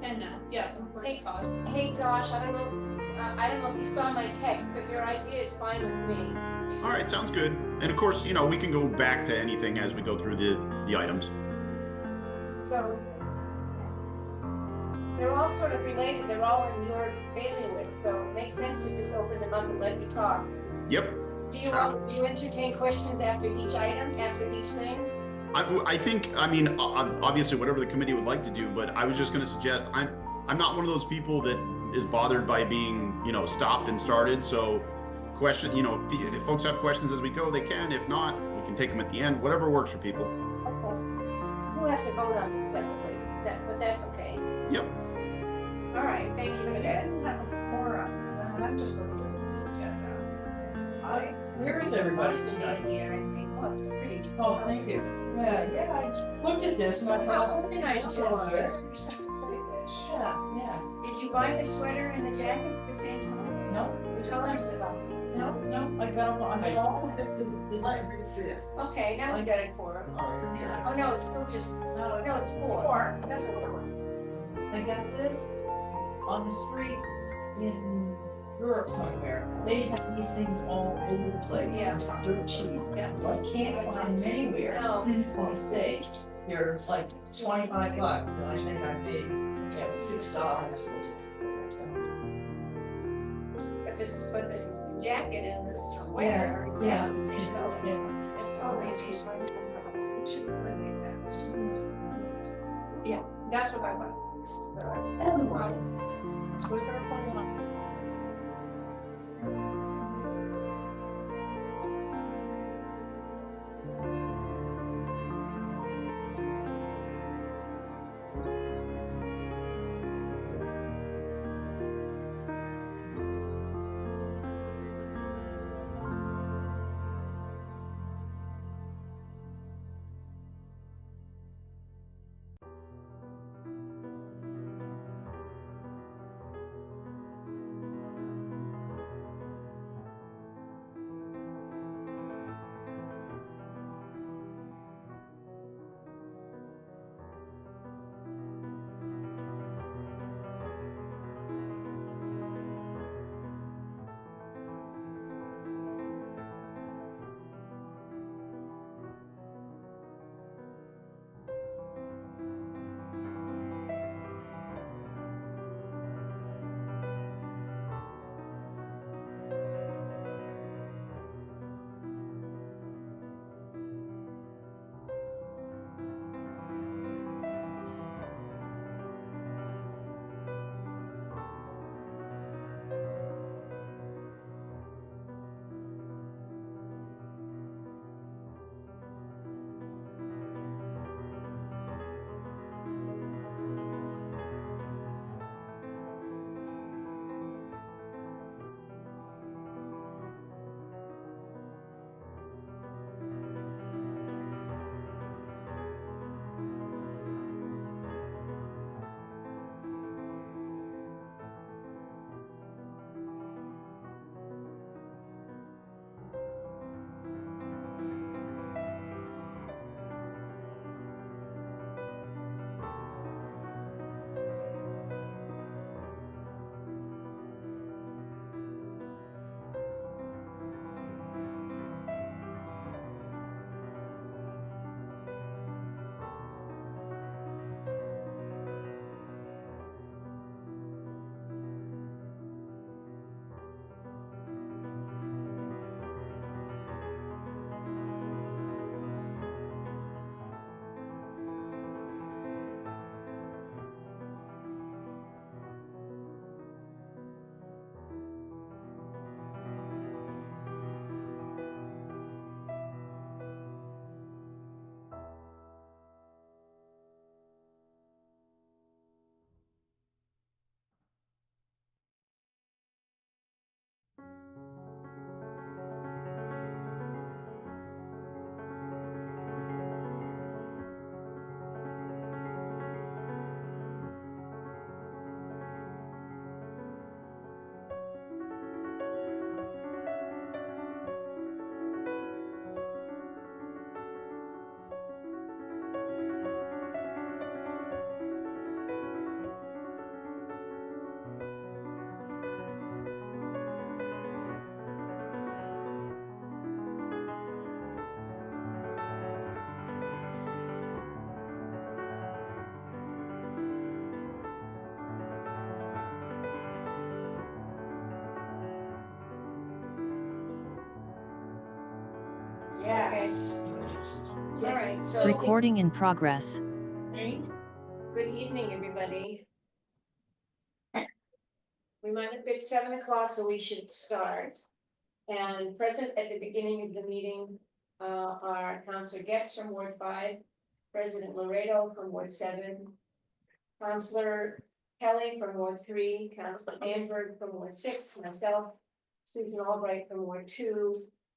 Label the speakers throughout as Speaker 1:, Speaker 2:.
Speaker 1: And yeah, of course,
Speaker 2: Hey,
Speaker 1: cost.
Speaker 2: hey Josh, I don't know if you saw my text, but your idea is fine with me.
Speaker 3: All right, sounds good. And of course, we can go back to anything as we go through the items.
Speaker 2: So they're all sort of related, they're all in your bailiwick, so it makes sense to just open them up and let you talk.
Speaker 3: Yep.
Speaker 2: Do you entertain questions after each item, after each thing?
Speaker 3: I think, obviously, whatever the committee would like to do, but I was just going to suggest I'm not one of those people that is bothered by being, stopped and started. So, if folks have questions as we go, they can. If not, we can take them at the end. Whatever works for people.
Speaker 2: Okay. We'll have to vote on it separately, but that's okay.
Speaker 3: Yep.
Speaker 2: All right, thank you for
Speaker 1: I
Speaker 2: that.
Speaker 1: didn't have a quorum, and I'm just looking at this agenda. Where is everybody tonight?
Speaker 2: Here, I think. Oh, it's pretty.
Speaker 1: Oh, thank you. Yeah, I looked at this and I
Speaker 2: How
Speaker 1: thought,
Speaker 2: organized you
Speaker 1: oh,
Speaker 2: are.
Speaker 1: it's yeah.
Speaker 2: Did you buy the sweater and the jacket at the same time?
Speaker 1: No,
Speaker 2: Which colors?
Speaker 1: no, I got them on all of this.
Speaker 2: Okay, now we got it for him. Oh, no, it's still just,
Speaker 1: No,
Speaker 2: no, it's four. That's a four.
Speaker 1: I got this on the streets in Europe somewhere. They have these things all over the place.
Speaker 2: Yeah.
Speaker 1: Dirt cheap.
Speaker 2: Yeah.
Speaker 1: I can't find them anywhere
Speaker 2: No.
Speaker 1: in the States. They're like $25, and I think I paid $6 for this.
Speaker 2: But this jacket and this sweater are exactly the same color.
Speaker 1: Yeah.
Speaker 2: It's totally different.
Speaker 1: Yeah, that's what I want. Was there a point on?
Speaker 2: Yes. All right, so
Speaker 4: Recording in progress.
Speaker 2: good evening, everybody. We might have got 7 o'clock, so we should start. And present at the beginning of the meeting are Councillor Getz from Ward 5, President Laredo from Ward 7, Councillor Kelly from Ward 3, Councillor Amberg from Ward 6, myself, Susan Albright from Ward 2,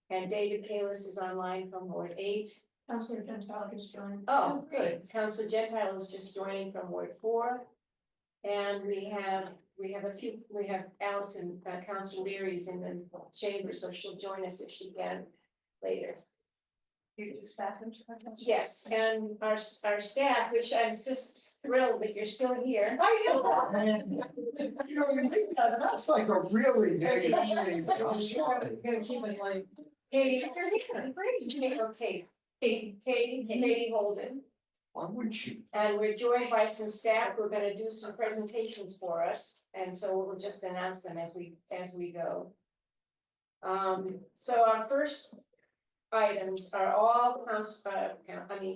Speaker 2: and David Kalis is online from Ward 8.
Speaker 1: Councillor Gentile just joined.
Speaker 2: Oh, good. Councillor Gentile is just joining from Ward 4. And we have Allison, Councillor Leary's in the chamber, so she'll join us if she can later.
Speaker 1: You do staff introduction?
Speaker 2: Yes, and our staff, which I'm just thrilled that you're still here.
Speaker 5: You know, you think that's like a really negative thing. I'm sorry.
Speaker 1: Gonna keep it like.
Speaker 2: Katie, Katie Holden.
Speaker 5: Why would you?
Speaker 2: And we're joined by some staff who are gonna do some presentations for us, and so we'll just announce them as we go. So our first items are all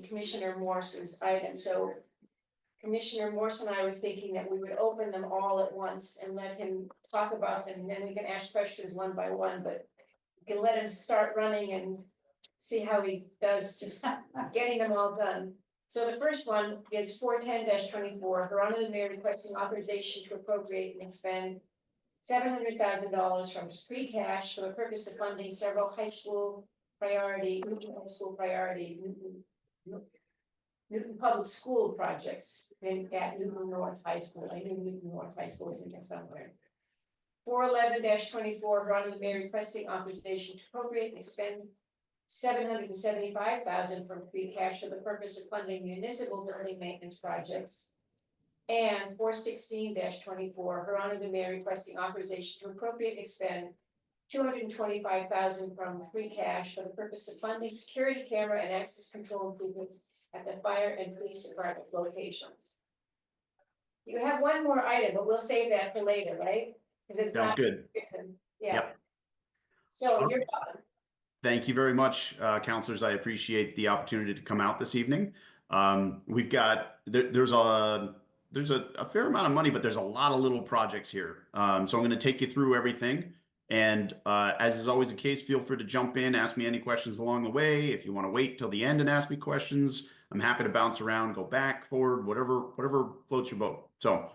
Speaker 2: Commissioner Morse's items, so Commissioner Morse and I were thinking that we would open them all at once and let him talk about them, and then we can ask questions one by one, but we can let him start running and see how he does just getting them all done. So the first one is 410-24, Veronica the Mayor requesting authorization to appropriate and expend $700,000 from free cash for the purpose of funding several Newton High School priority, Newton Public School projects at Newton North High School. I knew Newton North High School is in there somewhere. 411-24, Veronica the Mayor requesting authorization to appropriate and expend $775,000 from free cash for the purpose of funding municipal building maintenance projects. And 416-24, Veronica the Mayor requesting authorization to appropriate and expend $225,000 from free cash for the purpose of funding security camera and access control improvements at the fire and police department locations. You have one more item, but we'll save that for later, right? Because it's
Speaker 3: Sounds
Speaker 2: not
Speaker 3: good.
Speaker 2: Yeah.
Speaker 3: Yep.
Speaker 2: So you're done.
Speaker 3: Thank you very much, councilors. I appreciate the opportunity to come out this evening. We've got there's a fair amount of money, but there's a lot of little projects here. So I'm going to take you through everything. And as is always the case, feel free to jump in, ask me any questions along the way. If you want to wait till the end and ask me questions, I'm happy to bounce around, go back, forward, whatever floats your boat. So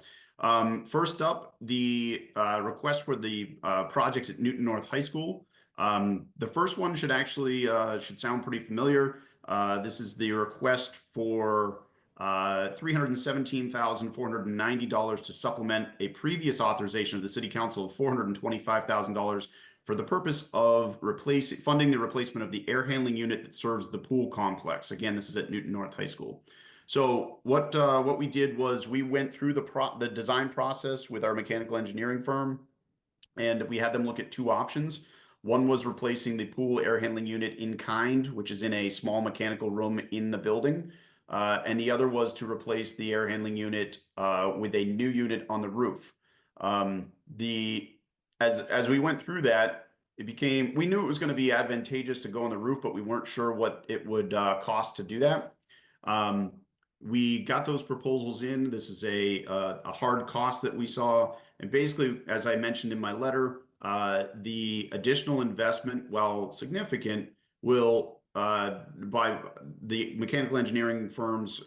Speaker 3: first up, the request for the projects at Newton North High School. The first one should actually should sound pretty familiar. This is the request for $317,490 to supplement a previous authorization of the City Council of $425,000 for the purpose of funding the replacement of the air handling unit that serves the pool complex. Again, this is at Newton North High School. So what we did was we went through the design process with our mechanical engineering firm, and we had them look at two options. One was replacing the pool air handling unit in kind, which is in a small mechanical room in the building. And the other was to replace the air handling unit with a new unit on the roof. As we went through that, we knew it was going to be advantageous to go on the roof, but we weren't sure what it would cost to do that. We got those proposals in. This is a hard cost that we saw. And basically, as I mentioned in my letter, the additional investment, while significant, will, by the mechanical engineering firm's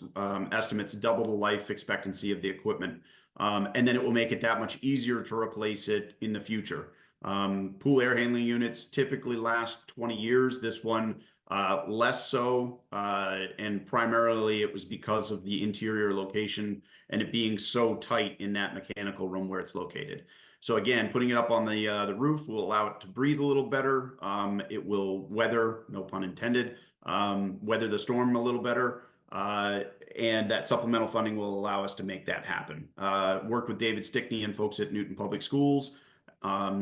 Speaker 3: estimates, double the life expectancy of the equipment. And then it will make it that much easier to replace it in the future. Pool air handling units typically last 20 years. This one, less so, and primarily it was because of the interior location and it being so tight in that mechanical room where it's located. So again, putting it up on the roof will allow it to breathe a little better. It will weather, no pun intended, weather the storm a little better. And that supplemental funding will allow us to make that happen. Worked with David Stickney and folks at Newton Public Schools.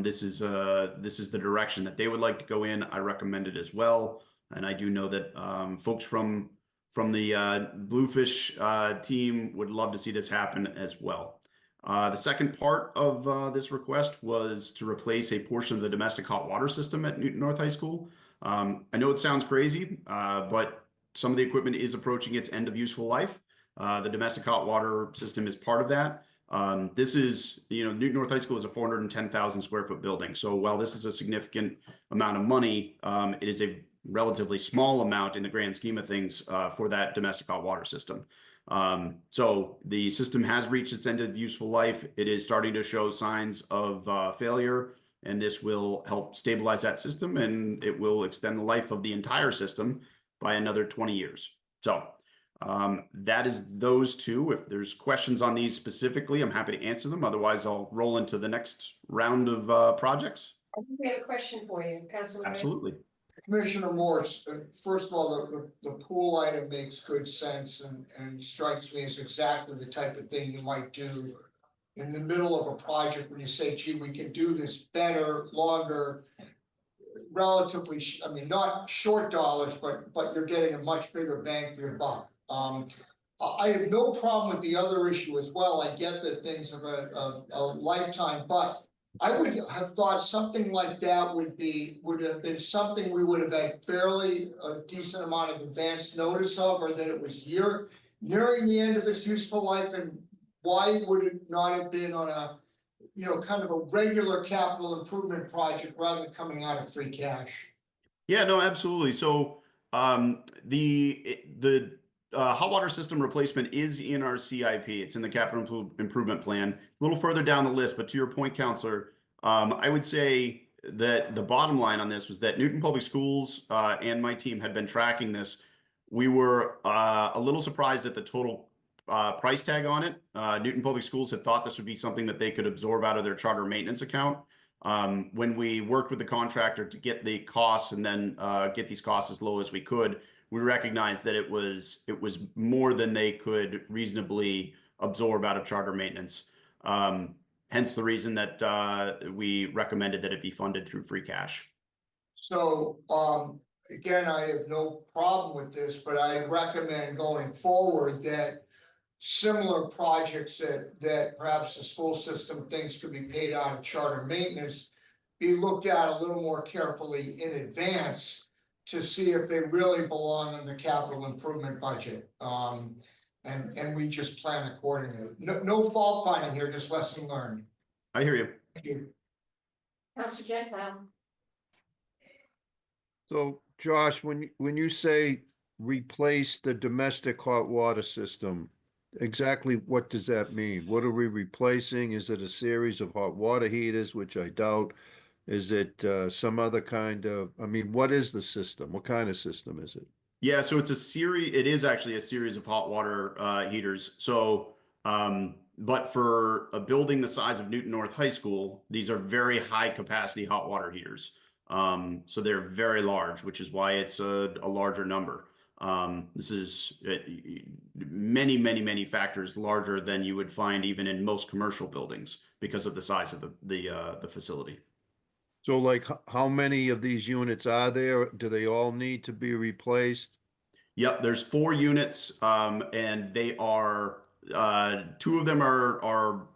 Speaker 3: This is the direction that they would like to go in. I recommend it as well. And I do know that folks from the Bluefish team would love to see this happen as well. The second part of this request was to replace a portion of the domestic hot water system at Newton North High School. I know it sounds crazy, but some of the equipment is approaching its end of useful life. The domestic hot water system is part of that. This is, Newton North High School is a 410,000 square foot building. So while this is a significant amount of money, it is a relatively small amount in the grand scheme of things for that domestic hot water system. So the system has reached its end of useful life. It is starting to show signs of failure, and this will help stabilize that system, and it will extend the life of the entire system by another 20 years. So that is those two. If there's questions on these specifically, I'm happy to answer them. Otherwise, I'll roll into the next round of projects.
Speaker 2: I think we have a question for you, Councilman.
Speaker 3: Absolutely.
Speaker 5: Commissioner Morse, first of all, the pool item makes good sense and strikes me as exactly the type of thing you might do in the middle of a project when you say, gee, we can do this better, longer, relatively, I mean, not short dollars, but you're getting a much bigger bang for your buck. I have no problem with the other issue as well. I get that things of a lifetime, but I would have thought something like that would have been something we would have had fairly a decent amount of advance notice of, or that it was nearing the end of its useful life. And why would it not have been on a, kind of a regular capital improvement project rather than coming out of free cash?
Speaker 3: Yeah, no, absolutely. So the hot water system replacement is in our CIP. It's in the capital improvement plan. A little further down the list, but to your point, Counselor, I would say that the bottom line on this was that Newton Public Schools and my team had been tracking this. We were a little surprised at the total price tag on it. Newton Public Schools had thought this would be something that they could absorb out of their charter maintenance account. When we worked with the contractor to get the costs and then get these costs as low as we could, we recognized that it was more than they could reasonably absorb out of charter maintenance. Hence the reason that we recommended that it be funded through free cash.
Speaker 5: So, again, I have no problem with this, but I recommend going forward that similar projects that perhaps the school system thinks could be paid out of charter maintenance be looked at a little more carefully in advance to see if they really belong in the capital improvement budget. And we just plan accordingly. No fault finding here, just lesson learned.
Speaker 3: I hear you.
Speaker 5: Thank you.
Speaker 2: Councilor Gentile.
Speaker 4: So Josh, when you say replace the domestic hot water system, exactly what does that mean? What are we replacing? Is it a series of hot water heaters, which I doubt? Is it some other kind of, what is the system? What kind of system is it?
Speaker 3: Yeah, so it is actually a series of hot water heaters. So, but for a building the size of Newton North High School, these are very high capacity hot water heaters. So they're very large, which is why it's a larger number. This is many, many, many factors larger than you would find even in most commercial buildings because of the size of the facility.
Speaker 4: So like how many of these units are there? Do they all need to be replaced?
Speaker 3: Yep, there's 4 units, and they are 2 of them are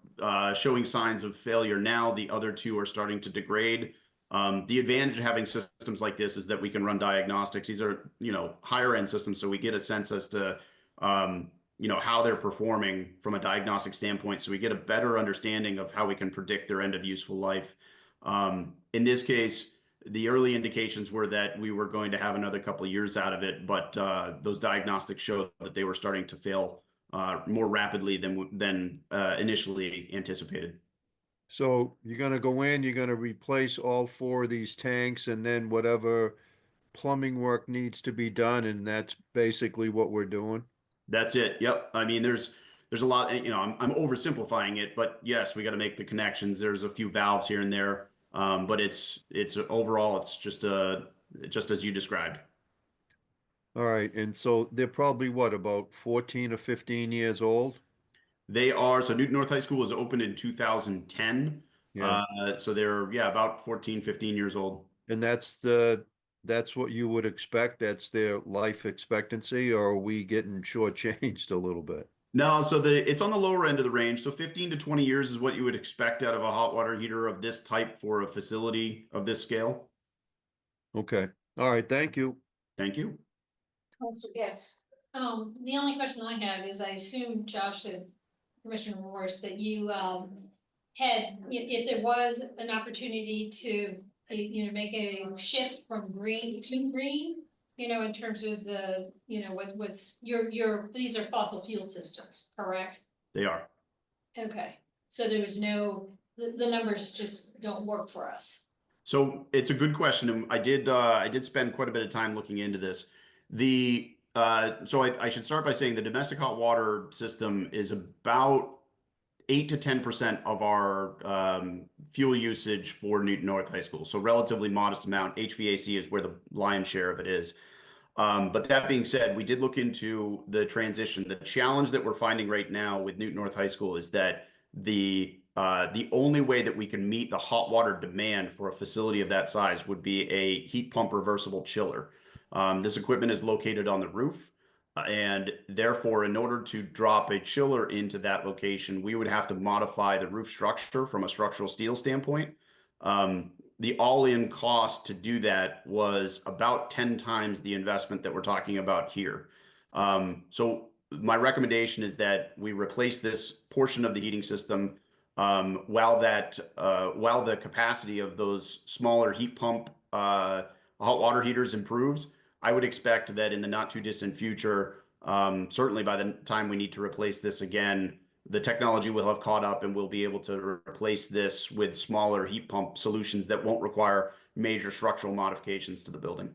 Speaker 3: showing signs of failure now. The other 2 are starting to degrade. The advantage of having systems like this is that we can run diagnostics. These are, higher end systems, so we get a sense as to, how they're performing from a diagnostic standpoint. So we get a better understanding of how we can predict their end of useful life. In this case, the early indications were that we were going to have another couple of years out of it, but those diagnostics showed that they were starting to fail more rapidly than initially anticipated.
Speaker 4: So you're going to go in, you're going to replace all 4 of these tanks, and then whatever plumbing work needs to be done, and that's basically what we're doing?
Speaker 3: That's it. Yep. I mean, there's a lot, I'm oversimplifying it, but yes, we got to make the connections. There's a few valves here and there. But it's overall, it's just as you described.
Speaker 4: All right. And so they're probably what, about 14 or 15 years old?
Speaker 3: They are. So Newton North High School was opened in 2010.
Speaker 4: Yeah.
Speaker 3: So they're, about 14, 15 years old.
Speaker 4: And that's what you would expect? That's their life expectancy, or are we getting shortchanged a little bit?
Speaker 3: No, so it's on the lower end of the range. So 15 to 20 years is what you would expect out of a hot water heater of this type for a facility of this scale.
Speaker 4: Okay. All right, thank you.
Speaker 3: Thank you.
Speaker 2: Council, yes.
Speaker 6: The only question I have is, I assume, Josh, that Commissioner Morris, that you, had, if there was an opportunity to, make a shift from green to green, in terms of the, what's, these are fossil fuel systems, correct?
Speaker 3: They are.
Speaker 6: Okay, so there was no, the numbers just don't work for us.
Speaker 3: So it's a good question, and I did spend quite a bit of time looking into this. So I should start by saying the domestic hot water system is about 8 to 10% of our fuel usage for Newton North High School. So relatively modest amount. HVAC is where the lion's share of it is. But that being said, we did look into the transition. The challenge that we're finding right now with Newton North High School is that the only way that we can meet the hot water demand for a facility of that size would be a heat pump reversible chiller. This equipment is located on the roof, and therefore, in order to drop a chiller into that location, we would have to modify the roof structure from a structural steel standpoint. The all-in cost to do that was about 10 times the investment that we're talking about here. So my recommendation is that we replace this portion of the heating system while the capacity of those smaller heat pump hot water heaters improves. I would expect that in the not too distant future, certainly by the time we need to replace this again, the technology will have caught up and we'll be able to replace this with smaller heat pump solutions that won't require major structural modifications to the building.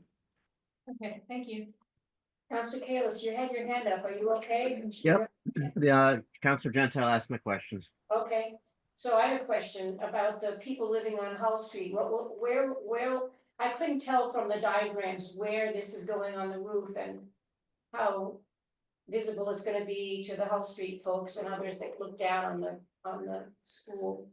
Speaker 6: Okay, thank you.
Speaker 2: Council Kalis, you had your hand up. Are you okay?
Speaker 7: Yep. Councilor Gentile asked my questions.
Speaker 2: Okay, so I have a question about the people living on Hull Street. Where, I couldn't tell from the diagrams where this is going on the roof and how visible it's gonna be to the Hull Street folks and others that look down on the school.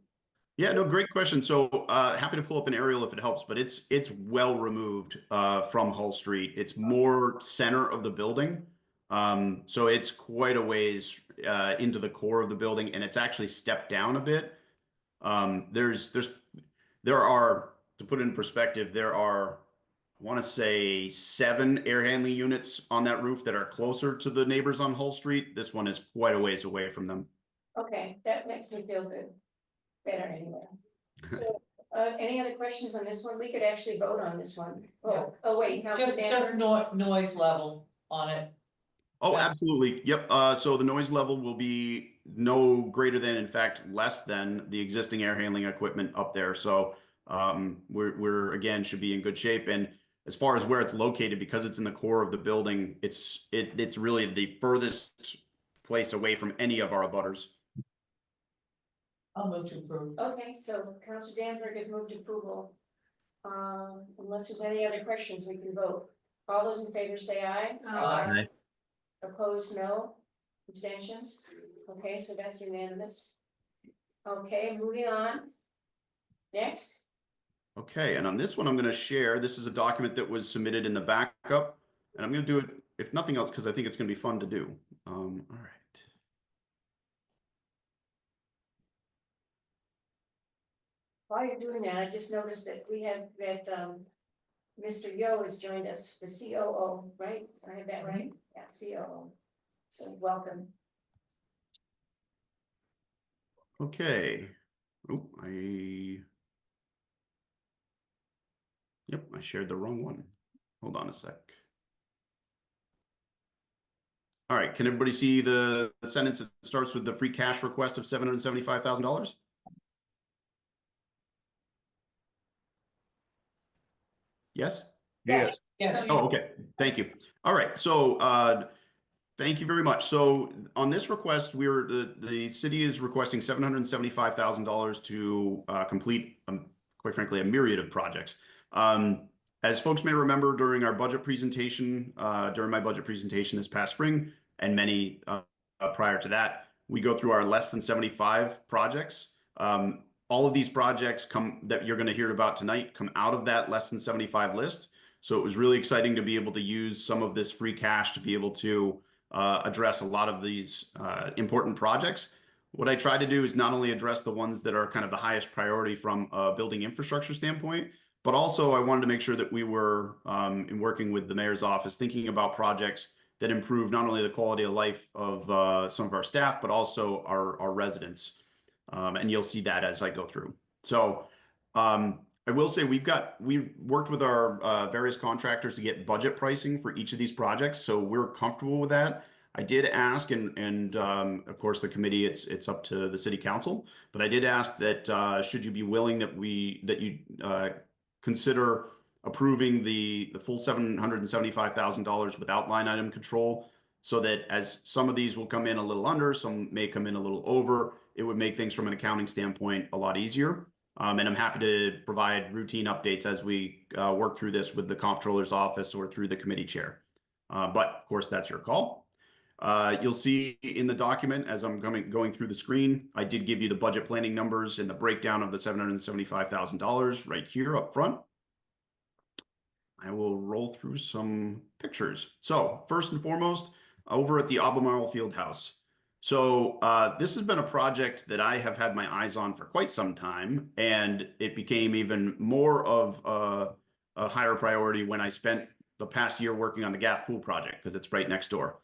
Speaker 3: Yeah, no, great question. So happy to pull up an aerial if it helps, but it's well removed from Hull Street. It's more center of the building. So it's quite a ways into the core of the building, and it's actually stepped down a bit. There are, to put it in perspective, there are, I want to say 7 air handling units on that roof that are closer to the neighbors on Hull Street. This one is quite a ways away from them.
Speaker 2: Okay, that makes me feel good. Better anyway. So, any other questions on this one? We could actually vote on this one.
Speaker 1: Yeah.
Speaker 2: Oh, wait, Council
Speaker 1: Just noise level on it.
Speaker 3: Oh,
Speaker 1: Yeah.
Speaker 3: absolutely. Yep. So the noise level will be no greater than, in fact, less than the existing air handling equipment up there. So we're again should be in good shape. And as far as where it's located, because it's in the core of the building, it's really the furthest place away from any of our abutters.
Speaker 1: I'll move to approve.
Speaker 2: Okay, so Council Danforth has moved approval. Unless there's any other questions, we can vote. All those in favor say aye.
Speaker 5: Aye.
Speaker 2: Opposed, no. Abstentions? Okay, so that's unanimous. Okay, moving on. Next.
Speaker 3: Okay, and on this one, I'm going to share. This is a document that was submitted in the backup, and I'm going to do it, if nothing else, because I think it's going to be fun to do. All right.
Speaker 2: While you're doing that, I just noticed that we have that Mr. Yo has joined us, the COO, right? Did I have that right? Yeah, COO. So welcome.
Speaker 3: Okay. Oh, Yep, I shared the wrong one. Hold on a sec. All right, can everybody see the sentence that starts with the free cash request of $775,000? Yes?
Speaker 4: Yes.
Speaker 1: Yes.
Speaker 3: Oh, okay. Thank you. All right. So, thank you very much. So on this request, the city is requesting $775,000 to complete, quite frankly, a myriad of projects. As folks may remember, during our budget presentation, during my budget presentation this past spring, and many prior to that, we go through our less than 75 projects. All of these projects that you're going to hear about tonight come out of that less than 75 list. So it was really exciting to be able to use some of this free cash to be able to address a lot of these important projects. What I try to do is not only address the ones that are kind of the highest priority from a building infrastructure standpoint, but also I wanted to make sure that we were, in working with the mayor's office, thinking about projects that improve not only the quality of life of some of our staff, but also our residents. And you'll see that as I go through. So I will say we worked with our various contractors to get budget pricing for each of these projects, so we're comfortable with that. I did ask, and of course the committee, it's up to the city council, but I did ask that should you be willing that you consider approving the full $775,000 without line item control, so that as some of these will come in a little under, some may come in a little over, it would make things from an accounting standpoint a lot easier. And I'm happy to provide routine updates as we work through this with the comptroller's office or through the committee chair. But of course, that's your call. You'll see in the document as I'm going through the screen, I did give you the budget planning numbers and the breakdown of the $775,000 right here up front. I will roll through some pictures. So first and foremost, over at the Albemarle Fieldhouse. So this has been a project that I have had my eyes on for quite some time, and it became even more of a higher priority when I spent the past year working on the Gaff Pool project, because it's right next door.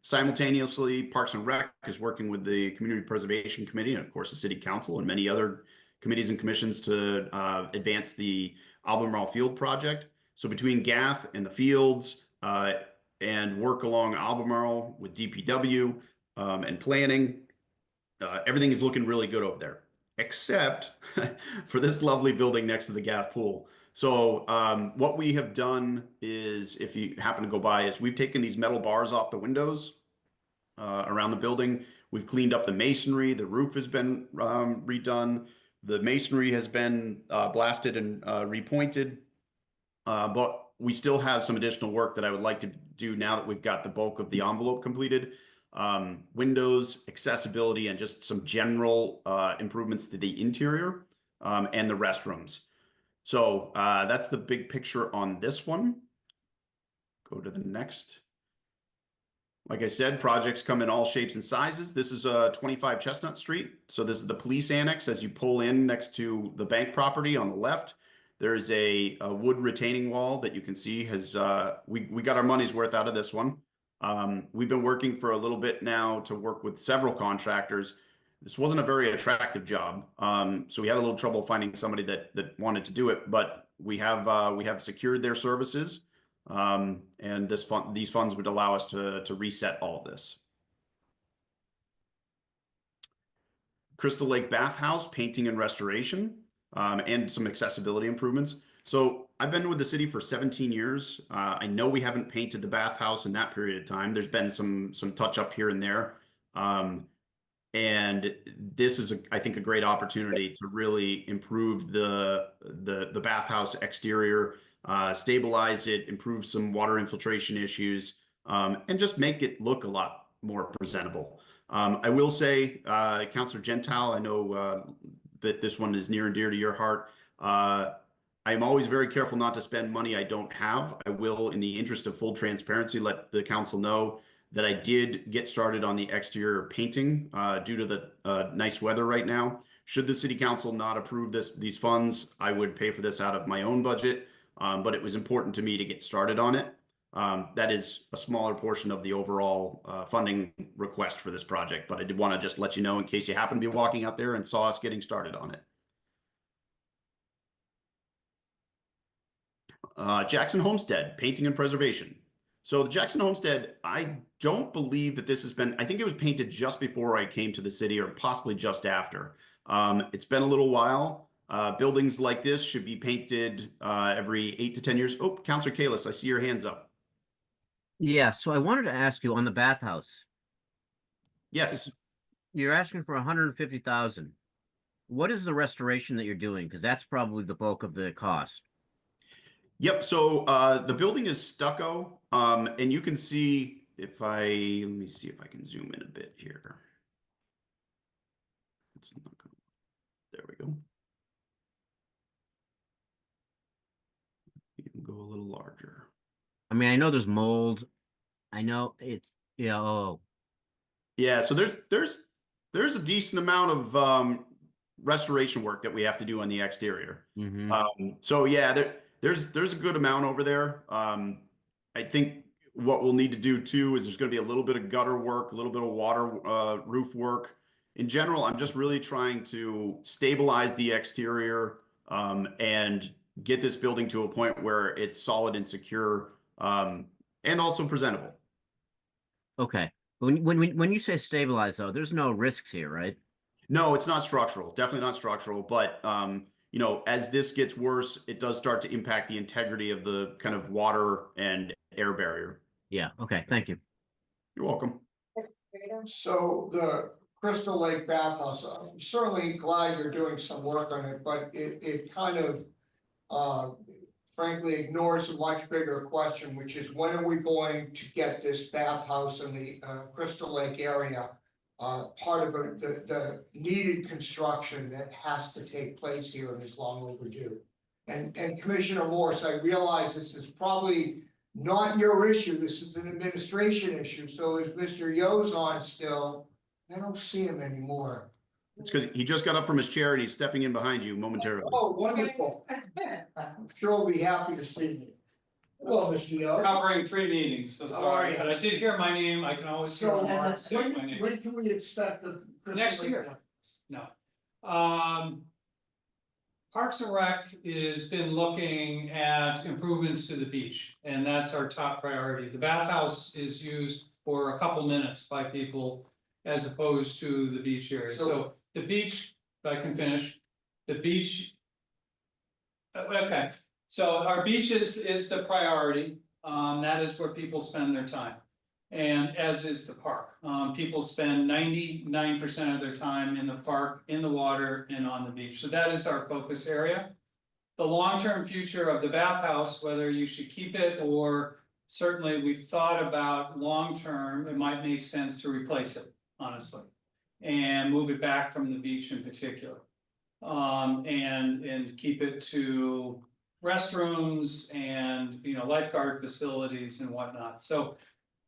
Speaker 3: Simultaneously, Parks and Rec is working with the Community Preservation Committee and of course the City Council and many other committees and commissions to advance the Albemarle Field project. So between Gaff and the fields and work along Albemarle with DPW and planning, everything is looking really good over there, except for this lovely building next to the Gaff Pool. So what we have done is, if you happen to go by, is we've taken these metal bars off the windows around the building. We've cleaned up the masonry. The roof has been redone. The masonry has been blasted and repointed. But we still have some additional work that I would like to do now that we've got the bulk of the envelope completed. Windows, accessibility, and just some general improvements to the interior and the restrooms. So that's the big picture on this one. Go to the next. Like I said, projects come in all shapes and sizes. This is 25 Chestnut Street. So this is the police annex as you pull in next to the bank property on the left. There's a wood retaining wall that you can see has, we got our money's worth out of this one. We've been working for a little bit now to work with several contractors. This wasn't a very attractive job, so we had a little trouble finding somebody that wanted to do it. But we have secured their services, and these funds would allow us to reset all of this. Crystal Lake Bathhouse painting and restoration, and some accessibility improvements. So I've been with the city for 17 years. I know we haven't painted the bathhouse in that period of time. There's been some touch up here and there. And this is, I think, a great opportunity to really improve the bathhouse exterior, stabilize it, improve some water infiltration issues, and just make it look a lot more presentable. I will say, Councilor Gentile, I know that this one is near and dear to your heart. I'm always very careful not to spend money I don't have. I will, in the interest of full transparency, let the council know that I did get started on the exterior painting due to the nice weather right now. Should the city council not approve these funds, I would pay for this out of my own budget, but it was important to me to get started on it. That is a smaller portion of the overall funding request for this project, but I did want to just let you know in case you happen to be walking out there and saw us getting started on it. Jackson Homestead, painting and preservation. So the Jackson Homestead, I don't believe that this has been, I think it was painted just before I came to the city or possibly just after. It's been a little while. Buildings like this should be painted every 8 to 10 years. Oh, Councilor Kalis, I see your hands up.
Speaker 7: Yeah, so I wanted to ask you on the bathhouse.
Speaker 3: Yes.
Speaker 7: You're asking for 150,000. What is the restoration that you're doing? Because that's probably the bulk of the cost.
Speaker 3: Yep. So the building is stucco, and you can see let me see if I can zoom in a bit here. There we go. You can go a little larger.
Speaker 7: I mean, I know there's mold. I know it's, yeah,
Speaker 3: Yeah. So there's a decent amount of restoration work that we have to do on the exterior.
Speaker 7: Mhm.
Speaker 3: So yeah, there's a good amount over there. I think what we'll need to do too is there's going to be a little bit of gutter work, a little bit of water roof work. In general, I'm just really trying to stabilize the exterior and get this building to a point where it's solid and secure and also presentable.
Speaker 7: Okay. When you say stabilize though, there's no risks here, right?
Speaker 3: No, it's not structural. Definitely not structural. But you know, as this gets worse, it does start to impact the integrity of the kind of water and air barrier.
Speaker 7: Yeah. Okay. Thank you.
Speaker 3: You're welcome.
Speaker 2: Mr. Fredo?
Speaker 5: So the Crystal Lake Bathhouse, I'm certainly glad you're doing some work on it, but it kind of frankly ignores a much bigger question, which is when are we going to get this bathhouse in the Crystal Lake area? Part of the needed construction that has to take place here and is long overdue. And Commissioner Morse, I realize this is probably not your issue, this is an administration issue, so is Mr. Yo's on still? I don't see him anymore.
Speaker 3: It's because he just got up from his chair and he's stepping in behind you momentarily.
Speaker 5: Oh, wonderful. I'm sure he'll be happy to see you. Hello, Mr. Yo.
Speaker 8: Covering 3 meetings, so
Speaker 5: How
Speaker 8: sorry,
Speaker 5: are you?
Speaker 8: but I did hear my name, I can always hear
Speaker 5: So
Speaker 8: Mark saying my
Speaker 5: when
Speaker 8: name.
Speaker 5: can we expect the? Crystal
Speaker 8: Next
Speaker 5: Lake
Speaker 8: year.
Speaker 5: Bathhouse?
Speaker 8: No. Parks and Rec has been looking at improvements to the beach, and that's our top priority. The bathhouse is used for a couple minutes by people as opposed to the beach area. So the beach, if I can finish, the beach. Okay, so our beach is the priority, that is where people spend their time. And as is the park, people spend 99% of their time in the park, in the water and on the beach, so that is our focus area. The long-term future of the bathhouse, whether you should keep it or certainly we've thought about long-term, it might make sense to replace it, honestly. And move it back from the beach in particular. And keep it to restrooms and, you know, lifeguard facilities and whatnot, so.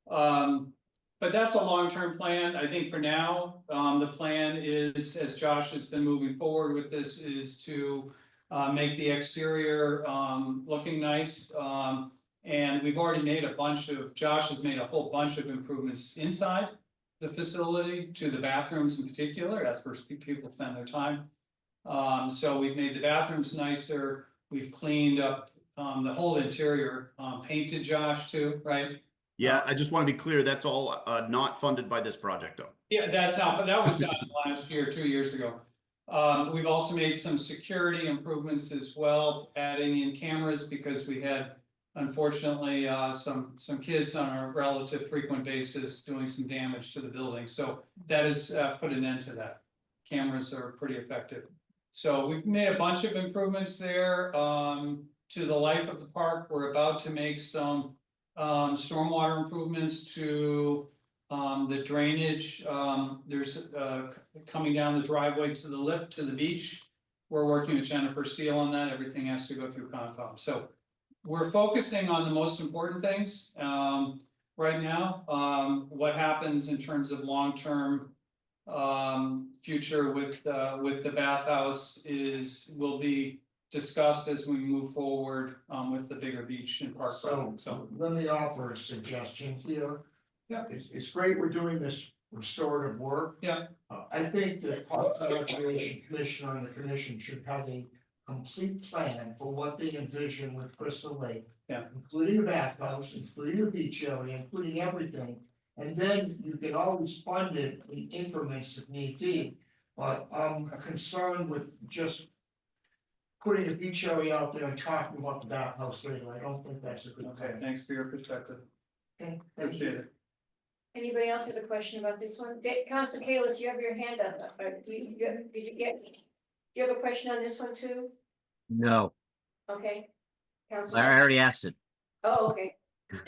Speaker 8: But that's a long-term plan, I think for now, the plan is, as Josh has been moving forward with this, is to. Make the exterior, looking nice, and we've already made Josh has made a whole bunch of improvements inside. The facility to the bathrooms in particular, that's where people spend their time. So we've made the bathrooms nicer, we've cleaned up the whole interior, painted Josh too, right?
Speaker 3: Yeah, I just want to be clear, that's all not funded by this project though.
Speaker 8: Yeah, that was done last year, 2 years ago. We've also made some security improvements as well, adding in cameras because we had unfortunately some kids on a relative frequent basis doing some damage to the building. So that has put an end to that. Cameras are pretty effective. So we've made a bunch of improvements there to the life of the park. We're about to make some stormwater improvements to the drainage. There's coming down the driveway to the lip to the beach. We're working with Jennifer Steele on that. Everything has to go through Concom. So we're focusing on the most important things right now. What happens in terms of long-term future with the bathhouse will be discussed as we move forward with the bigger beach and park project. So
Speaker 5: let me offer a suggestion here.
Speaker 8: Yeah.
Speaker 5: It's great we're doing this restorative work.
Speaker 8: Yeah.
Speaker 5: I think the Park and Recreation Commissioner and the commission should have a complete plan for what they envision with Crystal Lake.
Speaker 8: Yeah.
Speaker 5: Including the bathhouse, including the beach area, including everything. And then you can always fund it in increments if need be. But I'm concerned with just putting a beach area out there and talking about the bathhouse later. I don't think that's a good
Speaker 8: okay,
Speaker 5: plan.
Speaker 8: thanks for your perspective.
Speaker 5: Okay, thank
Speaker 8: Appreciate
Speaker 5: you.
Speaker 8: it.
Speaker 2: Anybody else have a question about this one? Councilor Kalis, you have your hand up. Do you have a question on this one too?
Speaker 7: No,
Speaker 2: Okay.
Speaker 7: I
Speaker 2: Councilor,
Speaker 7: already asked it.
Speaker 2: oh, okay.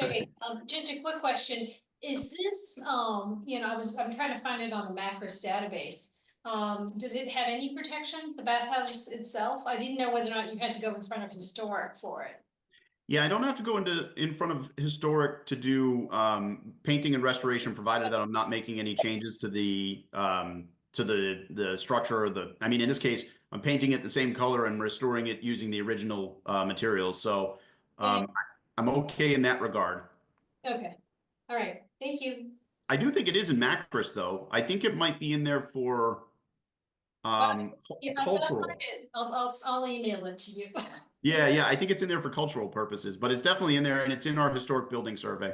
Speaker 6: Okay, just a quick question, is this, I'm trying to find it on the Macros database. Does it have any protection, the bathhouse itself? I didn't know whether or not you had to go in front of historic for it.
Speaker 3: Yeah, I don't have to go in front of historic to do painting and restoration, provided that I'm not making any changes to the to the structure. I mean, in this case, I'm painting it the same color and restoring it using the original materials. So I'm okay in that regard.
Speaker 6: Okay, all right, thank you.
Speaker 3: I do think it is in Macris though. I think it might be in there for
Speaker 6: If I can
Speaker 3: cultural.
Speaker 6: find it, I'll email it to you.
Speaker 3: Yeah, I think it's in there for cultural purposes, but it's definitely in there and it's in our historic building survey.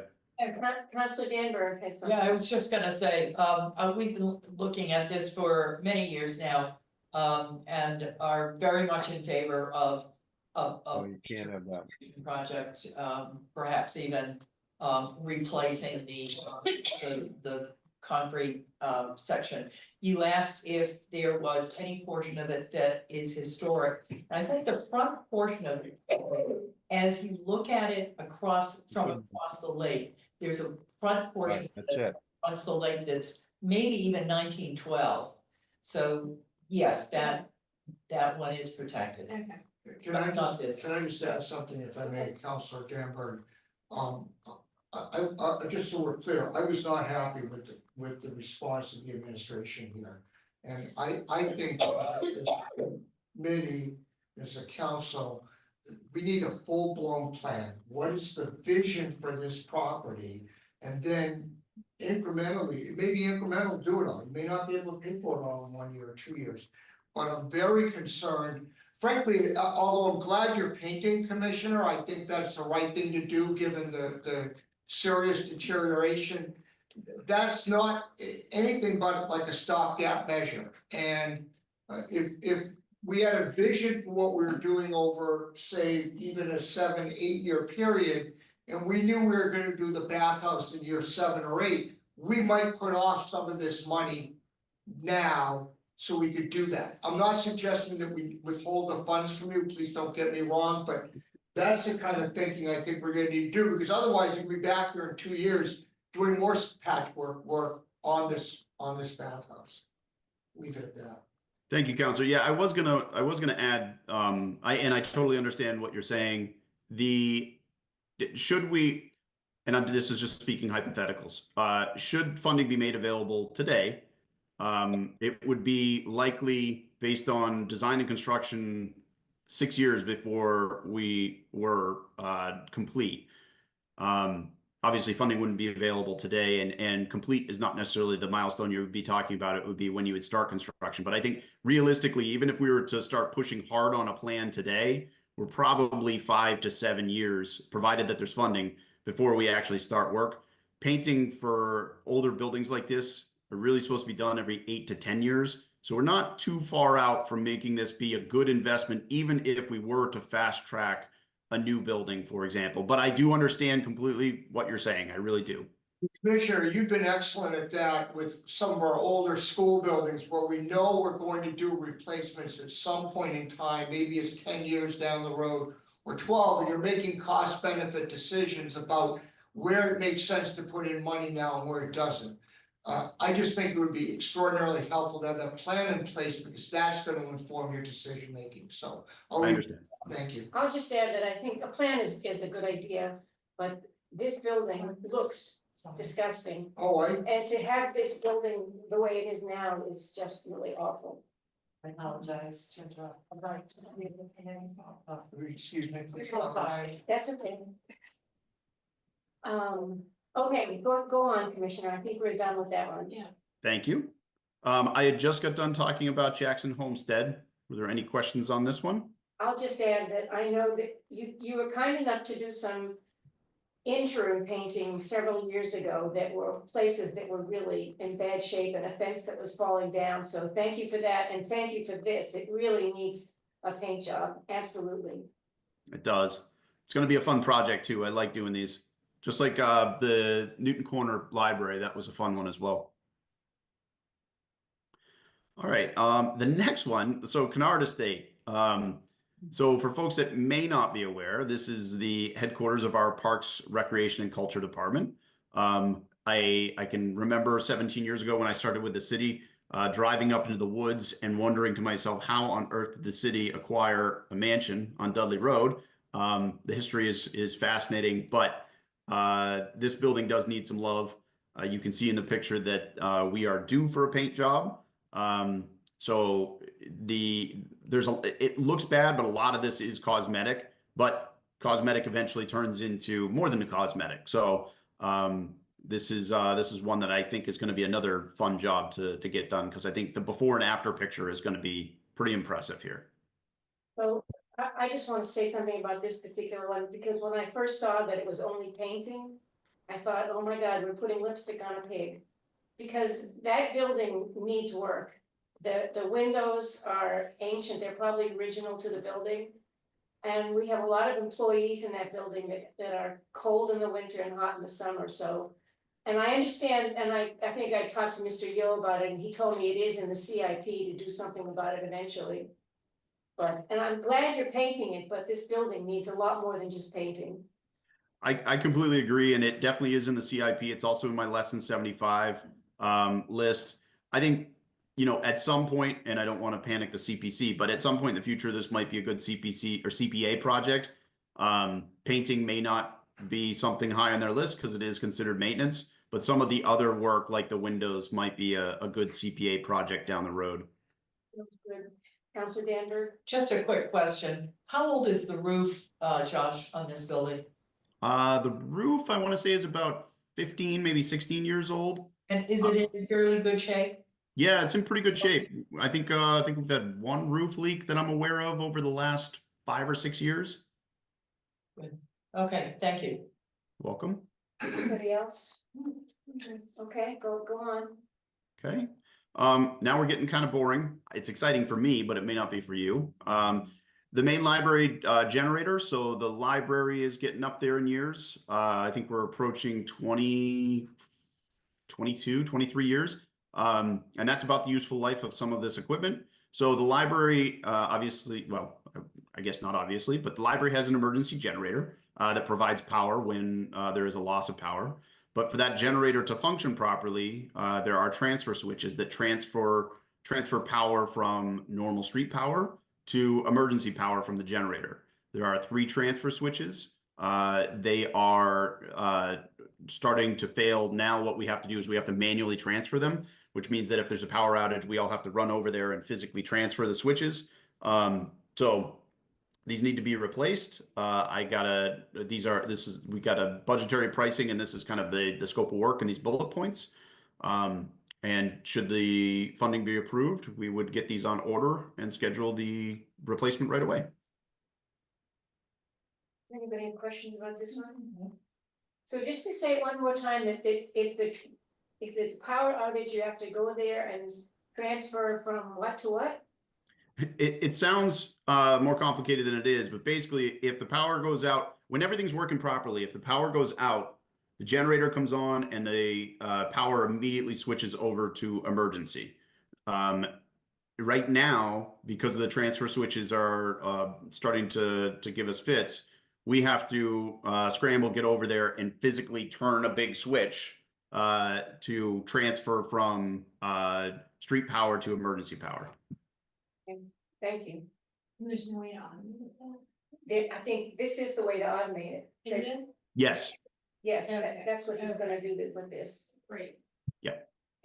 Speaker 2: Councilor Danberg has
Speaker 9: Yeah,
Speaker 2: something.
Speaker 9: I was just gonna say, we've been looking at this for many years now, and are very much in favor of.
Speaker 4: Oh, you can't have that.
Speaker 9: Project, perhaps even, replacing the concrete, section. You asked if there was any portion of it that is historic. I think the front portion of it, as you look at it across the lake, there's a front portion
Speaker 4: Right, that's it.
Speaker 9: across the lake that's maybe even 1912. So yes, that one is protected.
Speaker 6: Okay.
Speaker 5: Can I
Speaker 9: Not this.
Speaker 5: just, can I just add something if I may, Counselor Danberg? I just so we're clear, I was not happy with the response of the administration here. And I think as a committee, as a council, we need a full-blown plan. What is the vision for this property? And then incrementally, it may be incremental, do it all. You may not be able to pay for it all in 1 year or 2 years. But I'm very concerned, frankly, although I'm glad you're painting, Commissioner, I think that's the right thing to do, given the serious deterioration. That's not anything but like a stopgap measure. And if we had a vision for what we were doing over, say, even a 7-8 year period, and we knew we were gonna do the bathhouse in year 7 or 8, we might put off some of this money now so we could do that. I'm not suggesting that we withhold the funds from you, please don't get me wrong, but that's the kind of thinking I think we're gonna need to do, because otherwise you'll be back here in 2 years doing more patchwork work on this bathhouse. Leave it at that.
Speaker 3: Thank you, Counselor. Yeah, I was gonna add, I totally understand what you're saying. Should we, and this is just speaking hypotheticals, should funding be made available today? It would be likely based on design and construction 6 years before we were complete. Obviously, funding wouldn't be available today, and complete is not necessarily the milestone you would be talking about. It would be when you would start construction. But I think realistically, even if we were to start pushing hard on a plan today, we're probably 5 to 7 years, provided that there's funding, before we actually start work. Painting for older buildings like this are really supposed to be done every 8 to 10 years. So we're not too far out from making this be a good investment, even if we were to fast track a new building, for example. But I do understand completely what you're saying. I really do.
Speaker 5: Commissioner, you've been excellent at that with some of our older school buildings where we know we're going to do replacements at some point in time, maybe it's 10 years down the road or 12, and you're making cost benefit decisions about where it makes sense to put in money now and where it doesn't. I just think it would be extraordinarily helpful to have that plan in place, because that's going to inform your decision making. So I'll
Speaker 3: I
Speaker 5: leave it.
Speaker 3: understand.
Speaker 5: Thank you.
Speaker 2: I'll just add that I think a plan is a good idea, but this building looks disgusting.
Speaker 5: Oh,
Speaker 2: And to have this building the way it is now is just really awful.
Speaker 1: I apologize to interrupt. I'm right.
Speaker 5: excuse me. please.
Speaker 1: I'm sorry.
Speaker 2: That's okay. Okay, go on, Commissioner. I think we're done with that one.
Speaker 6: Yeah.
Speaker 3: Thank you. I had just got done talking about Jackson Homestead. Were there any questions on this one?
Speaker 2: I'll just add that I know that you were kind enough to do some interim painting several years ago that were places that were really in bad shape and a fence that was falling down. So thank you for that, and thank you for this. It really needs a paint job, absolutely.
Speaker 3: It does. It's going to be a fun project too. I like doing these. Just like the Newton Corner Library, that was a fun one as well. All right, the next one, so Kennard Estate. So for folks that may not be aware, this is the headquarters of our Parks, Recreation, and Culture Department. I can remember 17 years ago when I started with the city, driving up into the woods and wondering to myself, how on earth did the city acquire a mansion on Dudley Road? The history is fascinating, but this building does need some love. You can see in the picture that we are due for a paint job. So it looks bad, but a lot of this is cosmetic, but cosmetic eventually turns into more than a cosmetic. So this is one that I think is going to be another fun job to get done, because I think the before and after picture is going to be pretty impressive here.
Speaker 2: So I just want to say something about this particular one, because when I first saw that it was only painting, I thought, oh my God, we're putting lipstick on a pig. Because that building needs work. The windows are ancient, they're probably original to the building. And we have a lot of employees in that building that are cold in the winter and hot in the summer, so. And I understand, and I think I talked to Mr. Yo about it, and he told me it is in the CIP to do something about it eventually. But, and I'm glad you're painting it, but this building needs a lot more than just painting.
Speaker 3: I completely agree, and it definitely is in the CIP. It's also in my less than 75 list. I think, you know, at some point, and I don't want to panic the CPC, but at some point in the future, this might be a good CPC or CPA project. Painting may not be something high on their list because it is considered maintenance, but some of the other work, like the windows, might be a good CPA project down the road.
Speaker 2: That's good. Councilor Danver?
Speaker 9: Just a quick question. How old is the roof, Josh, on this building?
Speaker 3: The roof, I want to say, is about 15, maybe 16 years old.
Speaker 9: And is it in fairly good shape?
Speaker 3: Yeah, it's in pretty good shape. I think we've had one roof leak that I'm aware of over the last 5 or 6 years.
Speaker 9: Good. Okay, thank you.
Speaker 3: Welcome.
Speaker 2: Anybody else? Okay, go on.
Speaker 3: Okay. Now we're getting kind of boring. It's exciting for me, but it may not be for you. The main library generator. So the library is getting up there in years. I think we're approaching 20, 22, 23 years. And that's about the useful life of some of this equipment. So the library, obviously, well, I guess not obviously, but the library has an emergency generator that provides power when there is a loss of power. But for that generator to function properly, there are transfer switches that transfer power from normal street power to emergency power from the generator. There are 3 transfer switches. They are starting to fail now. What we have to do is we have to manually transfer them, which means that if there's a power outage, we all have to run over there and physically transfer the switches. So these need to be replaced. We got a budgetary pricing, and this is kind of the scope of work in these bullet points. And should the funding be approved, we would get these on order and schedule the replacement right away.
Speaker 2: Does anybody have questions about this one? So just to say it one more time, that if there's a power outage, you have to go there and transfer from what to what?
Speaker 3: It sounds more complicated than it is, but basically, if the power goes out, when everything's working properly, if the power goes out, the generator comes on and the power immediately switches over to emergency. Right now, because the transfer switches are starting to give us fits, we have to scramble, get over there and physically turn a big switch to transfer from street power to emergency power.
Speaker 2: Thank you.
Speaker 6: There's no way on.
Speaker 2: I think this is the way to automate it.
Speaker 6: Is it?
Speaker 3: Yes.
Speaker 2: Yes,
Speaker 6: Okay.
Speaker 2: that's what he's gonna do with this.
Speaker 6: Great.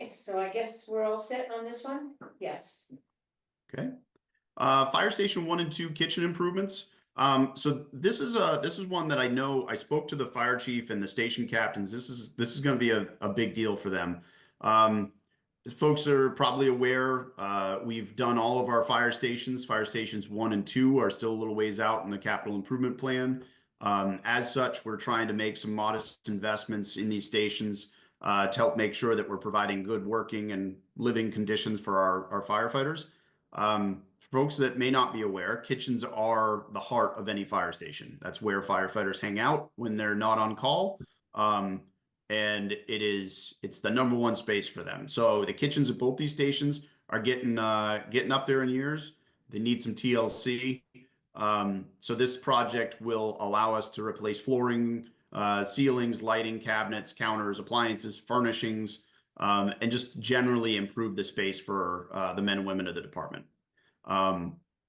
Speaker 2: So I guess we're all set on this one? Yes.
Speaker 3: Okay. Fire station 1 and 2 kitchen improvements. So this is one that I know. I spoke to the fire chief and the station captains. This is going to be a big deal for them. As folks are probably aware, we've done all of our fire stations. Fire stations 1 and 2 are still a little ways out in the capital improvement plan. As such, we're trying to make some modest investments in these stations to help make sure that we're providing good working and living conditions for our firefighters. Folks that may not be aware, kitchens are the heart of any fire station. That's where firefighters hang out when they're not on call. And it's the #1 space for them. So the kitchens at both these stations are getting up there in years. They need some TLC. So this project will allow us to replace flooring, ceilings, lighting, cabinets, counters, appliances, furnishings, and just generally improve the space for the men and women of the department.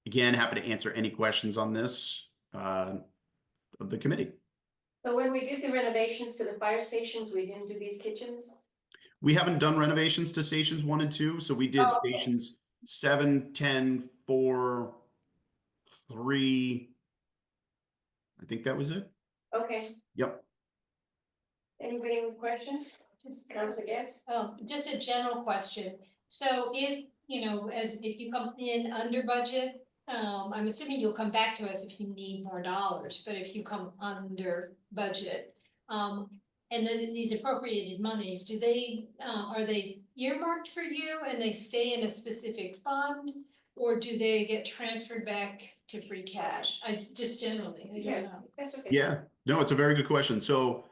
Speaker 3: Again, happy to answer any questions on this of the committee.
Speaker 2: So when we did the renovations to the fire stations, we didn't do these kitchens?
Speaker 3: We haven't done renovations to stations 1 and 2, so we did
Speaker 2: Oh, okay.
Speaker 3: stations 7, 10, 4, 3. I think that was it.
Speaker 2: Okay,
Speaker 3: Yep.
Speaker 2: anybody with questions? Council Getz?
Speaker 6: Just a general question. So if, if you come in under budget, I'm assuming you'll come back to us if you need more dollars, but if you come under budget, and then these appropriated monies, do they, are they earmarked for you and they stay in a specific fund? Or do they get transferred back to free cash? I just generally, I don't know.
Speaker 2: That's okay.
Speaker 3: Yeah, no, it's a very good question. So,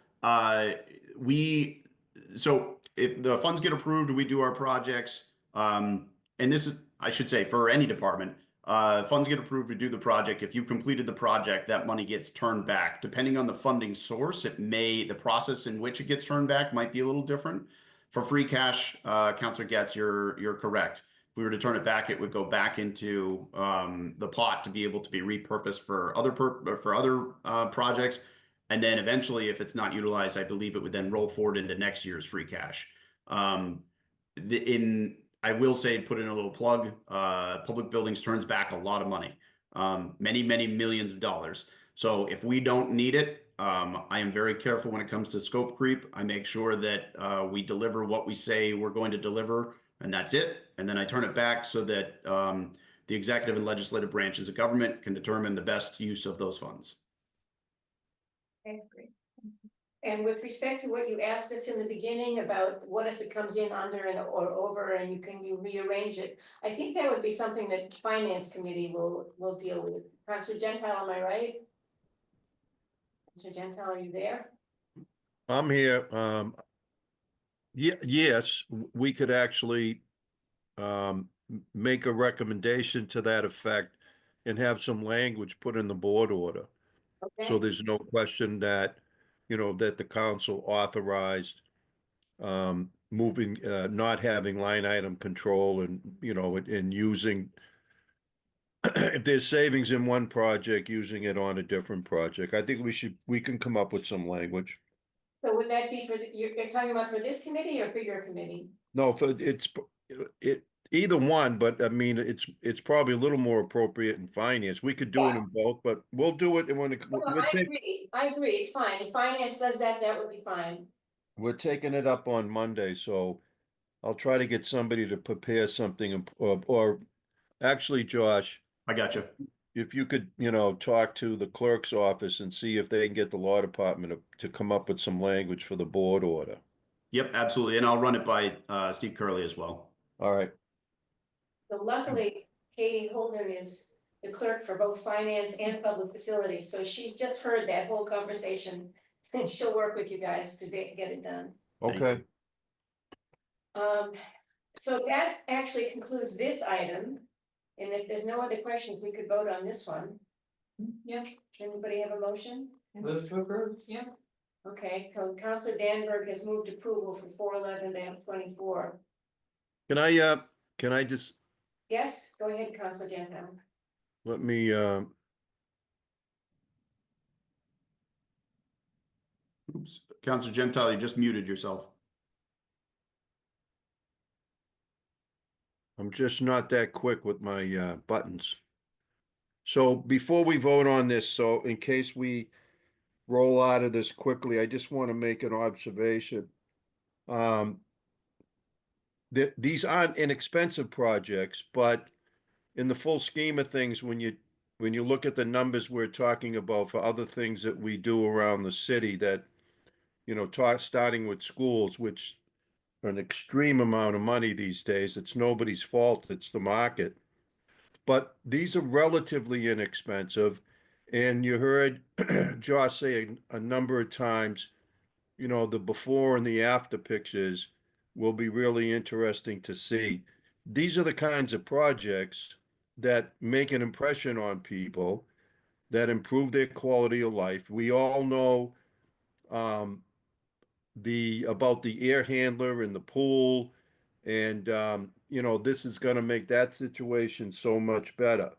Speaker 3: if the funds get approved, we do our projects. And this is, I should say, for any department, funds get approved, we do the project. If you've completed the project, that money gets turned back. Depending on the funding source, the process in which it gets turned back might be a little different. For free cash, Councilor Getz, you're correct. If we were to turn it back, it would go back into the pot to be able to be repurposed for other projects. And then eventually, if it's not utilized, I believe it would then roll forward into next year's free cash. I will say, put in a little plug, public buildings turns back a lot of money, many, many millions of dollars. So if we don't need it, I am very careful when it comes to scope creep. I make sure that we deliver what we say we're going to deliver, and that's it. And then I turn it back so that the executive and legislative branches of government can determine the best use of those funds.
Speaker 2: Okay, great. And with respect to what you asked us in the beginning about what if it comes in under or over and you rearrange it, I think that would be something that Finance Committee will deal with. Councilor Gentile, am I right? Councilor Gentile, are you there?
Speaker 4: I'm here. Yes, we could actually make a recommendation to that effect and have some language put in the board order.
Speaker 2: Okay.
Speaker 4: So there's no question that, that the council authorized moving, not having line item control and, and using, if there's savings in one project, using it on a different project. I think we can come up with some language.
Speaker 2: So would that be you're talking about for this committee or for your committee?
Speaker 4: No, either one, but I mean, it's probably a little more appropriate in finance. We could do it in both, but we'll do it when
Speaker 2: I agree, it's fine. If finance does that, that would be fine.
Speaker 4: we're taking it up on Monday, so I'll try to get somebody to prepare something, or actually, Josh,
Speaker 3: I got you.
Speaker 4: if you could, talk to the clerk's office and see if they can get the law department to come up with some language for the board order.
Speaker 3: Yep, absolutely. And I'll run it by Steve Curley as well.
Speaker 4: All right.
Speaker 2: So luckily, Katie Holden is the clerk for both finance and public facilities, so she's just heard that whole conversation. And she'll work with you guys to get it done.
Speaker 4: Okay.
Speaker 2: So that actually concludes this item. And if there's no other questions, we could vote on this one.
Speaker 6: Yeah.
Speaker 2: Anybody have a motion?
Speaker 9: Move to approve.
Speaker 6: Yeah.
Speaker 2: Okay, so Councilor Danberg has moved approval for 411-24.
Speaker 4: Can I just,
Speaker 2: Yes, go ahead, Councilor Gentile.
Speaker 4: let me,
Speaker 3: Oops. Councilor Gentile, you just muted yourself.
Speaker 4: I'm just not that quick with my buttons. So before we vote on this, so in case we roll out of this quickly, I just want to make an observation. That these aren't inexpensive projects, but in the full scheme of things, when you look at the numbers we're talking about for other things that we do around the city that, starting with schools, which are an extreme amount of money these days. It's nobody's fault, it's the market. But these are relatively inexpensive. And you heard Josh say a number of times, the before and the after pictures will be really interesting to see. These are the kinds of projects that make an impression on people, that improve their quality of life. We all know about the air handler in the pool, and this is going to make that situation so much better.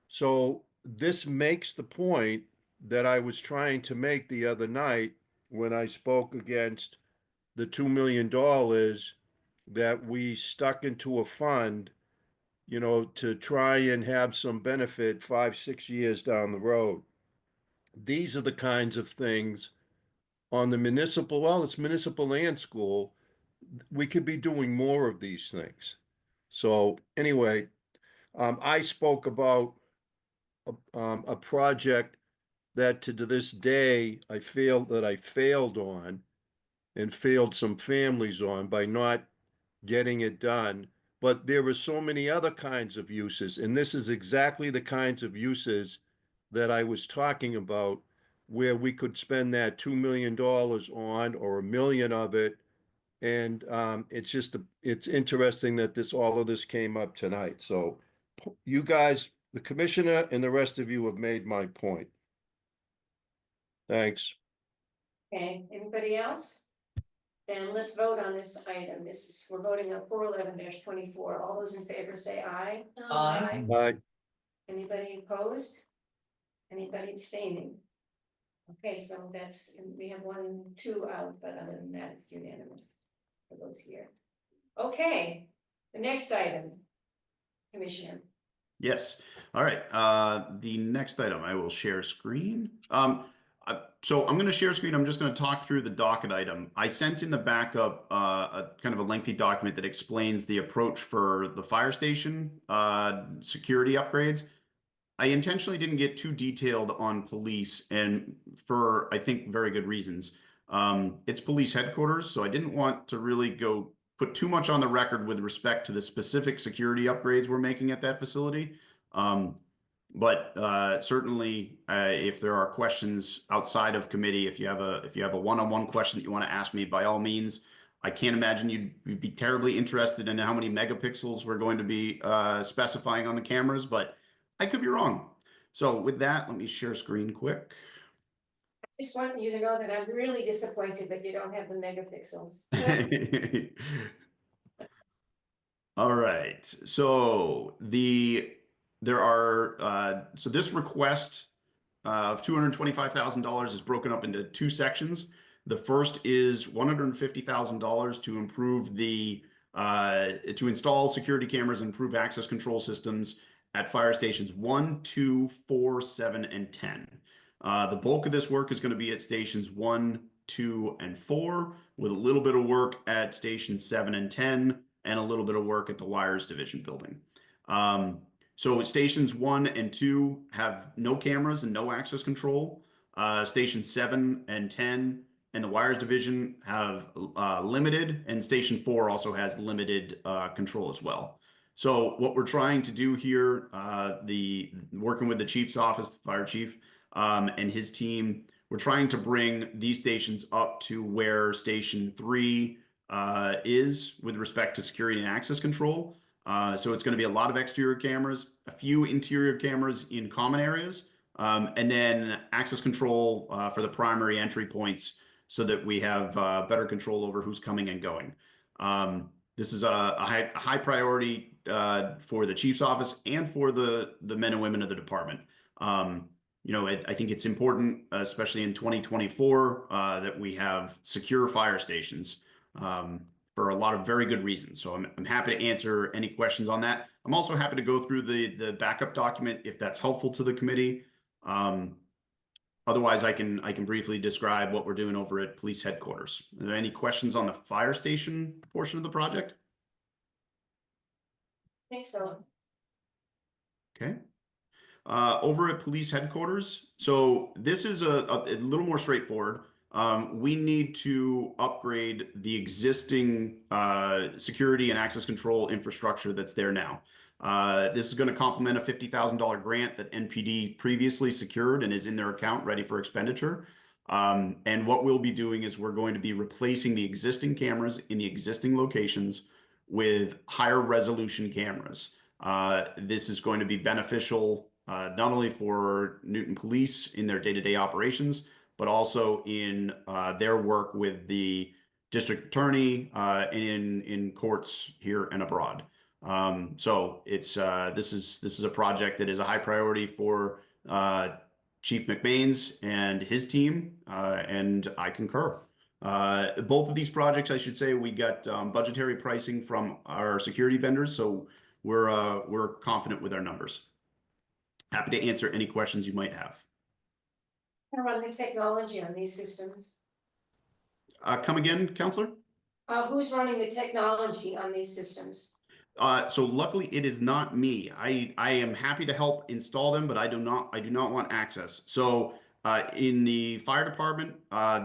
Speaker 4: So this makes the point that I was trying to make the other night when I spoke against the $2 million that we stuck into a fund, you know, to try and have some benefit 5, 6 years down the road. These are the kinds of things on the municipal, well, it's municipal and school, we could be doing more of these things. So anyway, I spoke about a project that to this day I failed on and failed some families on by not getting it done. But there were so many other kinds of uses, and this is exactly the kinds of uses that I was talking about, where we could spend that $2 million on, or $1 million of it. And it's interesting that all of this came up tonight. So you guys, the commissioner and the rest of you have made my point. Thanks.
Speaker 2: Okay, anybody else? Then let's vote on this item. We're voting on 411-24. All those in favor say aye.
Speaker 9: Aye.
Speaker 4: Bye.
Speaker 2: Anybody opposed? Anybody abstaining? Okay, so we have 1 and 2 out, but other than that, it's unanimous for those here. Okay, the next item, Commissioner.
Speaker 3: Yes. All right. The next item, I will share screen. So I'm going to share screen. I'm just going to talk through the docket item. I sent in the backup a kind of a lengthy document that explains the approach for the fire station security upgrades. I intentionally didn't get too detailed on police, and for, I think, very good reasons. It's police headquarters, so I didn't want to really put too much on the record with respect to the specific security upgrades we're making at that facility. But certainly, if there are questions outside of committee, if you have a one-on-one question that you want to ask me, by all means. I can't imagine you'd be terribly interested in how many megapixels we're going to be specifying on the cameras, but I could be wrong. So with that, let me share screen quick.
Speaker 2: I just want you to know that I'm really disappointed that you don't have the megapixels.
Speaker 3: All right. So so this request of $225,000 is broken up into 2 sections. The first is $150,000 to improve to install security cameras and improve access control systems at fire stations 1, 2, 4, 7, and 10. The bulk of this work is going to be at stations 1, 2, and 4, with a little bit of work at stations 7 and 10, and a little bit of work at the wires division building. So stations 1 and 2 have no cameras and no access control. Stations 7 and 10 and the wires division have limited, and station 4 also has limited control as well. So what we're trying to do here, working with the chief's office, the fire chief, and his team, we're trying to bring these stations up to where station 3 is with respect to security and access control. So it's going to be a lot of exterior cameras, a few interior cameras in common areas, and then access control for the primary entry points so that we have better control over who's coming and going. This is a high priority for the chief's office and for the men and women of the department. I think it's important, especially in 2024, that we have secure fire stations for a lot of very good reasons. So I'm happy to answer any questions on that. I'm also happy to go through the backup document if that's helpful to the committee. Otherwise, I can briefly describe what we're doing over at police headquarters. Are there any questions on the fire station portion of the project?
Speaker 2: I think so.
Speaker 3: Okay. Over at police headquarters, so this is a little more straightforward. We need to upgrade the existing security and access control infrastructure that's there now. This is going to complement a $50,000 grant that NPD previously secured and is in their account ready for expenditure. And what we'll be doing is we're going to be replacing the existing cameras in the existing locations with higher resolution cameras. This is going to be beneficial not only for Newton Police in their day-to-day operations, but also in their work with the district attorney in courts here and abroad. So it's this is a project that is a high priority for Chief McBain's and his team, and I concur. Both of these projects, I should say, we got budgetary pricing from our security vendors, so we're confident with our numbers. Happy to answer any questions you might have.
Speaker 2: How run the technology on these systems?
Speaker 3: Come again, Counselor?
Speaker 2: Who's running the technology on these systems?
Speaker 3: So luckily it is not me. I am happy to help install them, but I do not want access. So in the fire department,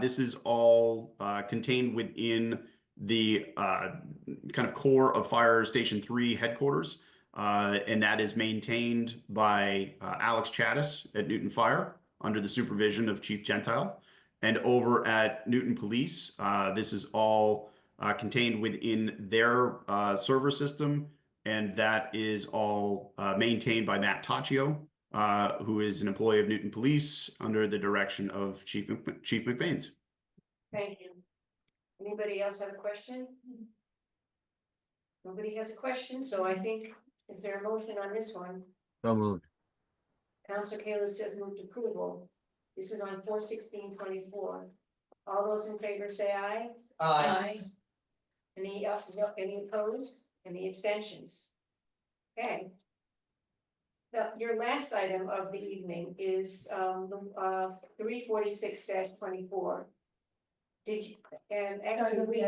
Speaker 3: this is all contained within the kind of core of Fire Station 3 headquarters. And that is maintained by Alex Chattis at Newton Fire under the supervision of Chief Gentile. And over at Newton Police, this is all contained within their server system, and that is all maintained by Matt Taccio, who is an employee of Newton Police under the direction of Chief McBain.
Speaker 2: Thank you. Anybody else have a question? Nobody has a question, so I think, is there a motion on this one?
Speaker 7: So moved.
Speaker 2: Councilor Kayla says moved approval. This is on 4/16/24. All those in favor say aye.
Speaker 9: Aye.
Speaker 2: Any opposed? Any abstentions? Okay. Your last item of the evening is 346-24. Did you, and actually, we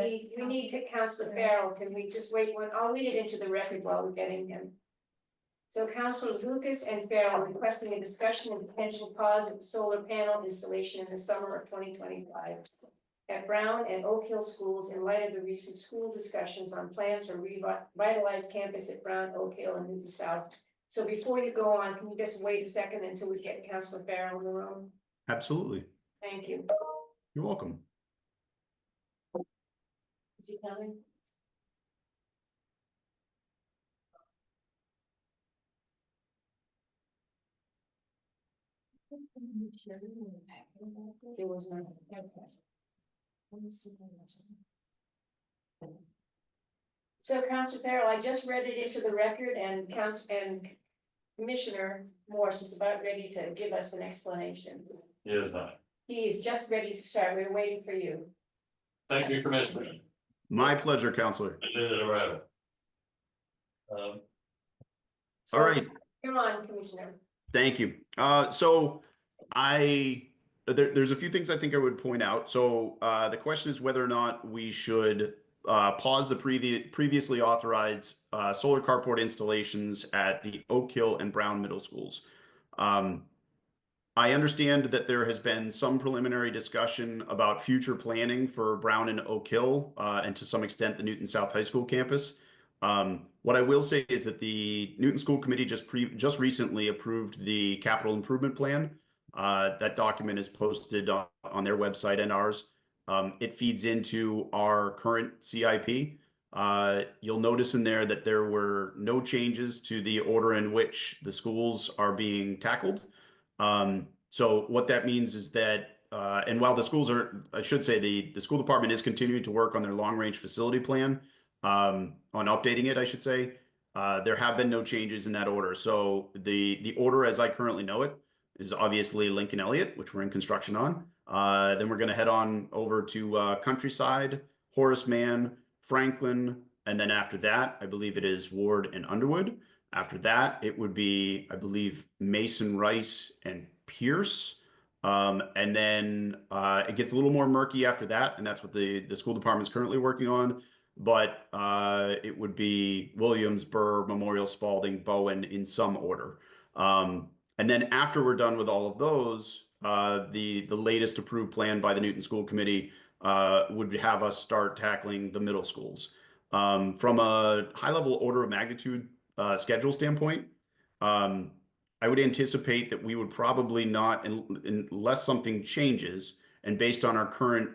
Speaker 2: need to, Councilor Farrell, can we just wait one, I'll read it into the record while we're getting him. So Councilor Lucas and Farrell requesting a discussion of potential pause of solar panel installation in the summer of 2025 at Brown and Oak Hill schools in light of the recent school discussions on plans for revitalized campus at Brown, Oak Hill, and Newton South. So before you go on, can you just wait a second until we get Councilor Farrell in the room?
Speaker 3: Absolutely.
Speaker 2: Thank you.
Speaker 3: You're welcome.
Speaker 2: Is he coming? There was none. So Councilor Farrell, I just read it into the record, and Commissioner Morse is about ready to give us an explanation.
Speaker 10: Yes, not.
Speaker 2: He is just ready to start. We're waiting for you.
Speaker 10: Thank you, Commissioner.
Speaker 3: My pleasure, Counselor.
Speaker 10: I did it already.
Speaker 2: So,
Speaker 3: All right.
Speaker 2: Come on, Commissioner.
Speaker 3: Thank you. So there's a few things I think I would point out. So the question is whether or not we should pause the previously authorized solar carport installations at the Oak Hill and Brown middle schools. I understand that there has been some preliminary discussion about future planning for Brown and Oak Hill, and to some extent the Newton South High School campus. What I will say is that the Newton School Committee just recently approved the capital improvement plan. That document is posted on their website and ours. It feeds into our current CIP. You'll notice in there that there were no changes to the order in which the schools are being tackled. So what that means is that, and while the schools are, I should say the school department is continuing to work on their long range facility plan, on updating it, I should say, there have been no changes in that order. So the order as I currently know it is obviously Lincoln Elliott, which we're in construction on. Then we're going to head on over to Countryside, Horace Mann, Franklin, and then after that, I believe it is Ward and Underwood. After that, it would be, I believe, Mason, Rice, and Pierce. And then it gets a little more murky after that, and that's what the school department is currently working on. But it would be Williams, Burr, Memorial, Spalding, Bowen in some order. And then after we're done with all of those, the latest approved plan by the Newton School Committee would have us start tackling the middle schools. From a high-level order of magnitude schedule standpoint, I would anticipate that we would probably not, unless something changes, and based on our current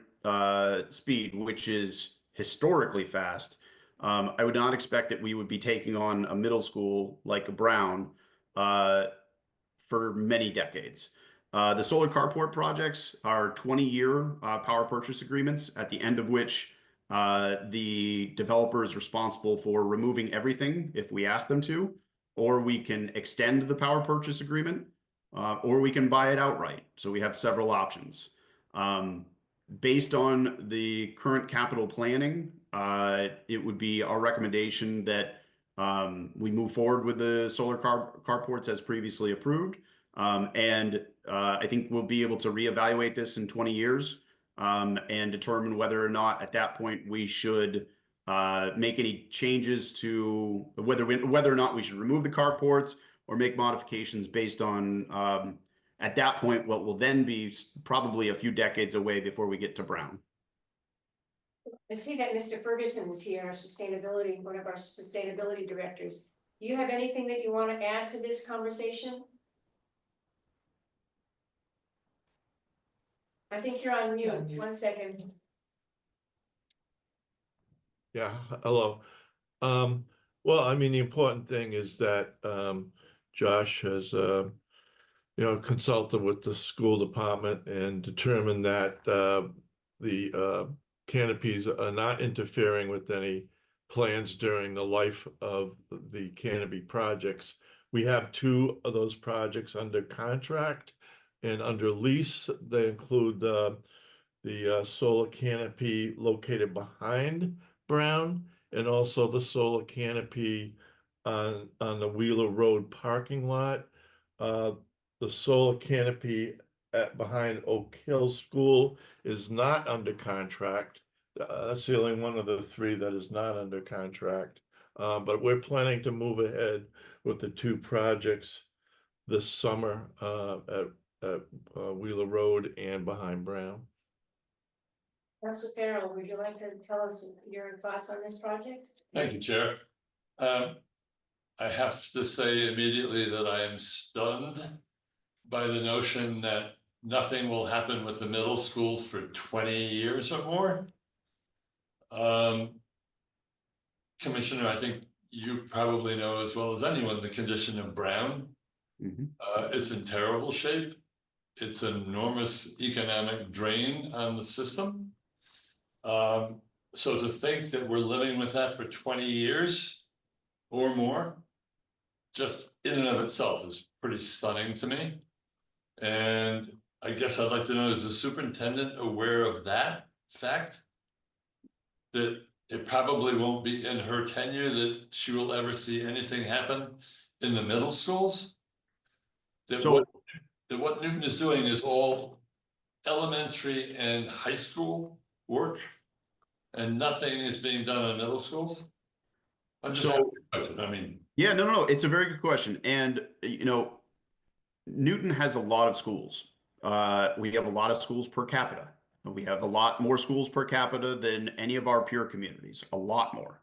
Speaker 3: speed, which is historically fast, I would not expect that we would be taking on a middle school like a Brown for many decades. The solar carport projects are 20-year power purchase agreements, at the end of which the developer is responsible for removing everything if we ask them to, or we can extend the power purchase agreement, or we can buy it outright. So we have several options. based on the current capital planning, it would be our recommendation that we move forward with the solar carports as previously approved. And I think we'll be able to reevaluate this in 20 years and determine whether or not at that point we should make any changes to whether or not we should remove the carports or make modifications based on at that point what will then be probably a few decades away before we get to Brown.
Speaker 2: I see that Mr. Ferguson is here, one of our sustainability directors. Do you have anything that you want to add to this conversation? I think you're on mute. 1 second.
Speaker 11: Yeah, hello. Well, I mean, the important thing is that Josh has consulted with the school department and determined that the canopies are not interfering with any plans during the life of the canopy projects. We have 2 of those projects under contract, and under lease, they include the solar canopy located behind Brown, and also the solar canopy on the Wheeler Road parking lot. The solar canopy behind Oak Hill School is not under contract. That's the only one of the 3 that is not under contract. But we're planning to move ahead with the 2 projects this summer at Wheeler Road and behind Brown.
Speaker 2: Councilor Farrell, would you like to tell us your thoughts on this project?
Speaker 10: Thank you, Chair. I have to say immediately that I am stunned by the notion that nothing will happen with the middle schools for 20 years or more. Commissioner, I think you probably know as well as anyone the condition of Brown. It's in terrible shape. It's an enormous economic drain on the system. So to think that we're living with that for 20 years or more, just in and of itself is pretty stunning to me. And I guess I'd like to know, is the superintendent aware of that fact? That it probably won't be in her tenure that she will ever see anything happen in the middle schools? That what Newton is doing is all elementary and high school work, and nothing is being done in middle schools? I'm just
Speaker 3: Yeah, no, it's a very good question. And Newton has a lot of schools. We have a lot of schools per capita. We have a lot more schools per capita than any of our peer communities, a lot more.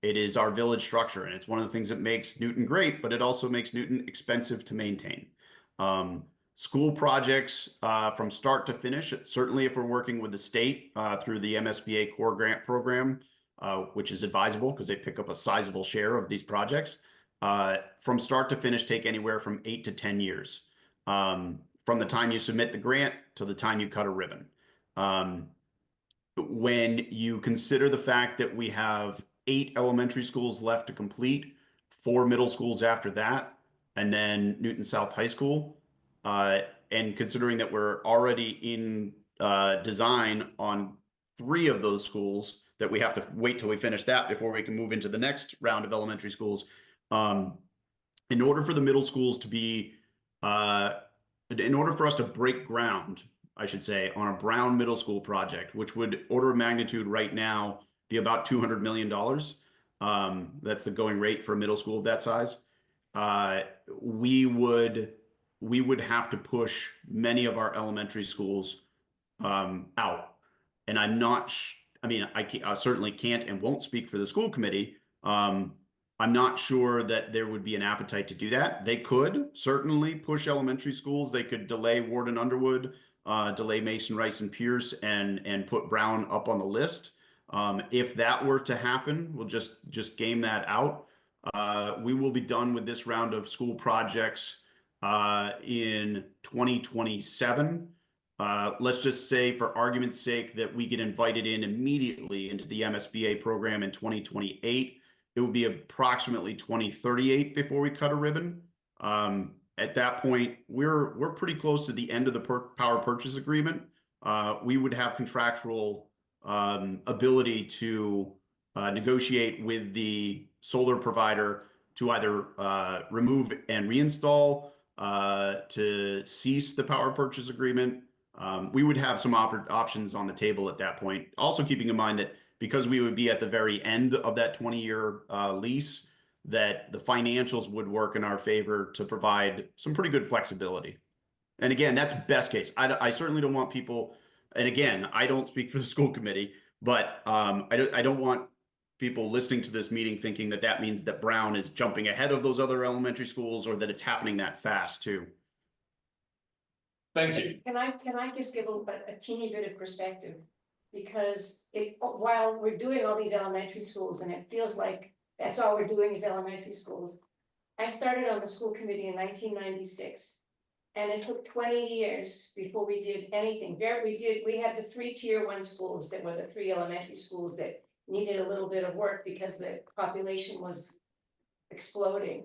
Speaker 3: It is our village structure, and it's one of the things that makes Newton great, but it also makes Newton expensive to maintain. School projects from start to finish, certainly if we're working with the state through the MSBA core grant program, which is advisable because they pick up a sizable share of these projects, from start to finish take anywhere from 8 to 10 years. From the time you submit the grant to the time you cut a ribbon. When you consider the fact that we have 8 elementary schools left to complete, 4 middle schools after that, and then Newton South High School, and considering that we're already in design on 3 of those schools, that we have to wait till we finish that before we can move into the next round of elementary schools. In order for the middle schools to be, in order for us to break ground, I should say, on a Brown Middle School project, which would order of magnitude right now be about $200 million. That's the going rate for a middle school of that size. We would have to push many of our elementary schools out. And I'm not, I certainly can't and won't speak for the school committee. I'm not sure that there would be an appetite to do that. They could certainly push elementary schools. They could delay Ward and Underwood, delay Mason, Rice, and Pierce, and put Brown up on the list. If that were to happen, we'll just game that out. We will be done with this round of school projects in 2027. Let's just say, for argument's sake, that we get invited in immediately into the MSBA program in 2028. It would be approximately 2038 before we cut a ribbon. At that point, we're pretty close to the end of the power purchase agreement. we would have contractual ability to negotiate with the solar provider to either remove and reinstall, to cease the power purchase agreement. We would have some options on the table at that point. Also keeping in mind that because we would be at the very end of that 20-year lease, that the financials would work in our favor to provide some pretty good flexibility. And again, that's best case. I certainly don't want people, and again, I don't speak for the school committee, but I don't want people listening to this meeting thinking that that means that Brown is jumping ahead of those other elementary schools, or that it's happening that fast too.
Speaker 10: Thank you.
Speaker 2: Can I just give a teeny bit of perspective? Because while we're doing all these elementary schools and it feels like that's all we're doing is elementary schools. I started on the school committee in 1996. And it took 20 years before we did anything. We had the 3 tier 1 schools that were the 3 elementary schools that needed a little bit of work because the population was exploding.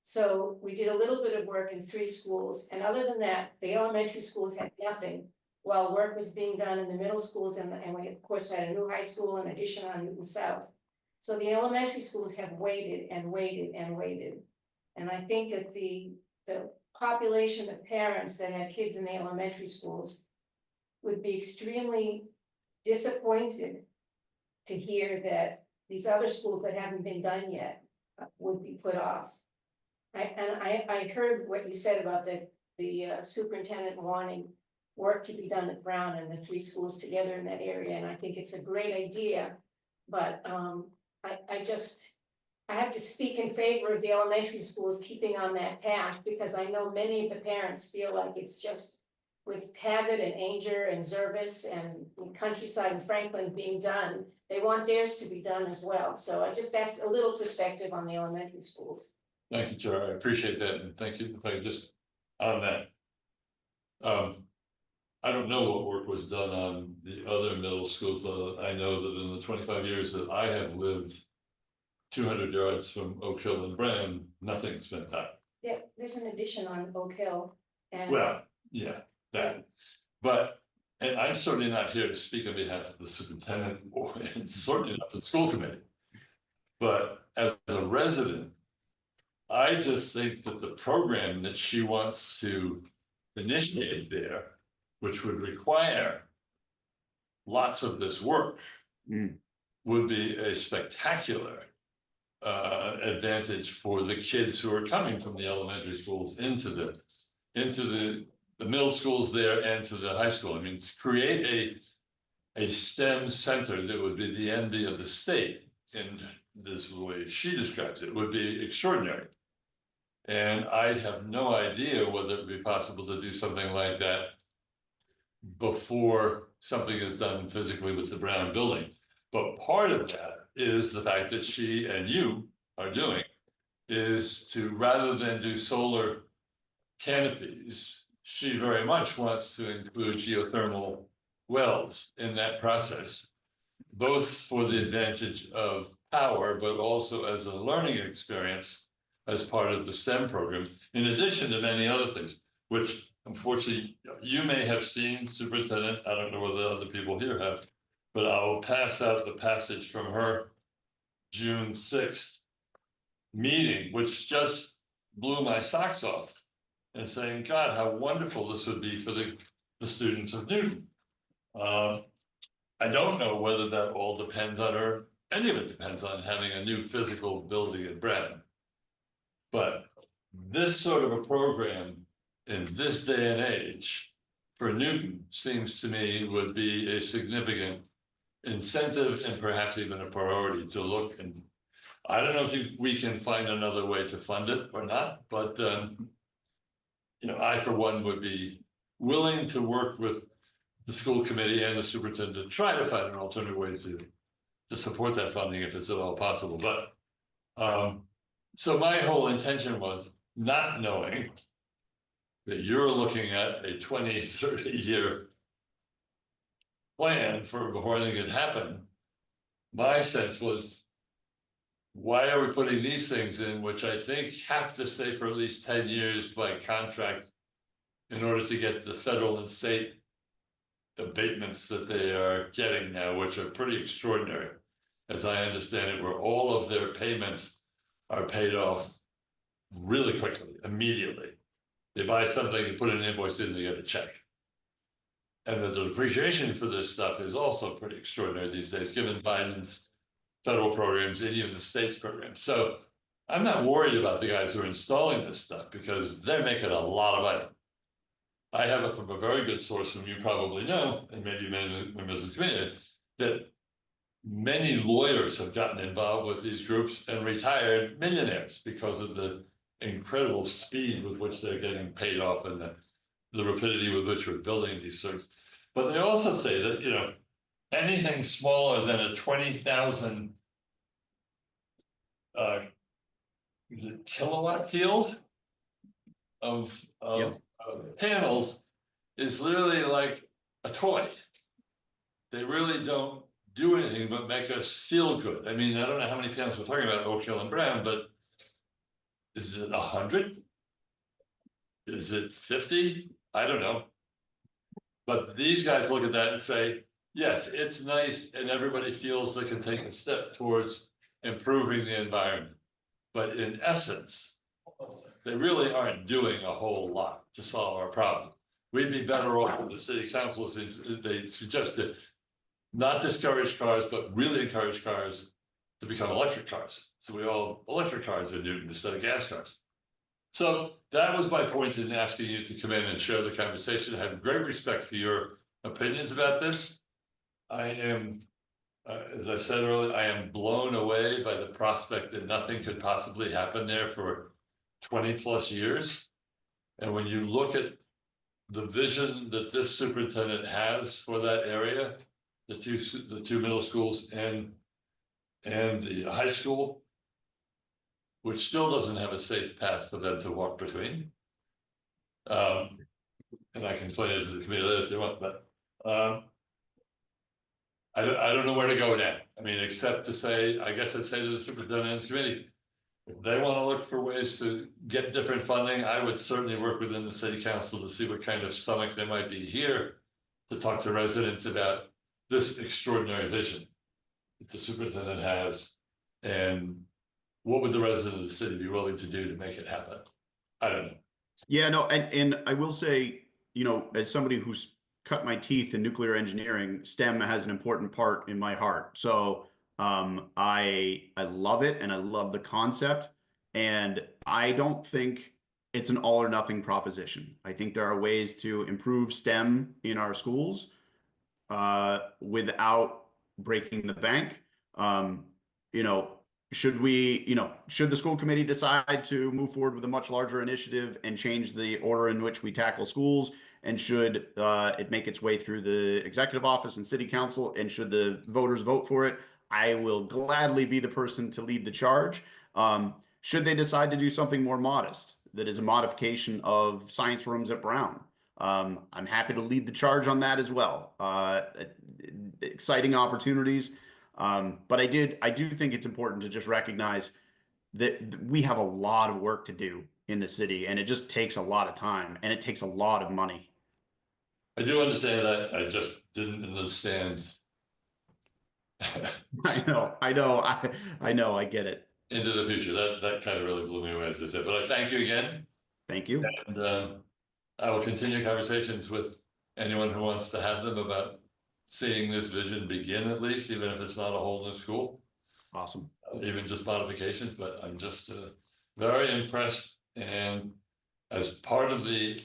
Speaker 2: So we did a little bit of work in 3 schools, and other than that, the elementary schools had nothing while work was being done in the middle schools, and we of course had a new high school in addition on Newton South. So the elementary schools have waited and waited and waited. And I think that the population of parents that had kids in the elementary schools would be extremely disappointed to hear that these other schools that haven't been done yet would be put off. I heard what you said about the superintendent wanting work to be done at Brown and the 3 schools together in that area, and I think it's a great idea, but I have to speak in favor of the elementary schools keeping on that path, because I know many of the parents feel like it's just with Cabot and Ainger and Zervis and Countryside and Franklin being done, they want theirs to be done as well. So that's a little perspective on the elementary schools.
Speaker 10: Thank you, Chair. I appreciate that, and thank you. Just on that. I don't know what work was done on the other middle schools. I know that in the 25 years that I have lived 200 yards from Oak Hill and Brown, nothing's been done.
Speaker 2: Yeah, there's an addition on Oak Hill. And
Speaker 10: Well, yeah, that, but, and I'm certainly not here to speak on behalf of the superintendent or and certainly not the school committee. But as a resident, I just think that the program that she wants to initiate there, which would require lots of this work, would be a spectacular advantage for the kids who are coming from the elementary schools into the middle schools there and to the high school. I mean, to create a STEM center that would be the envy of the state, in this way she describes it, would be extraordinary. And I have no idea whether it would be possible to do something like that before something is done physically with the Brown building. But part of that is the fact that she and you are doing is to, rather than do solar canopies, she very much wants to include geothermal wells in that process, both for the advantage of power, but also as a learning experience as part of the STEM program, in addition to many other things, which unfortunately you may have seen, Superintendent. I don't know whether other people here have, but I will pass out the passage from her June 6th meeting, which just blew my socks off, and saying, God, how wonderful this would be for the students of Newton. I don't know whether that all depends on her. Any of it depends on having a new physical building at Brown. But this sort of a program in this day and age for Newton seems to me would be a significant incentive and perhaps even a priority to look. And I don't know if we can find another way to fund it or not, but you know, I for one would be willing to work with the school committee and the superintendent to try to find an alternative way to support that funding if it's at all possible. But so my whole intention was not knowing that you're looking at a 20, 30 year plan for before anything can happen. My sense was, why are we putting these things in, which I think have to stay for at least 10 years by contract in order to get the federal and state abatements that they are getting now, which are pretty extraordinary. As I understand it, where all of their payments are paid off really quickly, immediately. They buy something, you put an invoice in, they get a check. And the depreciation for this stuff is also pretty extraordinary these days, given Biden's federal programs and even the state's programs. So I'm not worried about the guys who are installing this stuff because they're making a lot of money. I have it from a very good source whom you probably know, and maybe many members of the community, that many lawyers have gotten involved with these groups and retired millionaires because of the incredible speed with which they're getting paid off and the rapidity with which we're building these things. But they also say that, you know, anything smaller than a 20,000 kilowatt field of panels is literally like a toy. They really don't do anything but make us feel good. I mean, I don't know how many panels we're talking about, Oak Hill and Brown, but is it 100? Is it 50? I don't know. But these guys look at that and say, yes, it's nice and everybody feels they can take a step towards improving the environment. But in essence, they really aren't doing a whole lot to solve our problem. We'd be better off with the city council since they suggested not discourage cars, but really encourage cars to become electric cars. So we all electric cars in Newton instead of gas cars. So that was my point in asking you to come in and share the conversation. I have great respect for your opinions about this. I am, as I said earlier, I am blown away by the prospect that nothing could possibly happen there for 20 plus years. And when you look at the vision that this superintendent has for that area, the two middle schools and the high school, which still doesn't have a safe path for them to walk between. And I can explain it to the committee later if they want, but I don't know where to go now. I mean, except to say, I guess I'd say to the superintendent and the committee, if they want to look for ways to get different funding, I would certainly work within the city council to see what kind of stomach there might be here to talk to residents about this extraordinary vision that the superintendent has, and what would the residents of the city be willing to do to make it happen? I don't know. Yeah, no,
Speaker 3: And I will say, you know, as somebody who's cut my teeth in nuclear engineering, STEM has an important part in my heart. So I love it and I love the concept, and I don't think it's an all or nothing proposition. I think there are ways to improve STEM in our schools without breaking the bank. You know, should the school committee decide to move forward with a much larger initiative and change the order in which we tackle schools, and should it make its way through the executive office and city council, and should the voters vote for it, I will gladly be the person to lead the charge. Should they decide to do something more modest, that is a modification of science rooms at Brown, I'm happy to lead the charge on that as well. Exciting opportunities. But I do think it's important to just recognize that we have a lot of work to do in the city, and it just takes a lot of time and it takes a lot of money.
Speaker 10: I do understand that. I just didn't understand.
Speaker 3: I know, I get it.
Speaker 10: Into the future. That kind of really blew me away, as I said. But I thank you again.
Speaker 3: Thank you.
Speaker 10: And I will continue conversations with anyone who wants to have them about seeing this vision begin, at least, even if it's not a whole new school.
Speaker 3: Awesome.
Speaker 10: Even just modifications, but I'm just very impressed. And as part of the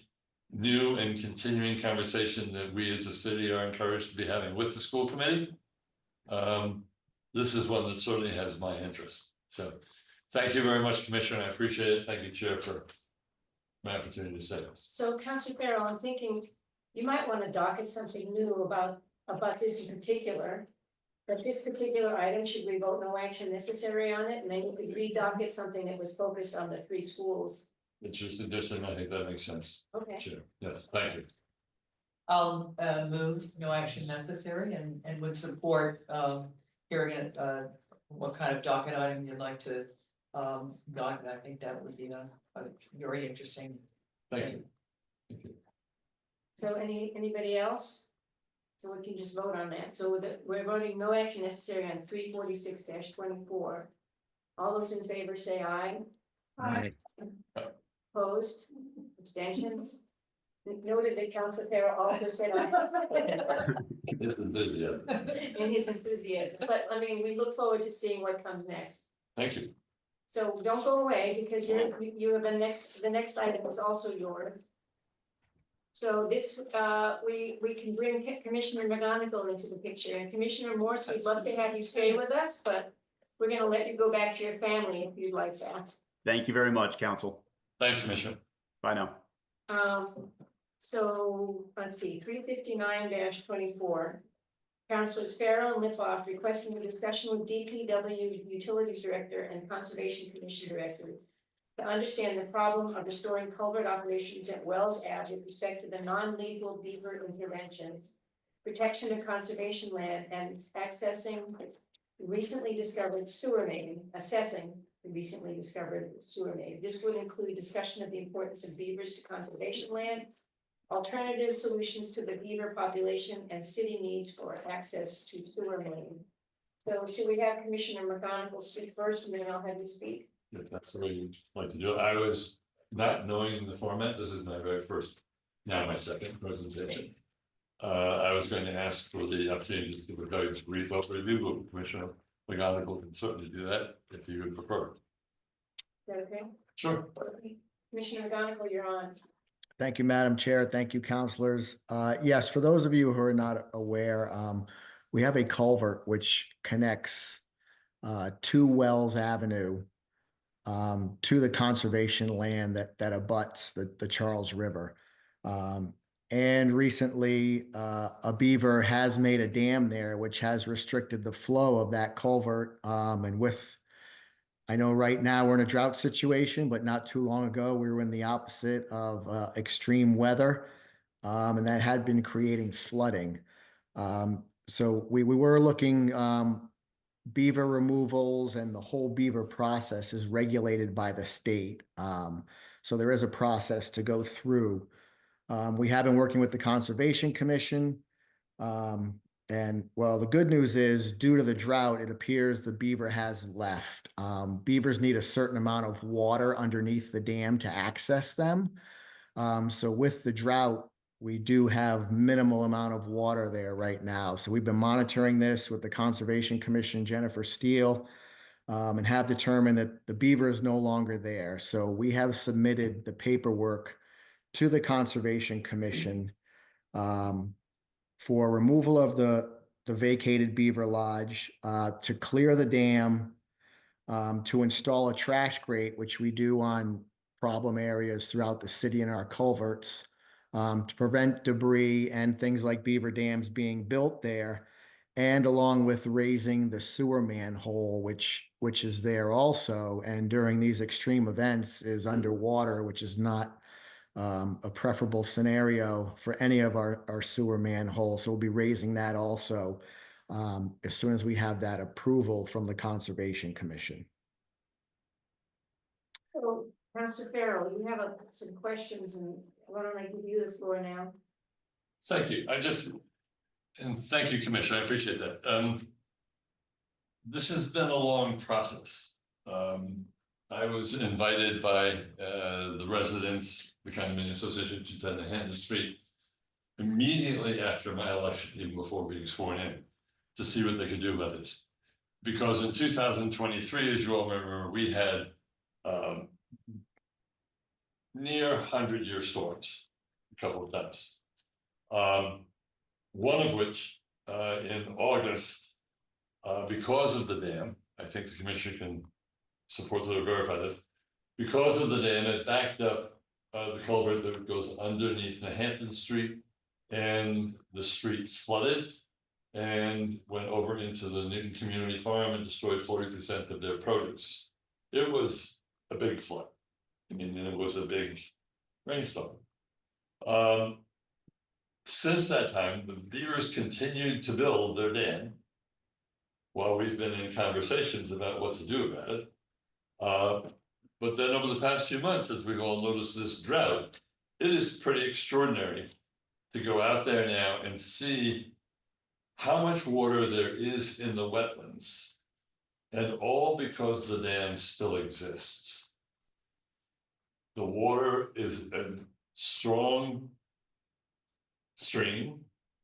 Speaker 10: new and continuing conversation that we as a city are encouraged to be having with the school committee, this is one that certainly has my interest. So thank you very much, Commissioner. I appreciate it. Thank you, Chair, for my opportunity to say this.
Speaker 2: So Councilor Farrell, I'm thinking you might want to docket something new about this in particular. But this particular item, should we vote no action necessary on it? And then you could redocket something that was focused on the 3 schools.
Speaker 10: It's just addition. I think that makes sense.
Speaker 2: Okay.
Speaker 10: Sure. Yes, thank you.
Speaker 9: I'll move no action necessary and would support hearing it, what kind of docket item you'd like to docket. I think that would be a very interesting.
Speaker 10: Thank you.
Speaker 2: So anybody else? So we can just vote on that. So we're voting no action necessary on 346-24. All those in favor say aye.
Speaker 7: Aye.
Speaker 2: Opposed, abstentions? Noted that Council Carroll also said aye.
Speaker 10: This is busy, yeah.
Speaker 2: In his enthusiasm, but I mean, we look forward to seeing what comes next.
Speaker 10: Thank you.
Speaker 2: So don't go away because you have the next item is also yours. So this, we can bring Commissioner McGonigal into the picture, and Commissioner Morse, we'd love to have you stay with us, but we're gonna let you go back to your family if you'd like that.
Speaker 3: Thank you very much, Council.
Speaker 10: Thanks, Commissioner.
Speaker 3: Bye now.
Speaker 2: So let's see, 359-24. Councilors Farrell and Lipoff requesting a discussion with DPW Utilities Director and Conservation Commission Director to understand the problem of restoring culvert operations at Wells Ave with respect to the non-legal beaver intervention, protection of conservation land, and accessing the recently discovered sewer main, assessing the recently discovered sewer main. This would include discussion of the importance of beavers to conservation land, alternative solutions to the beaver population, and city needs for access to sewer main. So should we have Commissioner McGonigal speak first, and then I'll have you speak?
Speaker 10: If that's the way you'd like to do it. I was not knowing the format. This is my very first, now my second presentation. I was going to ask for the opportunity to give a very brief overview, but Commissioner McGonigal can certainly do that if you would prefer.
Speaker 2: Is that okay?
Speaker 10: Sure.
Speaker 2: Commissioner McGonigal, you're on.
Speaker 12: Thank you, Madam Chair. Thank you, councilors. Yes, for those of you who are not aware, we have a culvert which connects to Wells Avenue to the conservation land that abuts the Charles River. And recently, a beaver has made a dam there, which has restricted the flow of that culvert. I know right now we're in a drought situation, but not too long ago, we were in the opposite of extreme weather, and that had been creating flooding. So we were looking, beaver removals and the whole beaver process is regulated by the state. So there is a process to go through. We have been working with the Conservation Commission. And well, the good news is due to the drought, it appears the beaver has left. Beavers need a certain amount of water underneath the dam to access them. So with the drought, we do have minimal amount of water there right now. So we've been monitoring this with the Conservation Commission, Jennifer Steele, and have determined that the beaver is no longer there. So we have submitted the paperwork to the Conservation Commission for removal of the vacated beaver lodge, to clear the dam, to install a trash grate, which we do on problem areas throughout the city and our culverts, to prevent debris and things like beaver dams being built there, and along with raising the sewer manhole, which is there also, and during these extreme events is underwater, which is not a preferable scenario for any of our sewer manholes. So we'll be raising that also as soon as we have that approval from the Conservation Commission.
Speaker 2: So, Councilor Farrell, you have some questions, and why don't I give you the floor now?
Speaker 10: Thank you. And thank you, Commissioner. I appreciate that. This has been a long process. I was invited by the residents, the Condominium Association, to attend the Hampton Street immediately after my election, even before being sworn in, to see what they could do about this. Because in 2023, as you all remember, we had near 100-year storms a couple of times. One of which in August, because of the dam, I think the commission can support to verify this, because of the dam, it backed up the culvert that goes underneath Hampton Street, and the street flooded and went over into the Newton Community Farm and destroyed 40% of their produce. It was a big flood. I mean, it was a big rainstorm. Since that time, the beavers continued to build their dam while we've been in conversations about what to do about it. But then over the past few months, as we've all noticed this drought, it is pretty extraordinary to go out there now and see how much water there is in the wetlands. And all because the dam still exists. The water is a strong stream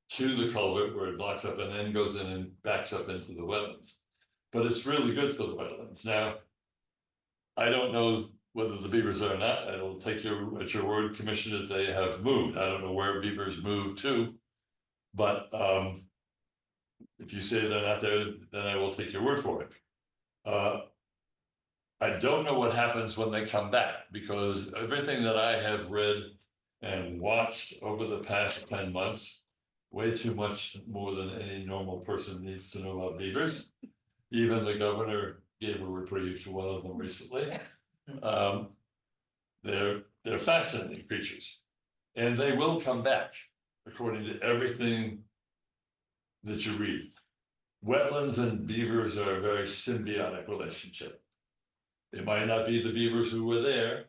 Speaker 10: to the culvert where it blocks up and then goes in and backs up into the wetlands. But it's really good for the wetlands. Now, I don't know whether the beavers are or not. I will take your at your word, Commissioner, that they have moved. I don't know where beavers moved to. But if you say they're not there, then I will take your word for it. I don't know what happens when they come back, because everything that I have read and watched over the past 10 months, way too much more than any normal person needs to know about beavers. Even the governor gave a reprieve to one of them recently. They're fascinating creatures, and they will come back according to everything that you read. Wetlands and beavers are a very symbiotic relationship. It might not be the beavers who were there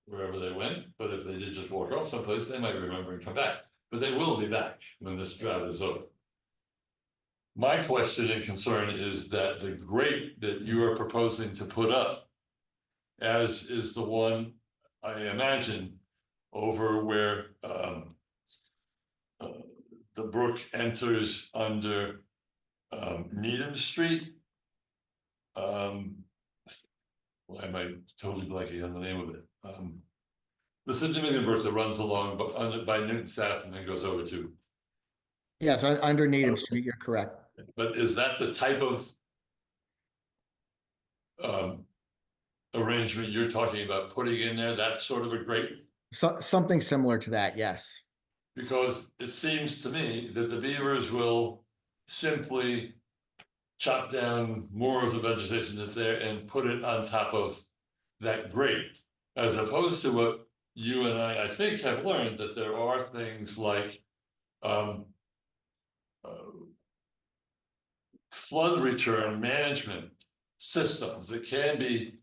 Speaker 10: wherever they went, but if they did just walk off someplace, they might remember and come back. But they will be back when this drought is over. My question and concern is that the grate that you are proposing to put up, as is the one I imagine over where the brook enters under Needham Street. Why am I totally blanking on the name of it? The significant brook that runs along by Newton South and then goes over to.
Speaker 12: Yes, under Needham Street, you're correct.
Speaker 10: But is that the type of arrangement you're talking about putting in there? That sort of a grate?
Speaker 12: So something similar to that, yes.
Speaker 10: Because it seems to me that the beavers will simply chop down more of the vegetation that's there and put it on top of that grate, as opposed to what you and I think have learned, that there are things like flood return management systems that can be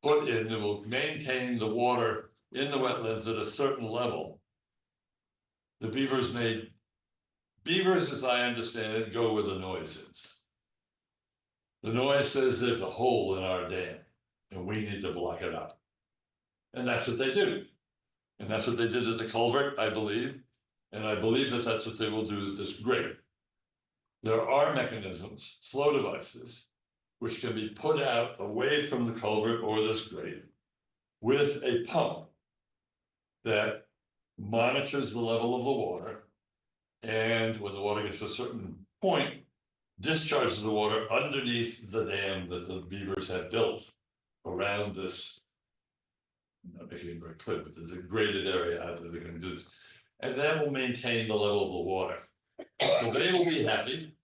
Speaker 10: put in that will maintain the water in the wetlands at a certain level. The beavers, as I understand it, go where the noise is. The noise says there's a hole in our dam and we need to block it up. And that's what they do. And that's what they did at the culvert, I believe. And I believe that that's what they will do at this grate. There are mechanisms, flow devices, which can be put out away from the culvert or this grate with a pump that monitors the level of the water. And when the water gets to a certain point, discharges the water underneath the dam that the beavers had built around this. I'm not making it very clear, but there's a graded area out there that can do this. And that will maintain the level of the water. So they will be happy.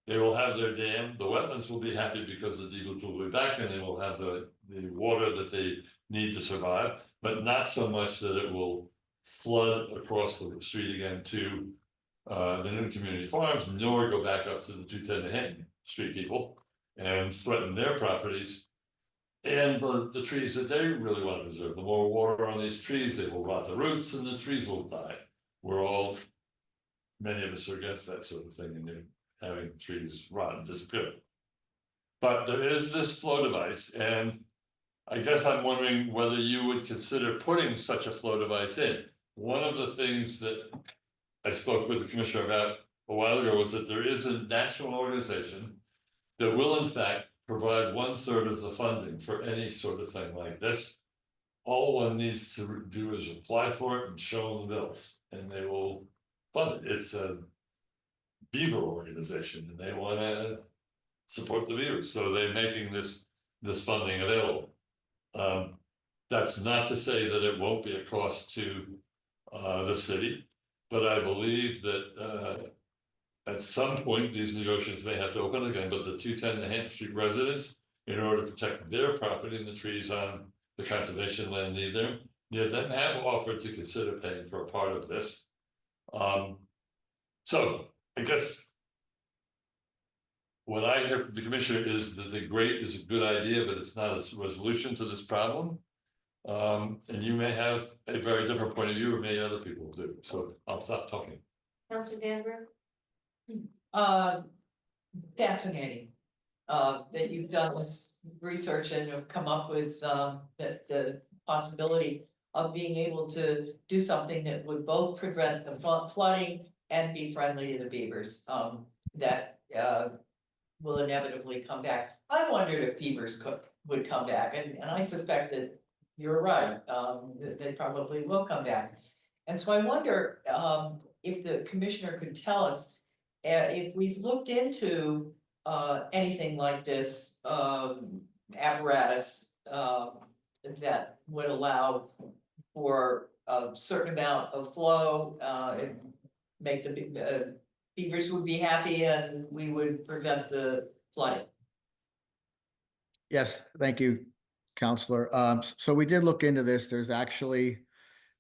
Speaker 10: They will have their dam. The wetlands will be happy because the beavers will be back and they will have the water that they need to survive, but not so much that it will flood across the street again to the new community farms, nor go back up to the 210 Manhattan Street people and threaten their properties and the trees that they really want to preserve. The more water on these trees, they will rot the roots and the trees will die. Many of us are against that sort of thing, and having trees rot and disappear. But there is this flow device, and I guess I'm wondering whether you would consider putting such a flow device in. One of the things that I spoke with the commissioner about a while ago was that there is a national organization that will in fact provide 1/3 of the funding for any sort of thing like this. All one needs to do is apply for it and show them the bills, and they will fund it. It's a beaver organization, and they want to support the beavers, so they're making this funding available. That's not to say that it won't be a cost to the city, but I believe that at some point these negotiations may have to open again. But the 210 Manhattan Street residents, in order to protect their property and the trees on the conservation land near them, have offered to consider paying for a part of this. So I guess what I hear from the commissioner is that the grate is a good idea, but it's not a resolution to this problem. And you may have a very different point of view, or maybe other people do. So I'll stop talking.
Speaker 2: Councilor Danver?
Speaker 9: Fascinating. That you've done this research and have come up with, the possibility of being able to do something that would both prevent the flooding and be friendly to the beavers, that, will inevitably come back. I wondered if beavers would come back, and I suspect that you're right, that they probably will come back. And so I wonder, if the commissioner could tell us, if we've looked into, anything like this, apparatus, that would allow for a certain amount of flow, and make the beavers would be happy and we would prevent the flooding.
Speaker 12: Yes, thank you, Counselor. So we did look into this. There's actually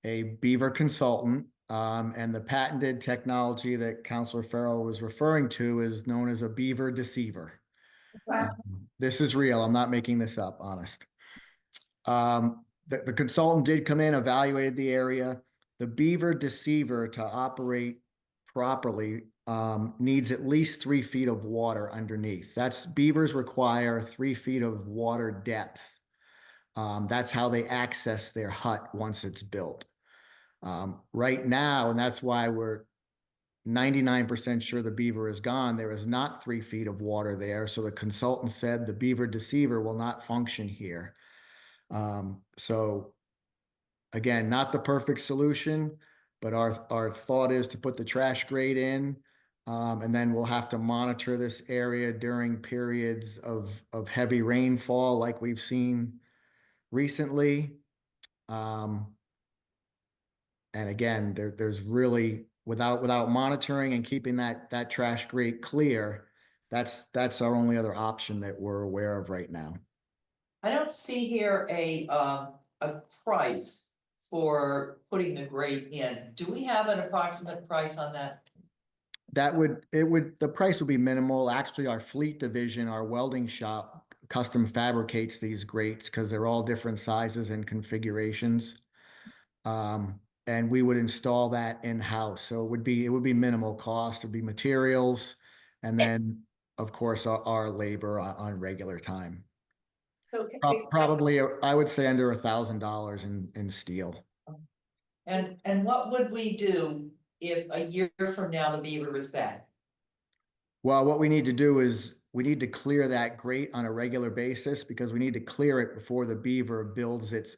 Speaker 12: a beaver consultant, and the patented technology that Counselor Farrell was referring to is known as a beaver deceiver. This is real. I'm not making this up, honest. The consultant did come in, evaluated the area. The beaver deceiver, to operate properly, needs at least 3 feet of water underneath. Beavers require 3 feet of water depth. That's how they access their hut once it's built. Right now, and that's why we're 99% sure the beaver is gone, there is not 3 feet of water there. So the consultant said the beaver deceiver will not function here. So again, not the perfect solution, but our thought is to put the trash grate in, and then we'll have to monitor this area during periods of heavy rainfall like we've seen recently. And again, there's really, without monitoring and keeping that trash grate clear, that's our only other option that we're aware of right now.
Speaker 9: I don't see here a price for putting the grate in. Do we have an approximate price on that?
Speaker 12: The price would be minimal. Actually, our fleet division, our welding shop, custom fabricates these grates because they're all different sizes and configurations. And we would install that in-house. So it would be minimal cost. It'd be materials, and then of course our labor on regular time.
Speaker 2: So
Speaker 12: Probably, I would say under $1,000 in steel.
Speaker 9: And what would we do if a year from now the beaver is back?
Speaker 12: Well, what we need to do is we need to clear that grate on a regular basis, because we need to clear it before the beaver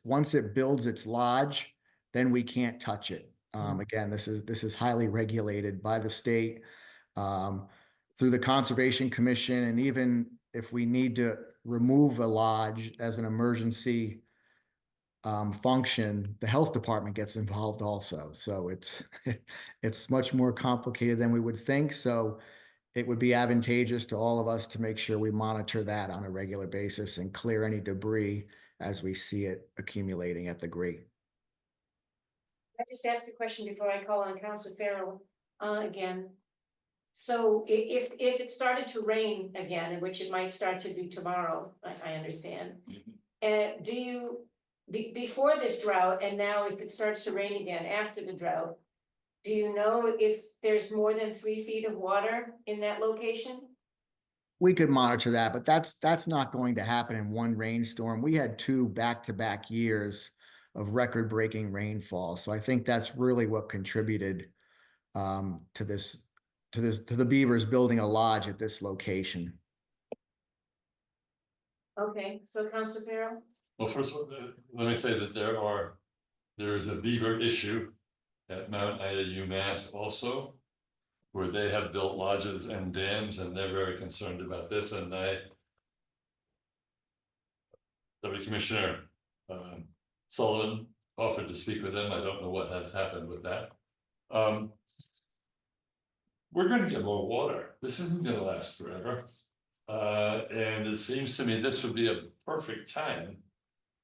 Speaker 12: once it builds its lodge, then we can't touch it. Again, this is highly regulated by the state, through the Conservation Commission, and even if we need to remove a lodge as an emergency function, the health department gets involved also. So it's much more complicated than we would think. So it would be advantageous to all of us to make sure we monitor that on a regular basis and clear any debris as we see it accumulating at the grate.
Speaker 2: I just asked a question before I call on Councilor Farrell again. So if it started to rain again, which it might start to do tomorrow, I understand. Do you, before this drought, and now if it starts to rain again after the drought, do you know if there's more than 3 feet of water in that location?
Speaker 12: We could monitor that, but that's not going to happen in one rainstorm. We had 2 back-to-back years of record-breaking rainfall. So I think that's really what contributed to the beavers building a lodge at this location.
Speaker 2: Okay, so Councilor Farrell?
Speaker 10: Well, first of all, let me say that there is a beaver issue at Mount Ida, UMass also, where they have built lodges and dams, and they're very concerned about this. And Deputy Commissioner Sullivan offered to speak with them. I don't know what has happened with that. We're going to get more water. This isn't going to last forever. And it seems to me this would be a perfect time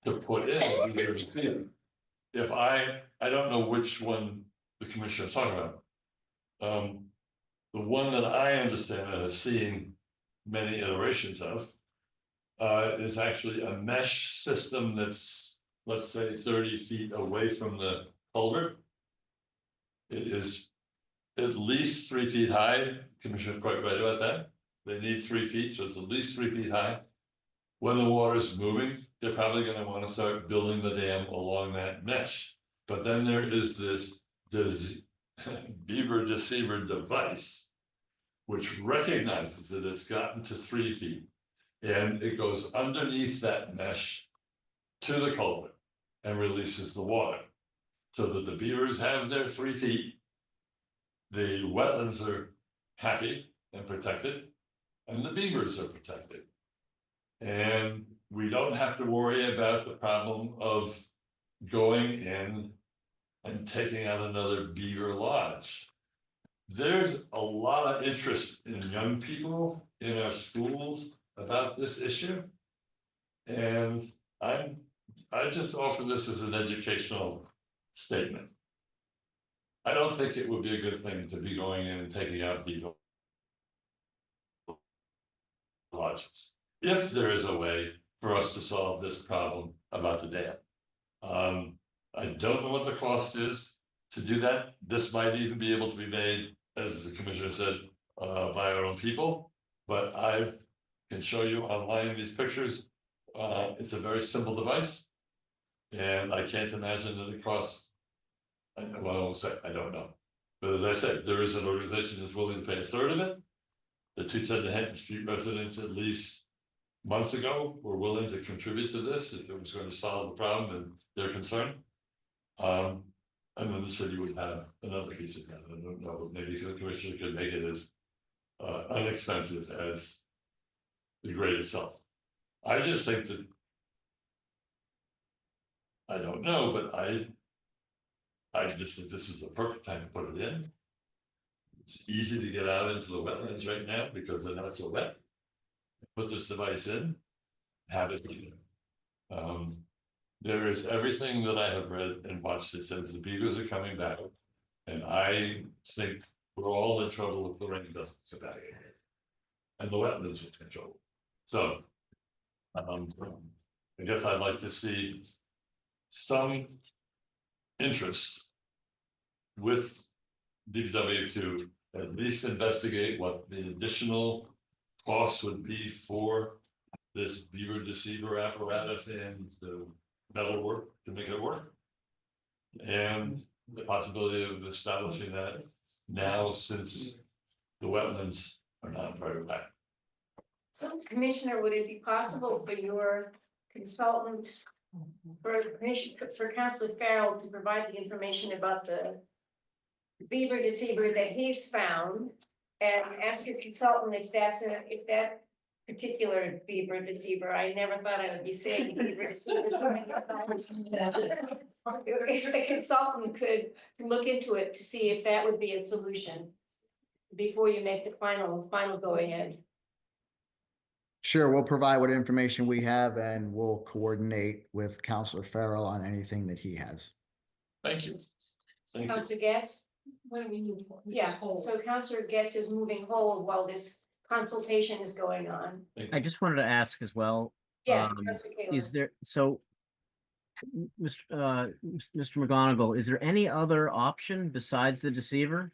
Speaker 10: to put in a beaver deceiver. If I don't know which one the commissioner is talking about. The one that I understand and have seen many iterations of is actually a mesh system that's, let's say, 30 feet away from the culvert. It is at least 3 feet high, Commissioner's quite right about that. They need 3 feet, so it's at least 3 feet high. When the water's moving, they're probably gonna wanna start building the dam along that mesh. But then there is this beaver deceiver device, which recognizes that it's gotten to 3 feet. And it goes underneath that mesh to the culvert and releases the water. So that the beavers have their 3 feet. The wetlands are happy and protected, and the beavers are protected. And we don't have to worry about the problem of going in and taking out another beaver lodge. There's a lot of interest in young people in our schools about this issue. And I just offer this as an educational statement. I don't think it would be a good thing to be going in and taking out beaver lodges. If there is a way for us to solve this problem about the dam. I don't know what the cost is to do that. This might even be able to be made, as the commissioner said, by our own people. But I can show you online these pictures. It's a very simple device. And I can't imagine that it costs, well, I won't say, I don't know. But as I said, there is an organization that's willing to pay a third of it. The 210 Manhattan Street residents, at least months ago, were willing to contribute to this if it was going to solve the problem and their concern. And then the city would have another piece of that. I don't know, maybe the commissioner could make it as inexpensive as the grade itself. I just think that, I don't know, but I just think this is the perfect time to put it in. It's easy to get out into the wetlands right now because they're not so wet. Put this device in, have it. There is everything that I have read and watched that says the beavers are coming back. And I think we're all in trouble if the rain doesn't come back. And the wetlands are in trouble. So, I guess I'd like to see some interest with DPW to at least investigate what the additional costs would be for this beaver deceiver apparatus and the metal work to make it work. And the possibility of establishing that now, since the wetlands are not private land.
Speaker 2: So Commissioner, would it be possible for your consultant, for Councilor Farrell to provide the information about the beaver deceiver that he's found, and ask your consultant if that particular beaver deceiver, I never thought I would be saying beaver deceiver. If the consultant could look into it to see if that would be a solution before you make the final go ahead.
Speaker 12: Sure, we'll provide what information we have and we'll coordinate with Counselor Farrell on anything that he has.
Speaker 10: Thank you. Thank you.
Speaker 2: Councilor Getz?
Speaker 6: What do we move for?
Speaker 2: Yeah, so Councilor Getz is moving hold while this consultation is going on.
Speaker 7: I just wanted to ask as well.
Speaker 2: Yes,
Speaker 7: um,
Speaker 2: Councilor
Speaker 7: Is
Speaker 2: Kalis.
Speaker 7: there, so, Mr. McGonigal, is there any other option besides the deceiver?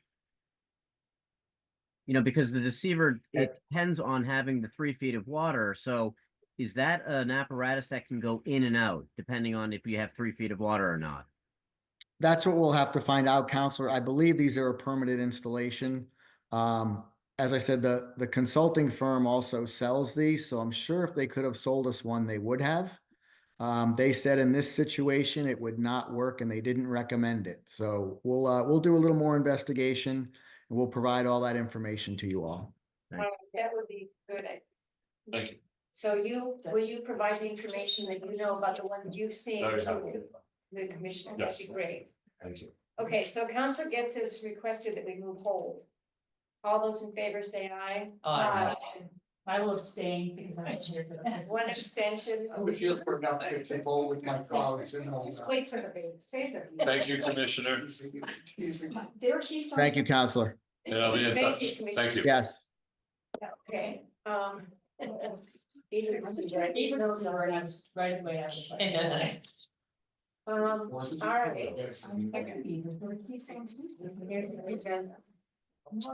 Speaker 7: You know, because the deceiver, it depends on having the 3 feet of water, so is that an apparatus that can go in and out, depending on if you have 3 feet of water or not?
Speaker 12: That's what we'll have to find out, Counselor. I believe these are a permanent installation. As I said, the consulting firm also sells these, so I'm sure if they could have sold us one, they would have. They said in this situation, it would not work and they didn't recommend it. So we'll do a little more investigation and we'll provide all that information to you all.
Speaker 2: That would be good.
Speaker 10: Thank you.
Speaker 2: So will you provide the information that you know about the one that you've seen
Speaker 10: Very
Speaker 2: to
Speaker 10: happy.
Speaker 2: the commissioner?
Speaker 10: Yes.
Speaker 2: That'd be great.
Speaker 10: Thank you.
Speaker 2: Okay, so Councilor Getz has requested that we move hold. All those in favor say aye.
Speaker 9: Aye.
Speaker 6: I will abstain because I'm here for the.
Speaker 2: One abstention.
Speaker 5: I was here for enough to vote with my colleagues and all
Speaker 1: Just
Speaker 5: that.
Speaker 1: wait for the baby, save them.
Speaker 10: Thank you, Commissioner.
Speaker 5: Teasing.
Speaker 1: There are Keystone.
Speaker 12: Thank you, Counselor.
Speaker 10: Yeah, I'll be in
Speaker 2: Thank
Speaker 10: touch.
Speaker 2: you, Commissioner.
Speaker 10: Thank you.
Speaker 12: Yes.
Speaker 2: Okay,
Speaker 6: Even right away.
Speaker 2: all right. Here's the agenda. The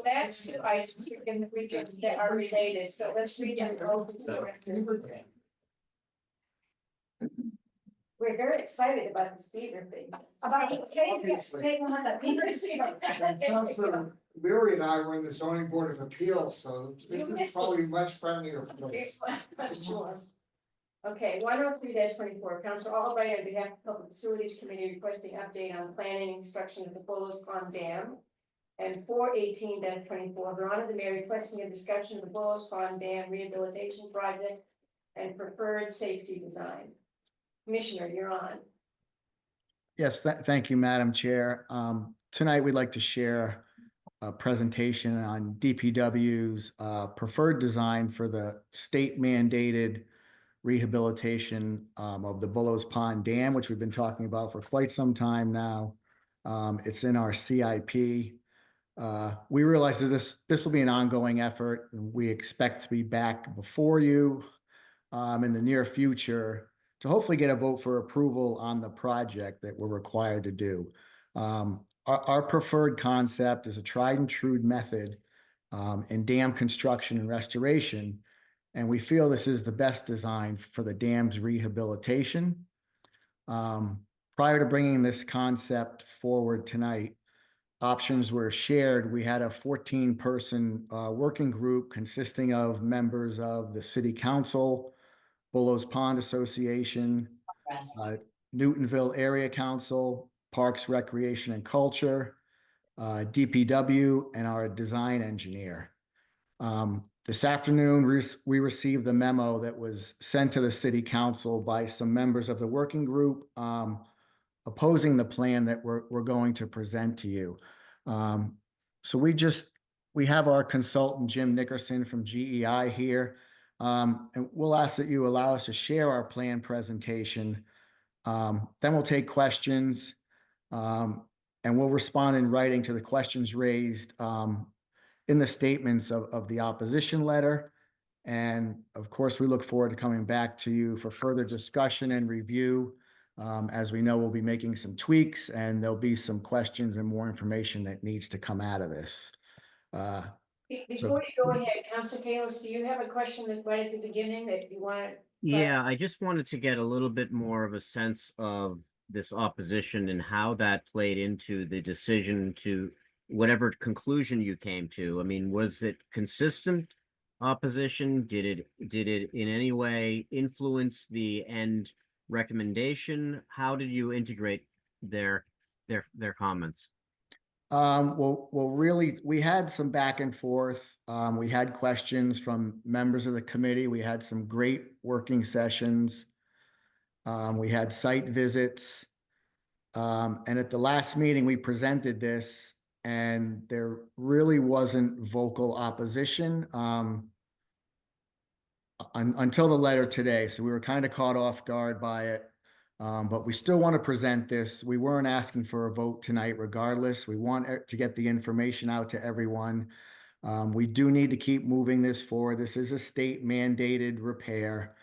Speaker 2: last two items that are related, so let's read them. We're very excited about this beaver thing.
Speaker 5: Counselor Leary and I were in the zoning board of appeals, so this
Speaker 2: You
Speaker 5: is
Speaker 2: missed
Speaker 5: probably much friendlier place.
Speaker 2: Sure. Okay, 103-24, Council Albright on behalf of Public Facilities Committee requesting update on planning and construction of the Bullow's Pond Dam. And 418-24, Veronica the Mayor requesting a discussion of the Bullow's Pond Dam rehabilitation project and preferred safety design. Commissioner, you're on.
Speaker 12: Yes, thank you, Madam Chair. Tonight, we'd like to share a presentation on DPW's preferred design for the state mandated rehabilitation of the Bullow's Pond Dam, which we've been talking about for quite some time now. It's in our CIP. We realize that this will be an ongoing effort, and we expect to be back before you in the near future to hopefully get a vote for approval on the project that we're required to do. Our preferred concept is a tried and true method in dam construction and restoration, and we feel this is the best design for the dam's rehabilitation. Prior to bringing this concept forward tonight, options were shared. We had a 14-person working group consisting of members of the City Council, Bullow's Pond Association, Newtonville Area Council, Parks, Recreation and Culture, DPW, and our design engineer. This afternoon, we received the memo that was sent to the City Council by some members of the working group opposing the plan that we're going to present to you. So we have our consultant, Jim Nickerson from GEI here, and we'll ask that you allow us to share our plan presentation. Then we'll take questions, and we'll respond in writing to the questions raised in the statements of the opposition letter. And of course, we look forward to coming back to you for further discussion and review. As we know, we'll be making some tweaks, and there'll be some questions and more information that needs to come out of this.
Speaker 2: Before you go ahead, Councilor Kalis, do you have a question that right at the beginning that you want?
Speaker 7: Yeah, I just wanted to get a little bit more of a sense of this opposition and how that played into the decision to whatever conclusion you came to. I mean, was it consistent opposition? Did it in any way influence the end recommendation? How did you integrate their comments?
Speaker 12: Well, really, we had some back and forth. We had questions from members of the committee. We had some great working sessions. We had site visits. And at the last meeting, we presented this, and there really wasn't vocal opposition until the letter today. So we were kind of caught off guard by it. But we still want to present this. We weren't asking for a vote tonight regardless. We want to get the information out to everyone. We do need to keep moving this forward. This is a state mandated repair.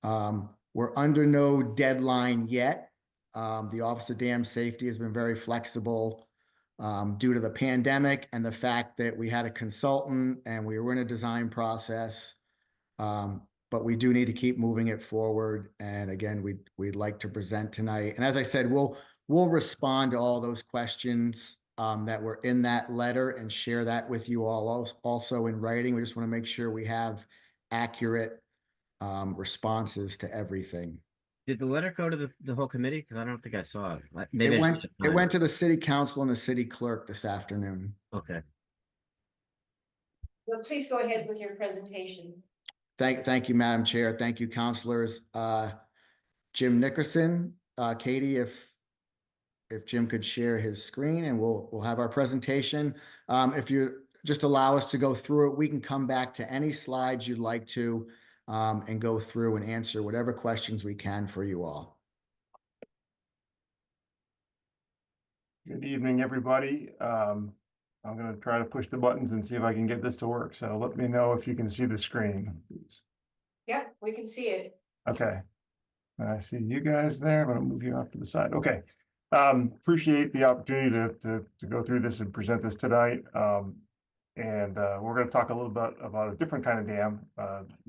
Speaker 12: We're under no deadline yet. The Office of Dam Safety has been very flexible due to the pandemic and the fact that we had a consultant and we were in a design process. But we do need to keep moving it forward. And again, we'd like to present tonight. And as I said, we'll respond to all those questions that were in that letter and share that with you all also in writing. We just want to make sure we have accurate responses to everything.
Speaker 7: Did the letter go to the whole committee? Because I don't think I saw it.
Speaker 12: It went to the City Council and the City Clerk this afternoon.
Speaker 7: Okay.
Speaker 2: Well, please go ahead with your presentation.
Speaker 12: Thank you, Madam Chair. Thank you, councilors. Jim Nickerson, Katie, if Jim could share his screen, and we'll have our presentation. If you just allow us to go through it, we can come back to any slides you'd like to and go through and answer whatever questions we can for you all.
Speaker 13: Good evening, everybody. I'm going to try to push the buttons and see if I can get this to work. So let me know if you can see the screen, please.
Speaker 2: Yep, we can see it.
Speaker 13: Okay. I see you guys there. I'm going to move you off to the side. Okay. Appreciate the opportunity to go through this and present this tonight. And we're gonna talk a little bit about a different kind of dam,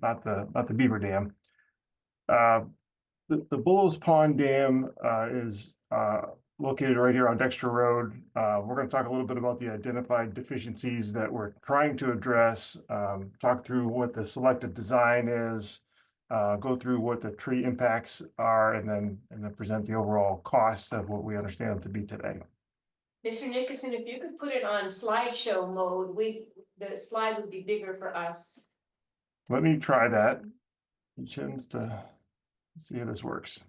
Speaker 13: not the beaver dam. The Bullows Pond Dam is located right here on Dexter Road. We're gonna talk a little bit about the identified deficiencies that we're trying to address, talk through what the selected design is, go through what the tree impacts are, and then present the overall cost of what we understand them to be today.
Speaker 2: Mr. Nickerson, if you could put it on slideshow mode, the slide would be bigger for us.
Speaker 13: Let me try that. Chance to see how this works.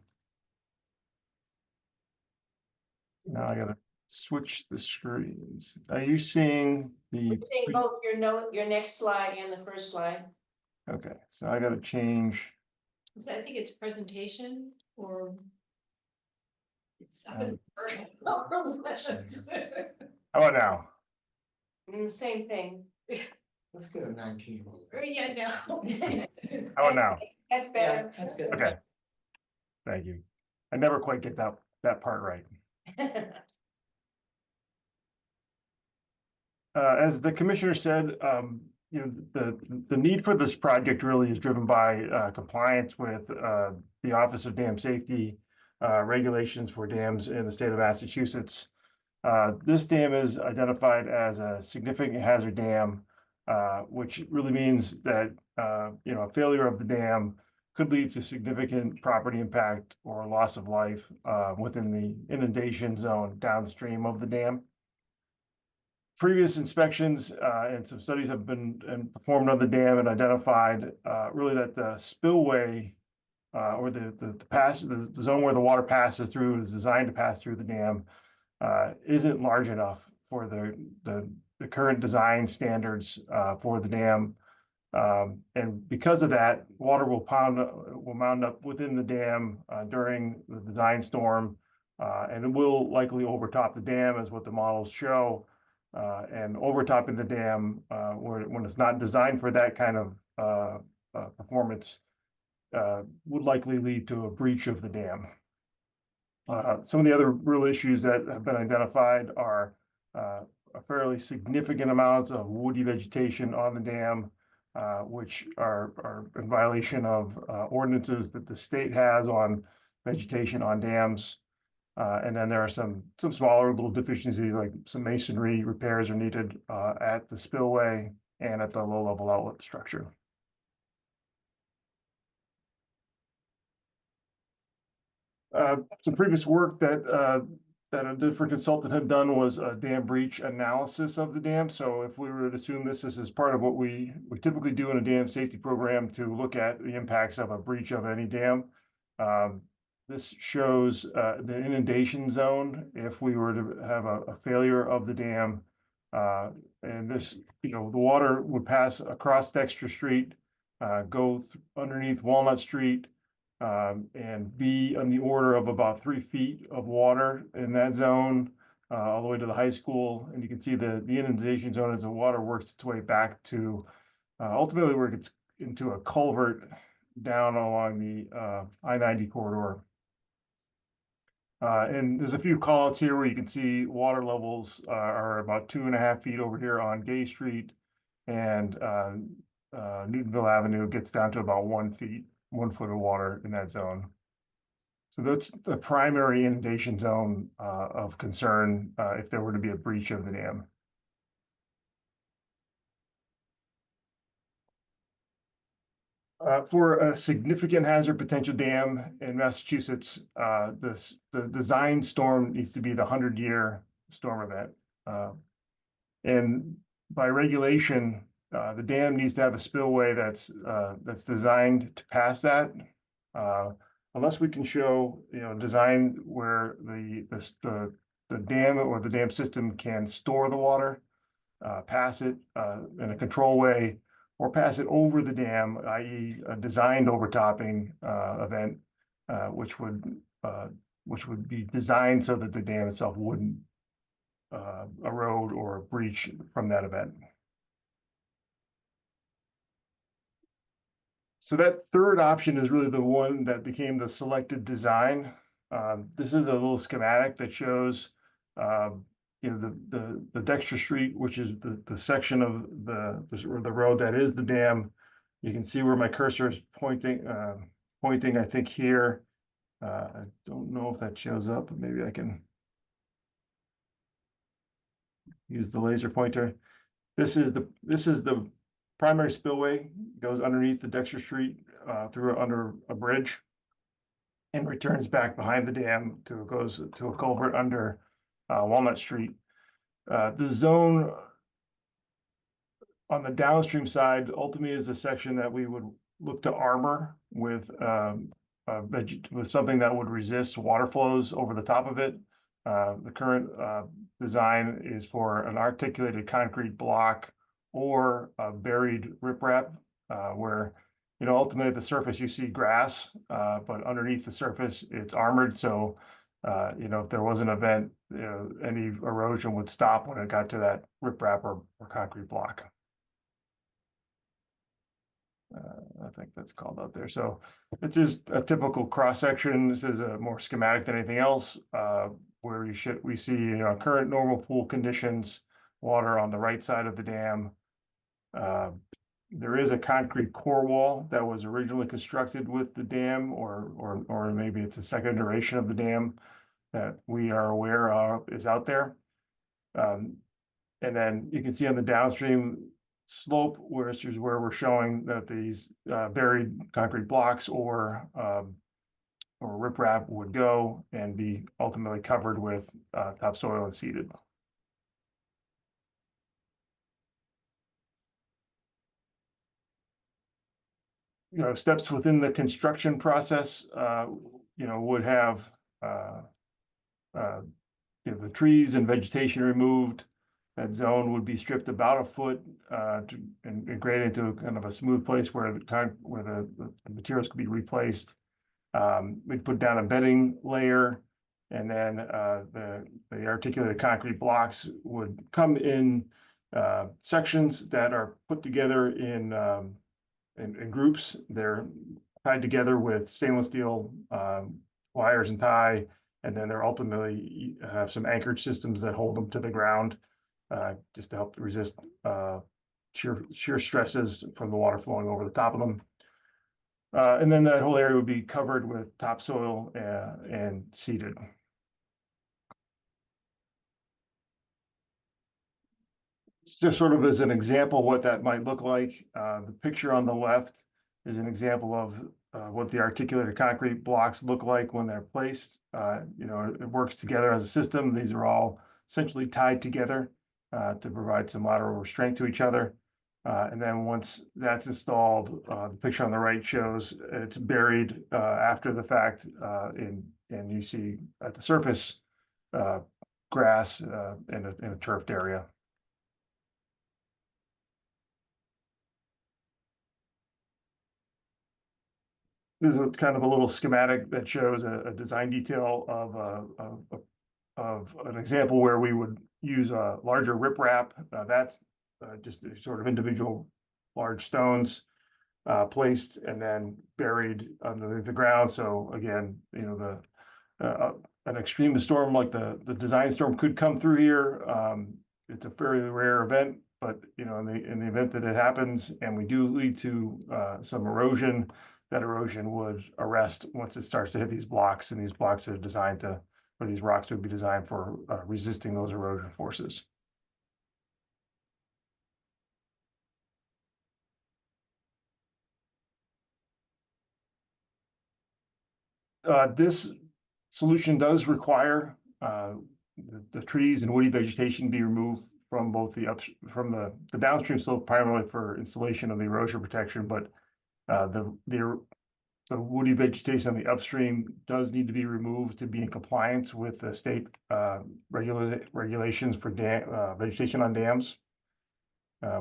Speaker 13: Now I gotta switch the screens. Are you seeing the?
Speaker 2: We're seeing both your next slide and the first slide.
Speaker 13: Okay, so I gotta change.
Speaker 6: So I think it's presentation or. It's.
Speaker 13: How about now?
Speaker 2: Same thing.
Speaker 5: Let's get a 19.
Speaker 6: Yeah, no.
Speaker 13: How about now?
Speaker 2: That's better.
Speaker 9: Yeah, that's good.
Speaker 13: Okay. Thank you. I never quite get that part right. As the commissioner said, you know, the need for this project really is driven by compliance with the Office of Dam Safety regulations for dams in the state of Massachusetts. This dam is identified as a significant hazard dam, which really means that you know, a failure of the dam could lead to significant property impact or loss of life within the inundation zone downstream of the dam. Previous inspections and some studies have been performed on the dam and identified really that the spillway or the zone where the water passes through is designed to pass through the dam isn't large enough for the current design standards for the dam. And because of that, water will mound up within the dam during the design storm, and it will likely overtop the dam, as what the models show. And overtopping the dam when it's not designed for that kind of performance would likely lead to a breach of the dam. Some of the other real issues that have been identified are a fairly significant amount of woody vegetation on the dam, which are in violation of ordinances that the state has on vegetation on dams. And then there are some smaller little deficiencies, like some masonry repairs are needed at the spillway and at the low-level outlet structure. Some previous work that a different consultant had done was a dam breach analysis of the dam. So if we were to assume this is part of what we typically do in a dam safety program to look at the impacts of a breach of any dam. This shows the inundation zone if we were to have a failure of the dam. And this, you know, the water would pass across Dexter Street, go underneath Walnut Street, and be on the order of about 3 feet of water in that zone, all the way to the high school. And you can see the inundation zone as the water works its way back to ultimately where it gets into a culvert down along the I-90 corridor. And there's a few callouts here where you can see water levels are about 2.5 feet over here on Gay Street, and Newtonville Avenue gets down to about 1 foot of water in that zone. So that's the primary inundation zone of concern if there were to be a breach of the dam. For a significant hazard potential dam in Massachusetts, the design storm needs to be the 100-year storm event. And by regulation, the dam needs to have a spillway that's designed to pass that. Unless we can show, you know, design where the dam or the dam system can store the water, pass it in a control way, or pass it over the dam, i.e. a designed overtopping event, which would be designed so that the dam itself wouldn't erode or breach from that event. So that third option is really the one that became the selected design. This is a little schematic that shows, you know, the Dexter Street, which is the section of the road that is the dam. You can see where my cursor is pointing, I think here. I don't know if that shows up, but maybe I can use the laser pointer. This is the primary spillway, goes underneath the Dexter Street, through under a bridge, and returns back behind the dam goes to a culvert under Walnut Street. The zone on the downstream side ultimately is a section that we would look to armor with something that would resist water flows over the top of it. The current design is for an articulated concrete block or a buried riprap, where, you know, ultimately at the surface you see grass, but underneath the surface it's armored. So, you know, if there was an event, you know, any erosion would stop when it got to that riprap or concrete block. I think that's called out there. So it's just a typical cross section. This is a more schematic than anything else, where we see, you know, current normal pool conditions, water on the right side of the dam. There is a concrete core wall that was originally constructed with the dam, or maybe it's a second iteration of the dam that we are aware of is out there. And then you can see on the downstream slope, which is where we're showing that these buried concrete blocks or riprap would go and be ultimately covered with topsoil and seeded. You know, steps within the construction process, you know, would have you know, the trees and vegetation removed. That zone would be stripped about a foot and graded into kind of a smooth place where the materials could be replaced. We'd put down a bedding layer, and then the articulated concrete blocks would come in sections that are put together in groups. They're tied together with stainless steel wires and tie, and then they're ultimately have some anchorage systems that hold them to the ground, just to help resist shear stresses from the water flowing over the top of them. And then that whole area would be covered with topsoil and seeded. Just sort of as an example what that might look like, the picture on the left is an example of what the articulated concrete blocks look like when they're placed. You know, it works together as a system. These are all essentially tied together to provide some lateral restraint to each other. And then once that's installed, the picture on the right shows it's buried after the fact, and you see at the surface grass in a turfed area. This is kind of a little schematic that shows a design detail of an example where we would use a larger riprap. That's just sort of individual large stones placed and then buried under the ground. So again, you know, an extreme storm like the design storm could come through here. It's a fairly rare event, but you know, in the event that it happens and we do lead to some erosion, that erosion would arrest once it starts to hit these blocks, and these blocks are designed to, or these rocks would be designed for resisting those erosion forces. This solution does require the trees and woody vegetation be removed from both the downstream slope, primarily for installation of the erosion protection, but the woody vegetation on the upstream does need to be removed to be in compliance with the state regulations for vegetation on dams.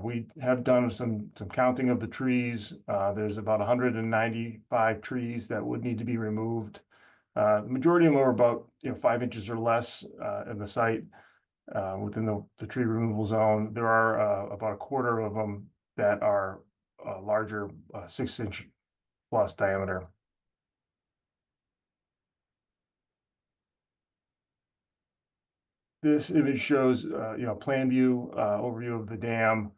Speaker 13: We have done some counting of the trees. There's about 195 trees that would need to be removed. The majority of them are about 5 inches or less in the site within the tree removal zone. There are about a quarter of them that are larger, 6-inch plus diameter. This image shows, plan view, overview of the dam.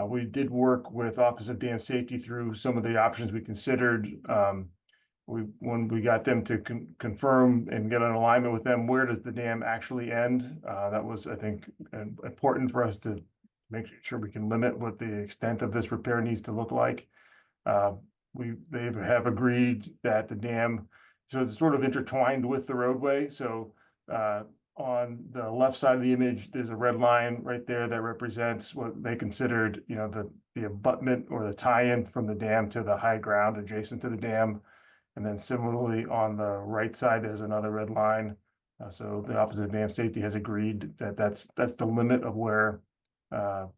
Speaker 13: We did work with Office of Dam Safety through some of the options we considered. When we got them to confirm and get an alignment with them, where does the dam actually end? That was, I think, important for us to make sure we can limit what the extent of this repair needs to look like. They have agreed that the dam, so it's sort of intertwined with the roadway. So on the left side of the image, there's a red line right there that represents what they considered, the abutment or the tie-in from the dam to the high ground adjacent to the dam. And then similarly on the right side, there's another red line. So the Office of Dam Safety has agreed that that's the limit of where the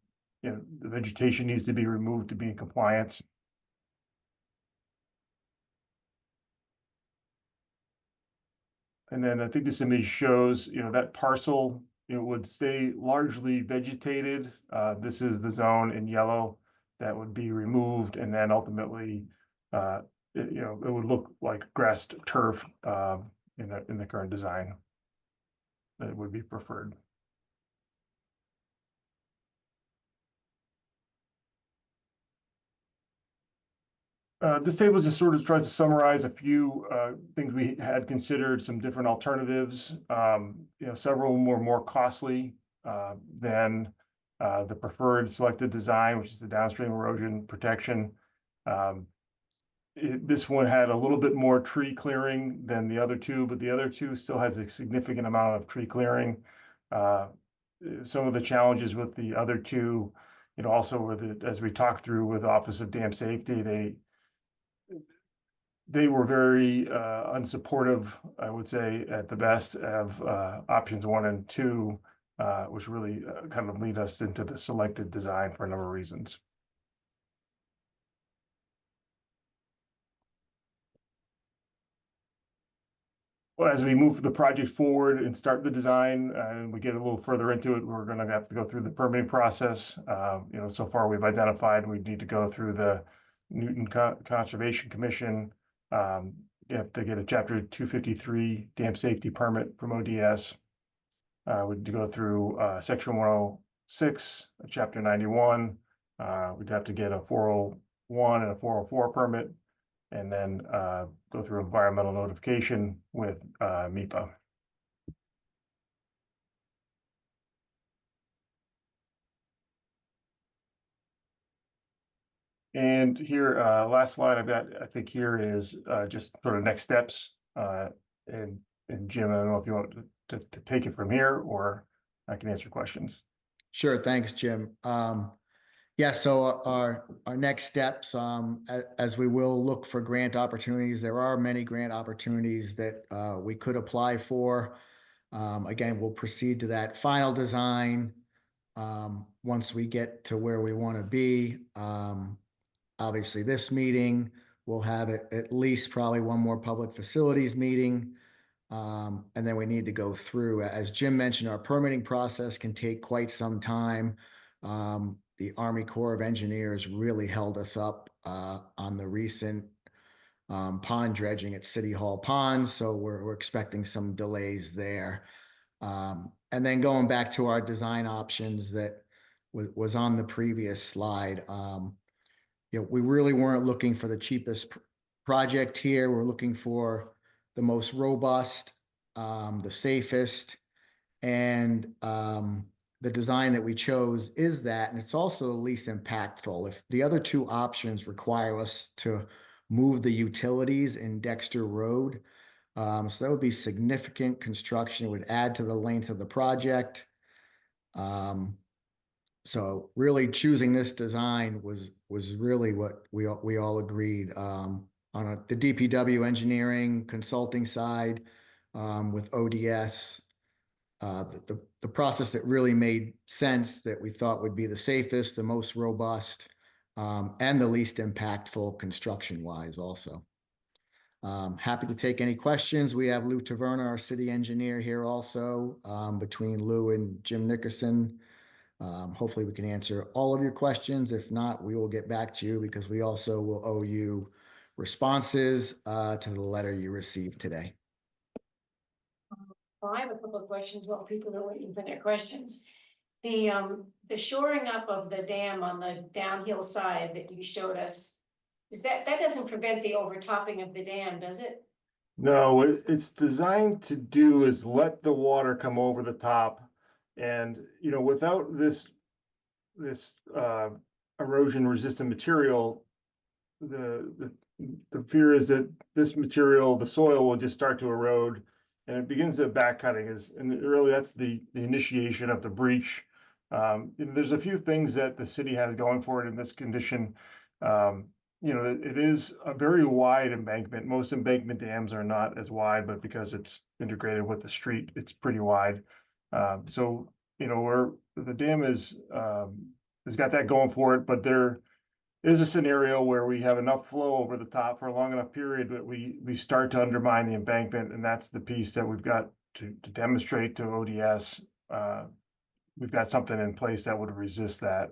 Speaker 13: vegetation needs to be removed to be in compliance. And then I think this image shows, that parcel, would stay largely vegetated. This is the zone in yellow that would be removed, and then ultimately, it would look like grassed turf in the current design. That would be preferred. This table just sort of tries to summarize a few things we had considered, some different alternatives. Several were more costly than the preferred selected design, which is the downstream erosion protection. This one had a little bit more tree clearing than the other two, but the other two still has a significant amount of tree clearing. Some of the challenges with the other two, also with it, as we talked through with Office of Dam Safety, they were very unsupportive, I would say, at the best, of options 1 and 2, which really kind of lead us into the selected design for a number of reasons. Well, as we move the project forward and start the design and we get a little further into it, we're going to have to go through the permitting process. So far we've identified we need to go through the Newton Conservation Commission. You have to get a Chapter 253 dam safety permit from ODS. We'd go through Section 106, Chapter 91. We'd have to get a 401 and a 404 permit, and then go through environmental notification with MIPA. And here, last slide I've got, I think here is just sort of next steps. And Jim, I don't know if you want to take it from here, or I can answer questions.
Speaker 12: Sure, thanks, Jim. Yeah, so our next steps, as we will look for grant opportunities, there are many grant opportunities that we could apply for. Again, we'll proceed to that final design once we get to where we want to be. Obviously, this meeting, we'll have at least probably one more public facilities meeting. And then we need to go through, as Jim mentioned, our permitting process can take quite some time. The Army Corps of Engineers really held us up on the recent pond dredging at City Hall Ponds, so we're expecting some delays there. And then going back to our design options that was on the previous slide, we really weren't looking for the cheapest project here. We're looking for the most robust, the safest, and the design that we chose is that, and it's also the least impactful. If the other two options require us to move the utilities in Dexter Road, so that would be significant construction. It would add to the length of the project. So really choosing this design was really what we all agreed on the DPW engineering consulting side with ODS. The process that really made sense, that we thought would be the safest, the most robust, and the least impactful construction-wise also. Happy to take any questions. We have Lou Taverna, our city engineer, here also, between Lou and Jim Nickerson. Hopefully we can answer all of your questions. If not, we will get back to you, because we also will owe you responses to the letter you received today.
Speaker 2: I have a couple of questions while people are waiting for their questions. The shoring up of the dam on the downhill side that you showed us, that doesn't prevent the overtopping of the dam, does it?
Speaker 13: No, what it's designed to do is let the water come over the top. And, you know, without this erosion resistant material, the fear is that this material, the soil will just start to erode and it begins to back cutting and really that's the initiation of the breach. And there's a few things that the city has going for it in this condition. You know, it is a very wide embankment. Most embankment dams are not as wide, but because it's integrated with the street, it's pretty wide. So, you know, the dam has got that going for it, but there is a scenario where we have enough flow over the top for a long enough period that we start to undermine the embankment, and that's the piece that we've got to demonstrate to ODS. We've got something in place that would resist that.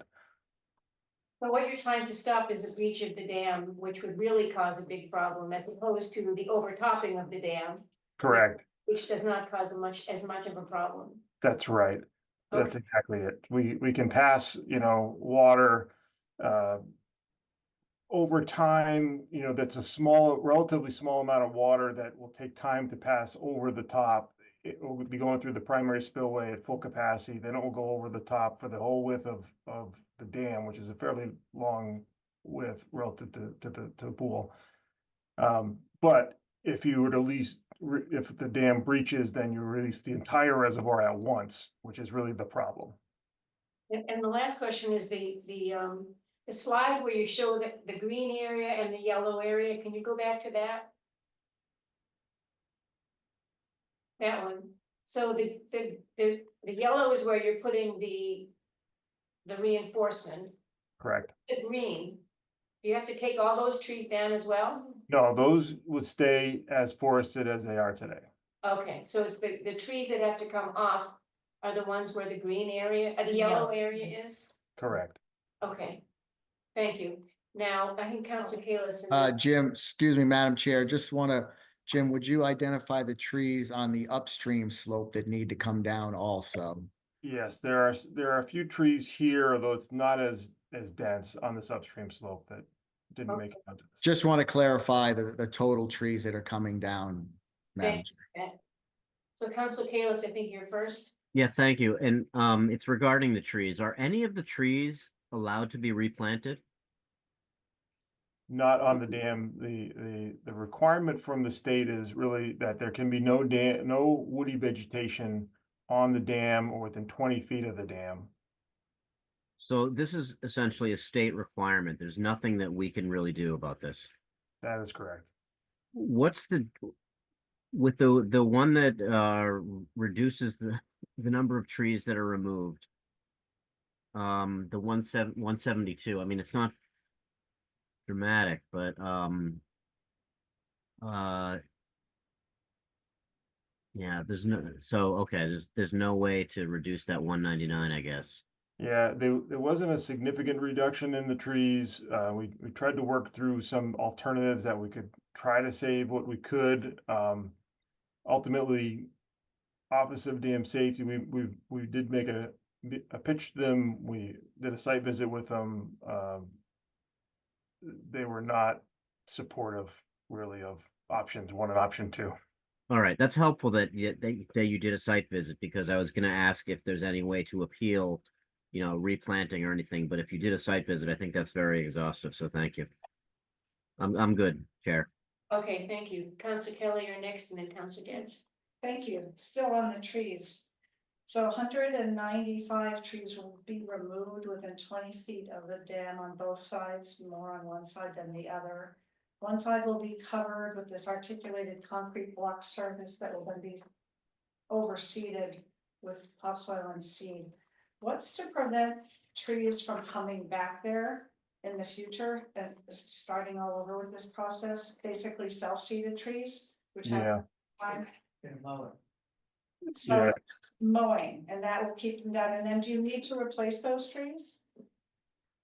Speaker 2: But what you're trying to stop is the breach of the dam, which would really cause a big problem as opposed to the overtopping of the dam.
Speaker 13: Correct.
Speaker 2: Which does not cause as much of a problem.
Speaker 13: That's right. That's
Speaker 2: Okay.
Speaker 13: exactly it. We can pass, you know, water over time, you know, that's a relatively small amount of water that will take time to pass over the top. It will be going through the primary spillway at full capacity, then it will go over the top for the whole width of the dam, which is a fairly long width relative to the pool. But if you would if the dam breaches, then you release the entire reservoir at once, which is really the problem.
Speaker 2: And the last question is the slide where you show the green area and the yellow area. Can you go back to that? That one. So the yellow is where you're putting the reinforcement.
Speaker 13: Correct.
Speaker 2: The green, do you have to take all those trees down as well?
Speaker 13: No, those would stay as forested as they are today.
Speaker 2: Okay, so it's the trees that have to come off are the ones where the green area, the yellow area is?
Speaker 13: Correct.
Speaker 2: Okay, thank you. Now, I think Councilor Kalis.
Speaker 12: Jim, excuse me, Madam Chair, Jim, would you identify the trees on the upstream slope that need to come down also?
Speaker 13: Yes, there are a few trees here, although it's not as dense on this upstream slope that didn't make it onto this.
Speaker 12: Just want to clarify the total trees that are coming down, Madam
Speaker 2: Thank you. So Councilor Kalis, I think you're first.
Speaker 7: Yeah, thank you. And it's regarding the trees. Are any of the trees allowed to be replanted?
Speaker 13: Not on the dam. The requirement from the state is really that there can be no woody vegetation on the dam or within 20 feet of the dam.
Speaker 7: So this is essentially a state requirement. There's nothing that we can really do about this.
Speaker 13: That is correct.
Speaker 7: What's with the one that reduces the number of trees that are removed? The 172. I mean, it's not dramatic, but yeah, there's no way to reduce that 199, I guess.
Speaker 13: Yeah, there wasn't a significant reduction in the trees. We tried to work through some alternatives that we could try to save what we could. Ultimately, Office of Dam Safety, we did make a pitch to them. We did a site visit with them. They were not supportive really of options 1 and option 2.
Speaker 7: All right, that's helpful that you did a site visit, because I was going to ask if there's any way to appeal, replanting or anything. But if you did a site visit, I think that's very exhaustive. So thank you. I'm good, Chair.
Speaker 2: Okay, thank you. Councilor Kelly, you're next, and then Councilor Getz.
Speaker 14: Thank you. Still on the trees. So 195 trees will be removed within 20 feet of the dam on both sides, more on one side than the other. One side will be covered with this articulated concrete block surface that will then be overseeded with topsoil and seed. What's to prevent trees from coming back there in the future and starting all over with this process? Basically self-seeded trees, which have time. So mowing, and that will keep them down. And then do you need to replace those trees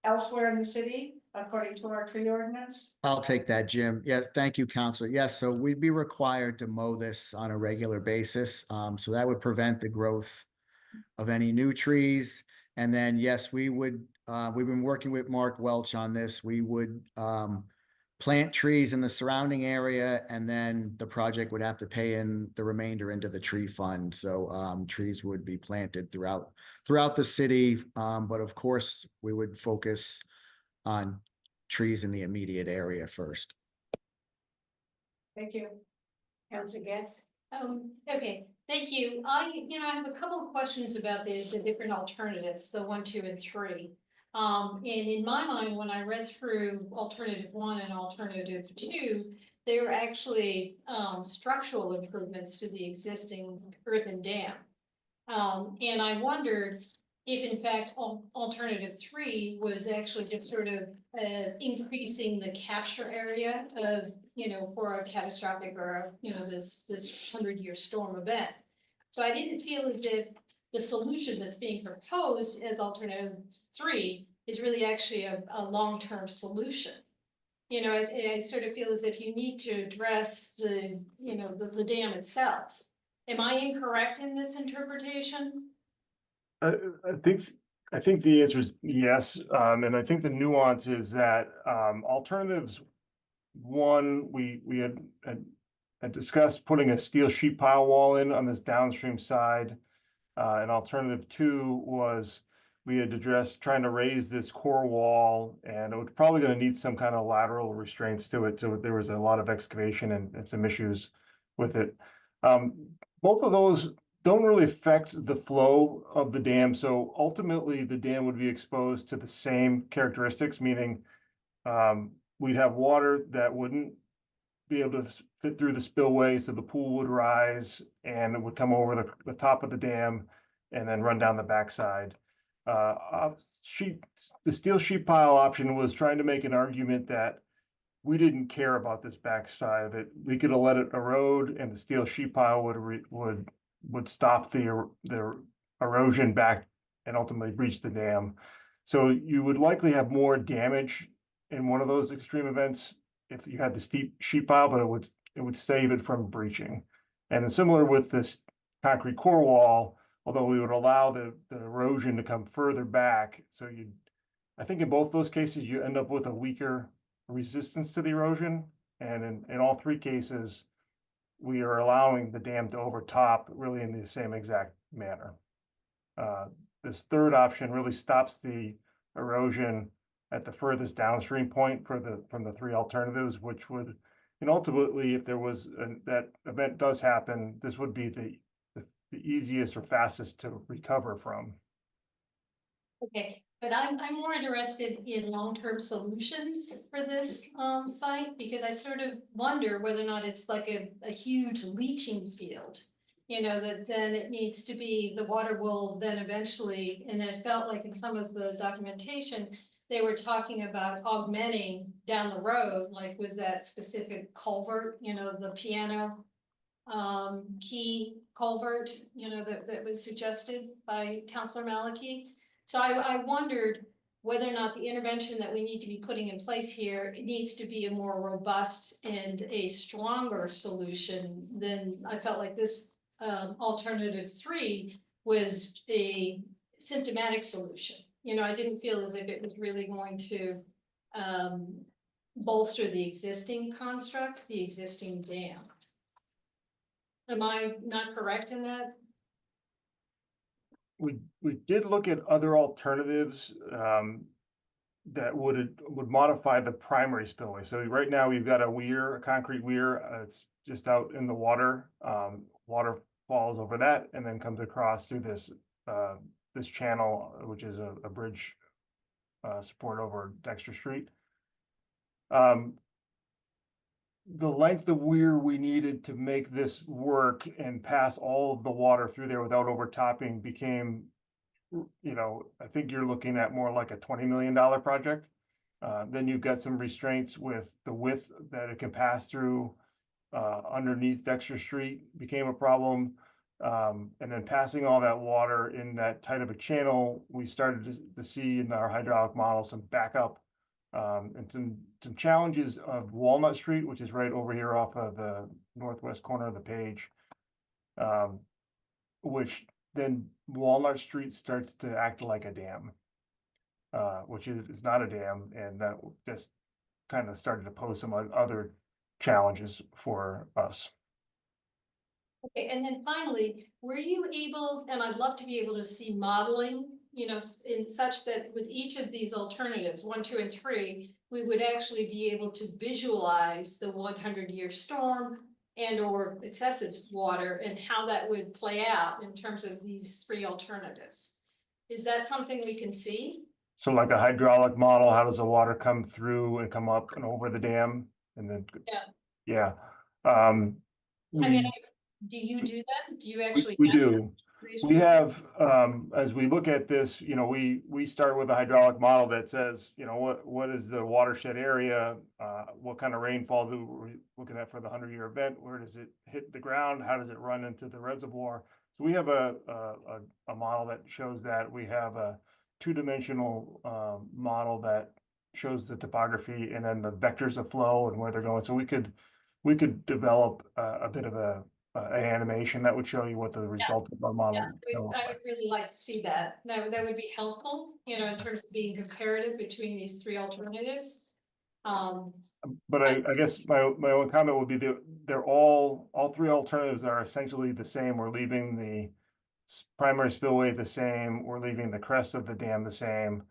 Speaker 14: elsewhere in the city? according to our tree ordinance?
Speaker 12: I'll take that, Jim. Yes, thank you, Counselor. Yes, so we'd be required to mow this on a regular basis. So that would prevent the growth of any new trees. And then, yes, we've been working with Mark Welch on this. We would plant trees in the surrounding area, and then the project would have to pay in the remainder into the tree fund. So trees would be planted throughout the city. But of course, we would focus on trees in the immediate area first.
Speaker 14: Thank you.
Speaker 2: Councilor Getz?
Speaker 6: Okay, thank you. I have a couple of questions about the different alternatives, the 1, 2, and 3. And in my mind, when I read through alternative 1 and alternative 2, they were actually structural improvements to the existing earthen dam. And I wondered if in fact alternative 3 was actually just sort of increasing the capture area of, for a catastrophic or, this 100-year storm event. So I didn't feel as if the solution that's being proposed as alternative 3 is really actually a long-term solution. I sort of feel as if you need to address the dam itself. Am I incorrect in this interpretation?
Speaker 13: I think the answer is yes, and I think the nuance is that alternatives 1, we had discussed putting a steel sheet pile wall in on this downstream side, and alternative 2 was we had addressed trying to raise this core wall, and it was probably going to need some kind of lateral restraints to it. So there was a lot of excavation and some issues with it. Both of those don't really affect the flow of the dam. So ultimately the dam would be exposed to the same characteristics, meaning we'd have water that wouldn't be able to fit through the spillway. So the pool would rise and it would come over the top of the dam and then run down the backside. The steel sheet pile option was trying to make an argument that we didn't care about this backside of it. We could have let it erode and the steel sheet pile would stop the erosion back and ultimately breach the dam. So you would likely have more damage in one of those extreme events if you had the steep sheet pile, but it would save it from breaching. And similar with this concrete core wall, although we would allow the erosion to come further back. So I think in both those cases, you end up with a weaker resistance to the erosion. And in all 3 cases, we are allowing the dam to overtop really in the same exact manner. This third option really stops the erosion at the furthest downstream point from the 3 alternatives, which would, and ultimately, if there was that event does happen, this would be the easiest or fastest to recover from.
Speaker 6: Okay, but I'm more interested in long-term solutions for this site, because I sort of wonder whether or not it's like a huge leaching field. That then it needs to be, the water will then eventually, and it felt like in some of the documentation, they were talking about augmenting down the road, like with that specific culvert, the piano key culvert, that was suggested by Councilor Maliki. So I wondered whether or not the intervention that we need to be putting in place here, it needs to be a more robust and a stronger solution than I felt like this alternative 3 was a symptomatic solution. I didn't feel as if it was really going to bolster the existing construct, the existing dam. Am I not correct in that?
Speaker 13: We did look at other alternatives that would modify the primary spillway. So right now we've got a concrete weir. It's just out in the water. Water falls over that and then comes across through this channel, which is a bridge support over Dexter Street. The length of weir we needed to make this work and pass all of the water through there without overtopping became, I think you're looking at more like a $20 million project. Then you've got some restraints with the width that it can pass through underneath Dexter Street became a problem. And then passing all that water in that tight of a channel, we started to see in our hydraulic model some backup And some challenges of Walnut Street, which is right over here off of the northwest corner of the page. Which then Walnut Street starts to act like a dam. Which is not a dam, and that just kind of started to pose some other challenges for us.
Speaker 6: Okay, and then finally, were you able, and I'd love to be able to see modeling, you know, in such that with each of these alternatives, 1, 2, and 3, we would actually be able to visualize the 100-year storm and or excessive water and how that would play out in terms of these 3 alternatives. Is that something we can see?
Speaker 13: So like a hydraulic model, how does the water come through and come up and over the dam? And then,
Speaker 6: Yeah.
Speaker 13: yeah.
Speaker 6: I mean, do you do that? Do you actually?
Speaker 13: We
Speaker 6: have
Speaker 13: do.
Speaker 6: that
Speaker 13: We have, as we look at this, you know, we start with a hydraulic model that says, you know, what is the watershed area? What kind of rainfall we're looking at for the 100-year event? Where does it hit the ground? How does it run into the reservoir? So we have a model that shows that. We have a 2-dimensional model that shows the topography and then the vectors of flow and where they're going. So we could develop a bit of an animation that would show you what the results of our model.
Speaker 6: I would really like to see that. That would be helpful, you know, in terms of being comparative between these 3 alternatives.
Speaker 13: But I guess my only comment would be they're all 3 alternatives are essentially the same. We're leaving the primary spillway the same. We're leaving the crest of the dam the same.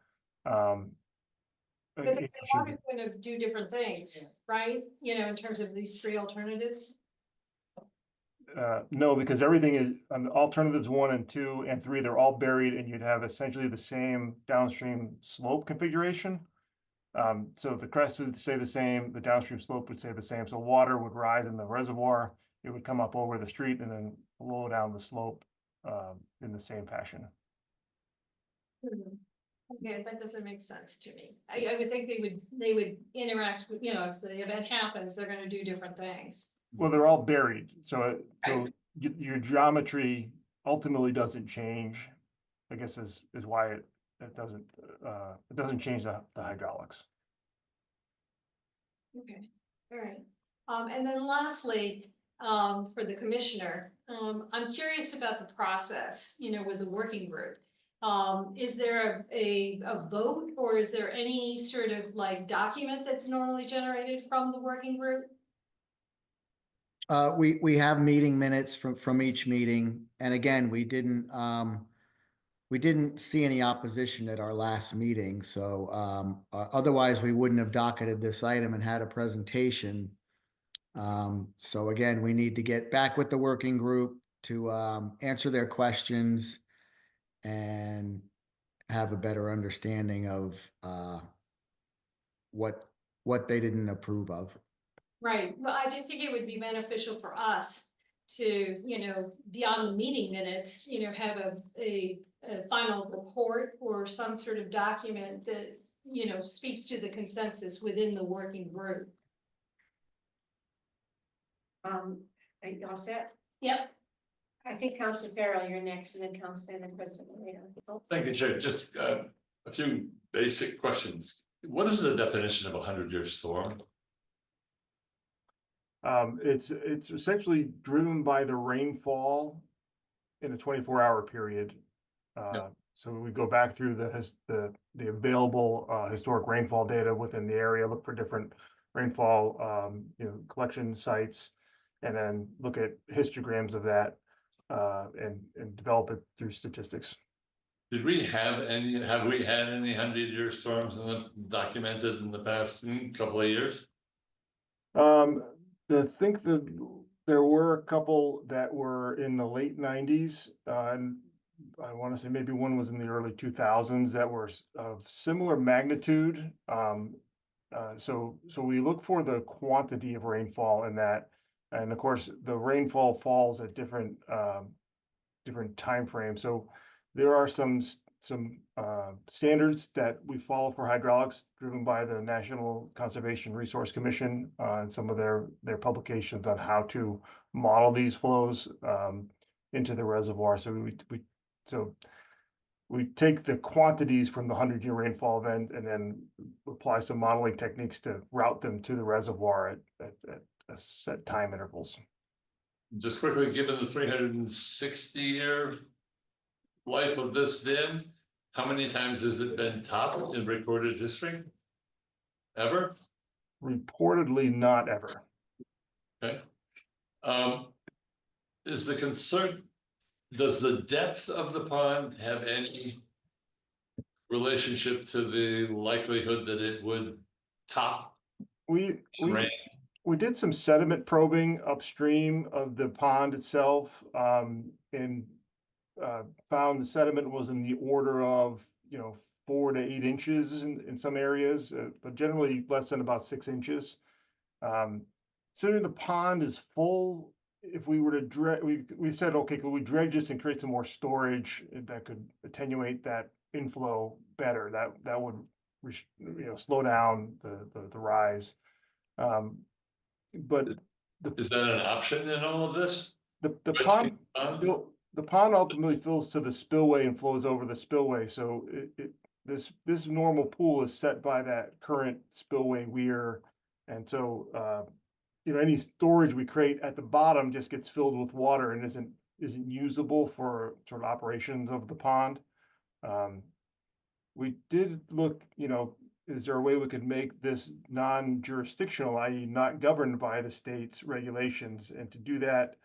Speaker 6: Because they are going to do different things, right? You know, in terms of these 3 alternatives.
Speaker 13: No, because everything is on alternatives 1 and 2 and 3, they're all buried and you'd have essentially the same downstream slope configuration. So the crest would stay the same, the downstream slope would stay the same. So water would rise in the reservoir, it would come up over the street and then flow down the slope in the same fashion.
Speaker 6: Okay, that doesn't make sense to me. I would think they would interact with, you know, if the event happens, they're gonna do different things.
Speaker 13: Well, they're all buried, so your geometry ultimately doesn't change. I guess is why it doesn't change the hydraulics.
Speaker 6: Okay, all right. And then lastly, for the commissioner, I'm curious about the process, you know, with the working group. Is there a vote or is there any sort of like document that's normally generated from the working group?
Speaker 12: We have meeting minutes from each meeting, and again, we didn't see any opposition at our last meeting, so otherwise we wouldn't have docketed this item and had a presentation. So again, we need to get back with the working group to answer their questions and have a better understanding of what they didn't approve of.
Speaker 6: Right, well, I just think it would be beneficial for us to, you know, beyond the meeting minutes, you know, have a final report or some sort of document that, you know, speaks to the consensus within the working group.
Speaker 2: Are you all set?
Speaker 6: Yep.
Speaker 2: I think Councilor Farrell, you're next, and then President Moreno.
Speaker 10: Thank you, Chair. Just a few basic questions. What is the definition of a 100-year storm?
Speaker 13: It's essentially driven by the rainfall in a 24-hour period. So we go back through the available historic rainfall data within the area, look for different rainfall collection sites, and then look at histograms of that and develop it through statistics.
Speaker 10: Have we had any 100-year storms documented in the past couple of years?
Speaker 13: I think that there were a couple that were in the late 90s, and I want to say maybe one was in the early 2000s that were of similar magnitude. So we look for the quantity of rainfall in that, and of course the rainfall falls at different time frames. So there are some standards that we follow for hydraulics driven by the National Conservation Resource Commission and some of their publications on how to model these flows into the reservoir. So we take the quantities from the 100-year rainfall event and then apply some modeling techniques to route them to the reservoir at set time intervals.
Speaker 10: Just quickly, given the 360-year life of this dam, how many times has it been topped in recorded history? Ever?
Speaker 13: Reportedly not ever.
Speaker 10: Okay. Is the concern, does the depth of the pond have any relationship to the likelihood that it would top
Speaker 13: We
Speaker 10: rain?
Speaker 13: we did some sediment probing upstream of the pond itself, and found the sediment was in the order of, 4 to 8 inches in some areas, but generally less than about 6 inches. Considering the pond is full, if we were to dredge, we said, okay, could we dredge this and create some more storage that could attenuate that inflow better? That would, slow down the rise. But
Speaker 10: Is that an option in all of this?
Speaker 13: the
Speaker 10: Dredging
Speaker 13: pond,
Speaker 10: pond?
Speaker 13: the pond ultimately fills to the spillway and flows over the spillway, so this normal pool is set by that current spillway weir. And so, any storage we create at the bottom just gets filled with water and isn't usable for sort of operations of the pond. We did look, is there a way we could make this non-jurisdictional, i.e. not governed by the state's regulations? And to do that,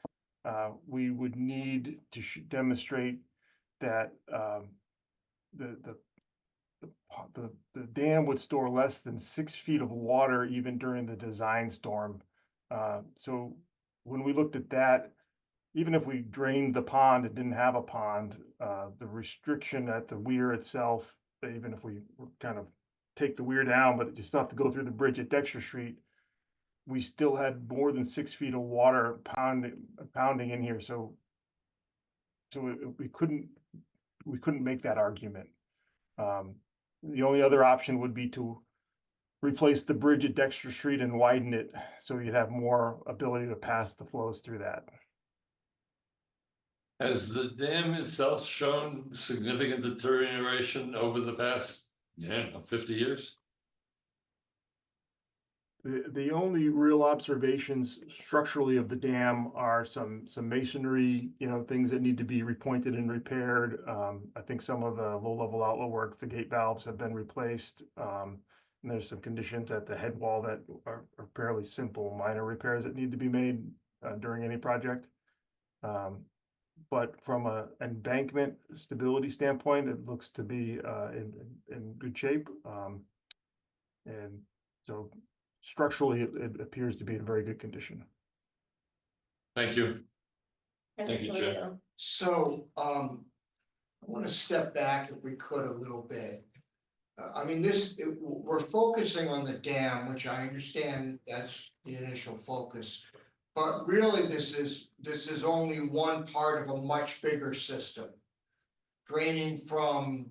Speaker 13: we would need to demonstrate that the dam would store less than 6 feet of water even during the design storm. So when we looked at that, even if we drained the pond and didn't have a pond, the restriction at the weir itself, even if we kind of take the weir down, but you still have to go through the bridge at Dexter Street, we still had more than 6 feet of water pounding in here. So we couldn't make that argument. The only other option would be to replace the bridge at Dexter Street and widen it so you'd have more ability to pass the flows through that.
Speaker 10: Has the dam itself shown significant deterioration over the past, 50 years?
Speaker 13: The only real observations structurally of the dam are some masonry, things that need to be repointed and repaired. I think some of the low-level outlet work, the gate valves have been replaced. And there's some conditions at the head wall that are fairly simple, minor repairs that need to be made during any project. But from an embankment stability standpoint, it looks to be in good shape. And so structurally, it appears to be in very good condition.
Speaker 10: Thank you.
Speaker 2: That's
Speaker 10: Thank you,
Speaker 2: clear,
Speaker 10: Chair.
Speaker 2: though.
Speaker 5: So, I want to step back if we could a little bit. We're focusing on the dam, which I understand that's the initial focus. But really, this is only one part of a much bigger system, draining from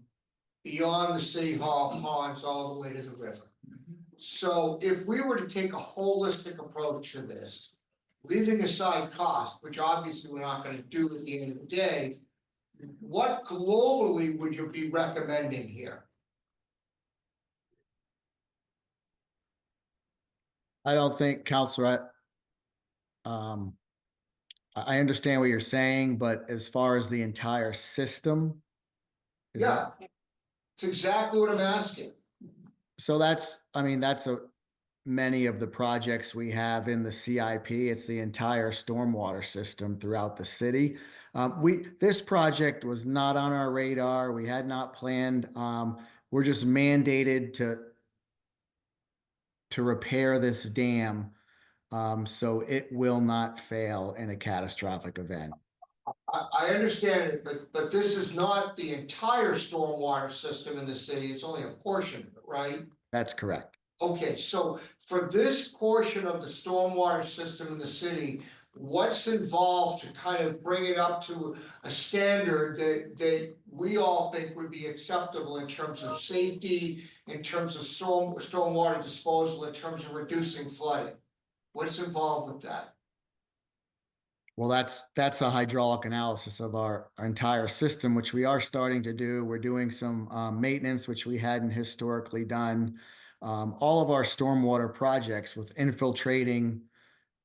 Speaker 5: beyond the city hall ponds all the way to the river. So if we were to take a holistic approach to this, leaving aside cost, which obviously we're not going to do at the end of the day, what globally would you be recommending here?
Speaker 12: I don't think, Counselor, I understand what you're saying, but as far as the entire system.
Speaker 5: Yeah, it's exactly what I'm asking.
Speaker 12: So that's many of the projects we have in the CIP. It's the entire stormwater system throughout the city. This project was not on our radar. We had not planned. We're just mandated to repair this dam. So it will not fail in a catastrophic event.
Speaker 5: I understand it, but this is not the entire stormwater system in the city. It's only a portion of it, right?
Speaker 12: That's correct.
Speaker 5: Okay, so for this portion of the stormwater system in the city, what's involved to kind of bring it up to a standard that we all think would be acceptable in terms of safety, in terms of stormwater disposal, in terms of reducing flooding? What's involved with that?
Speaker 12: Well, that's a hydraulic analysis of our entire system, which we are starting to do. We're doing some maintenance, which we hadn't historically done. All of our stormwater projects with infiltrating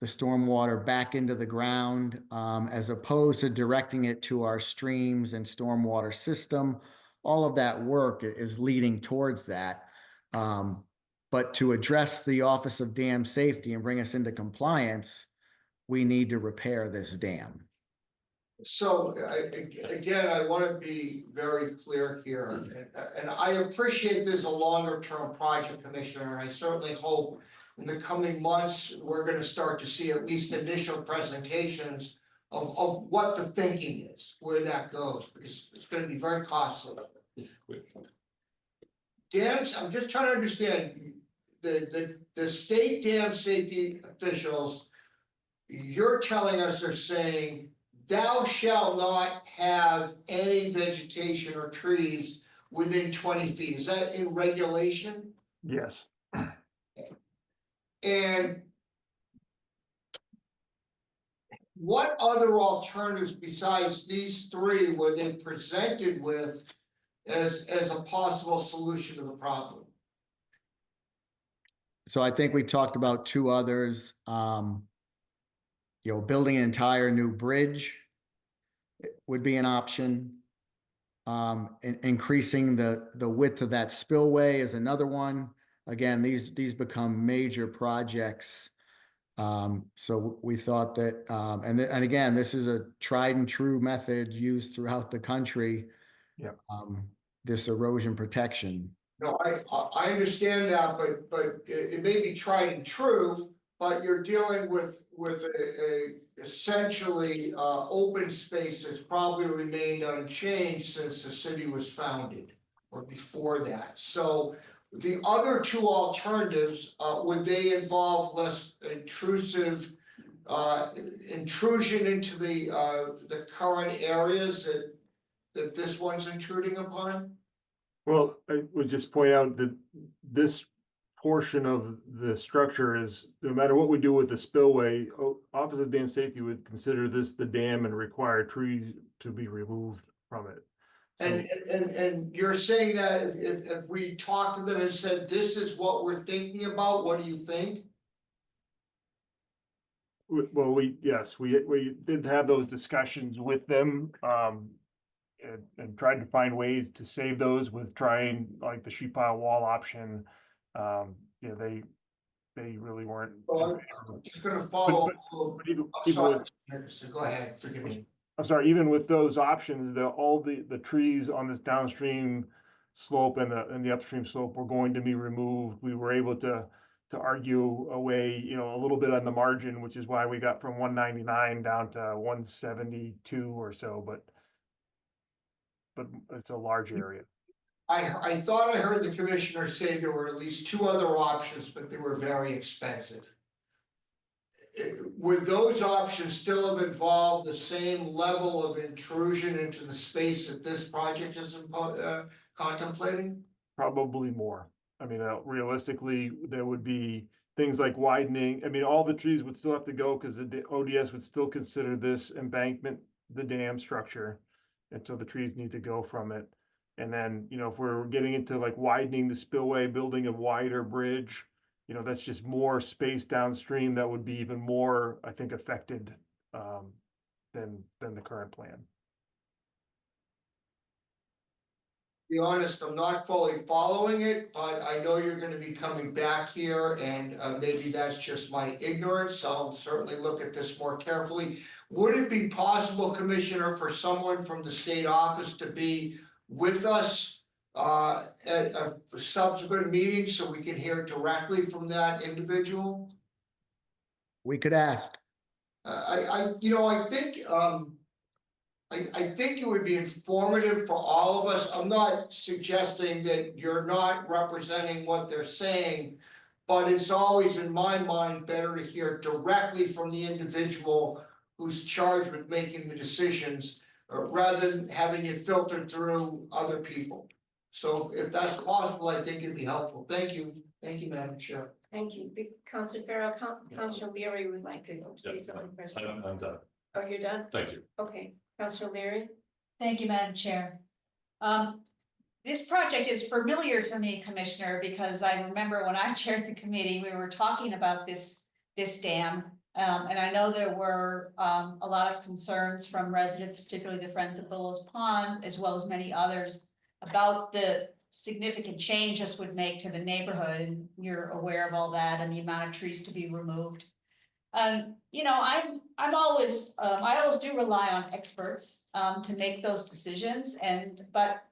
Speaker 12: the stormwater back into the ground, as opposed to directing it to our streams and stormwater system. All of that work is leading towards that. But to address the Office of Dam Safety and bring us into compliance, we need to repair this dam.
Speaker 5: So again, I want to be very clear here, and I appreciate this a longer term project, Commissioner, and I certainly hope in the coming months, we're gonna start to see at least initial presentations of what the thinking is, where that goes, because it's gonna be very costly. Dams, I'm just trying to understand, the state dam safety officials, you're telling us they're saying, thou shalt not have any vegetation or trees within 20 feet. Is that in regulation?
Speaker 13: Yes.
Speaker 5: And what other alternatives besides these three were they presented with as a possible solution to the problem?
Speaker 12: So I think we talked about two others. Building an entire new bridge would be an option. Increasing the width of that spillway is another one. Again, these become major projects. So we thought that, and again, this is a tried and true method used throughout the country.
Speaker 13: Yeah.
Speaker 12: This erosion protection.
Speaker 5: No, I understand that, but it may be tried and true, but you're dealing with a essentially open space that's probably remained unchanged since the city was founded or before that. So the other two alternatives, would they involve less intrusive intrusion into the current areas that this one's intruding upon?
Speaker 13: Well, I would just point out that this portion of the structure is, no matter what we do with the spillway, Office of Dam Safety would consider this the dam and require trees to be removed from it.
Speaker 5: And you're saying that if we talked to them and said, this is what we're thinking about, what do you think?
Speaker 13: Well, we did have those discussions with them, and tried to find ways to save those with trying like the sheet pile wall option. They really weren't.
Speaker 5: Well, I'm just gonna follow. I'm sorry. Go ahead, forgive me.
Speaker 13: I'm sorry, even with those options, all the trees on this downstream slope and the upstream slope were going to be removed. We were able to argue away, a little bit on the margin, which is why we got from 199 down to 172 or so, but it's a large area.
Speaker 5: I thought I heard the commissioner say there were at least two other options, but they were very expensive. Would those options still have involved the same level of intrusion into the space that this project is contemplating?
Speaker 13: Probably more. I mean, realistically, there would be things like widening. I mean, all the trees would still have to go because the ODS would still consider this embankment the dam structure. And so the trees need to go from it. And then, if we're getting into like widening the spillway, building a wider bridge, that's just more space downstream that would be even more, I think, affected than the current plan.
Speaker 5: Be honest, I'm not fully following it, but I know you're gonna be coming back here and maybe that's just my ignorance. I'll certainly look at this more carefully. Would it be possible, Commissioner, for someone from the state office to be with us at a subsequent meeting so we can hear directly from that individual?
Speaker 12: We could ask.
Speaker 5: I think it would be informative for all of us. I'm not suggesting that you're not representing what they're saying, but it's always, in my mind, better to hear directly from the individual who's charged with making the decisions, rather than having it filtered through other people. So if that's possible, I think it'd be helpful. Thank you. Thank you, Madam Chair.
Speaker 2: Thank you. Councilor Farrell, Councilor Leary would like to say something first.
Speaker 10: I'm done.
Speaker 2: Oh, you're done?
Speaker 10: Thank you.
Speaker 2: Okay, Councilor Leary?
Speaker 15: Thank you, Madam Chair. This project is familiar to me, Commissioner, because I remember when I chaired the committee, we were talking about this dam. And I know there were a lot of concerns from residents, particularly the Friends of Billows Pond, as well as many others, about the significant change this would make to the neighborhood, and you're aware of all that and the amount of trees to be removed. You know, I'm always, I always do rely on experts to make those decisions, but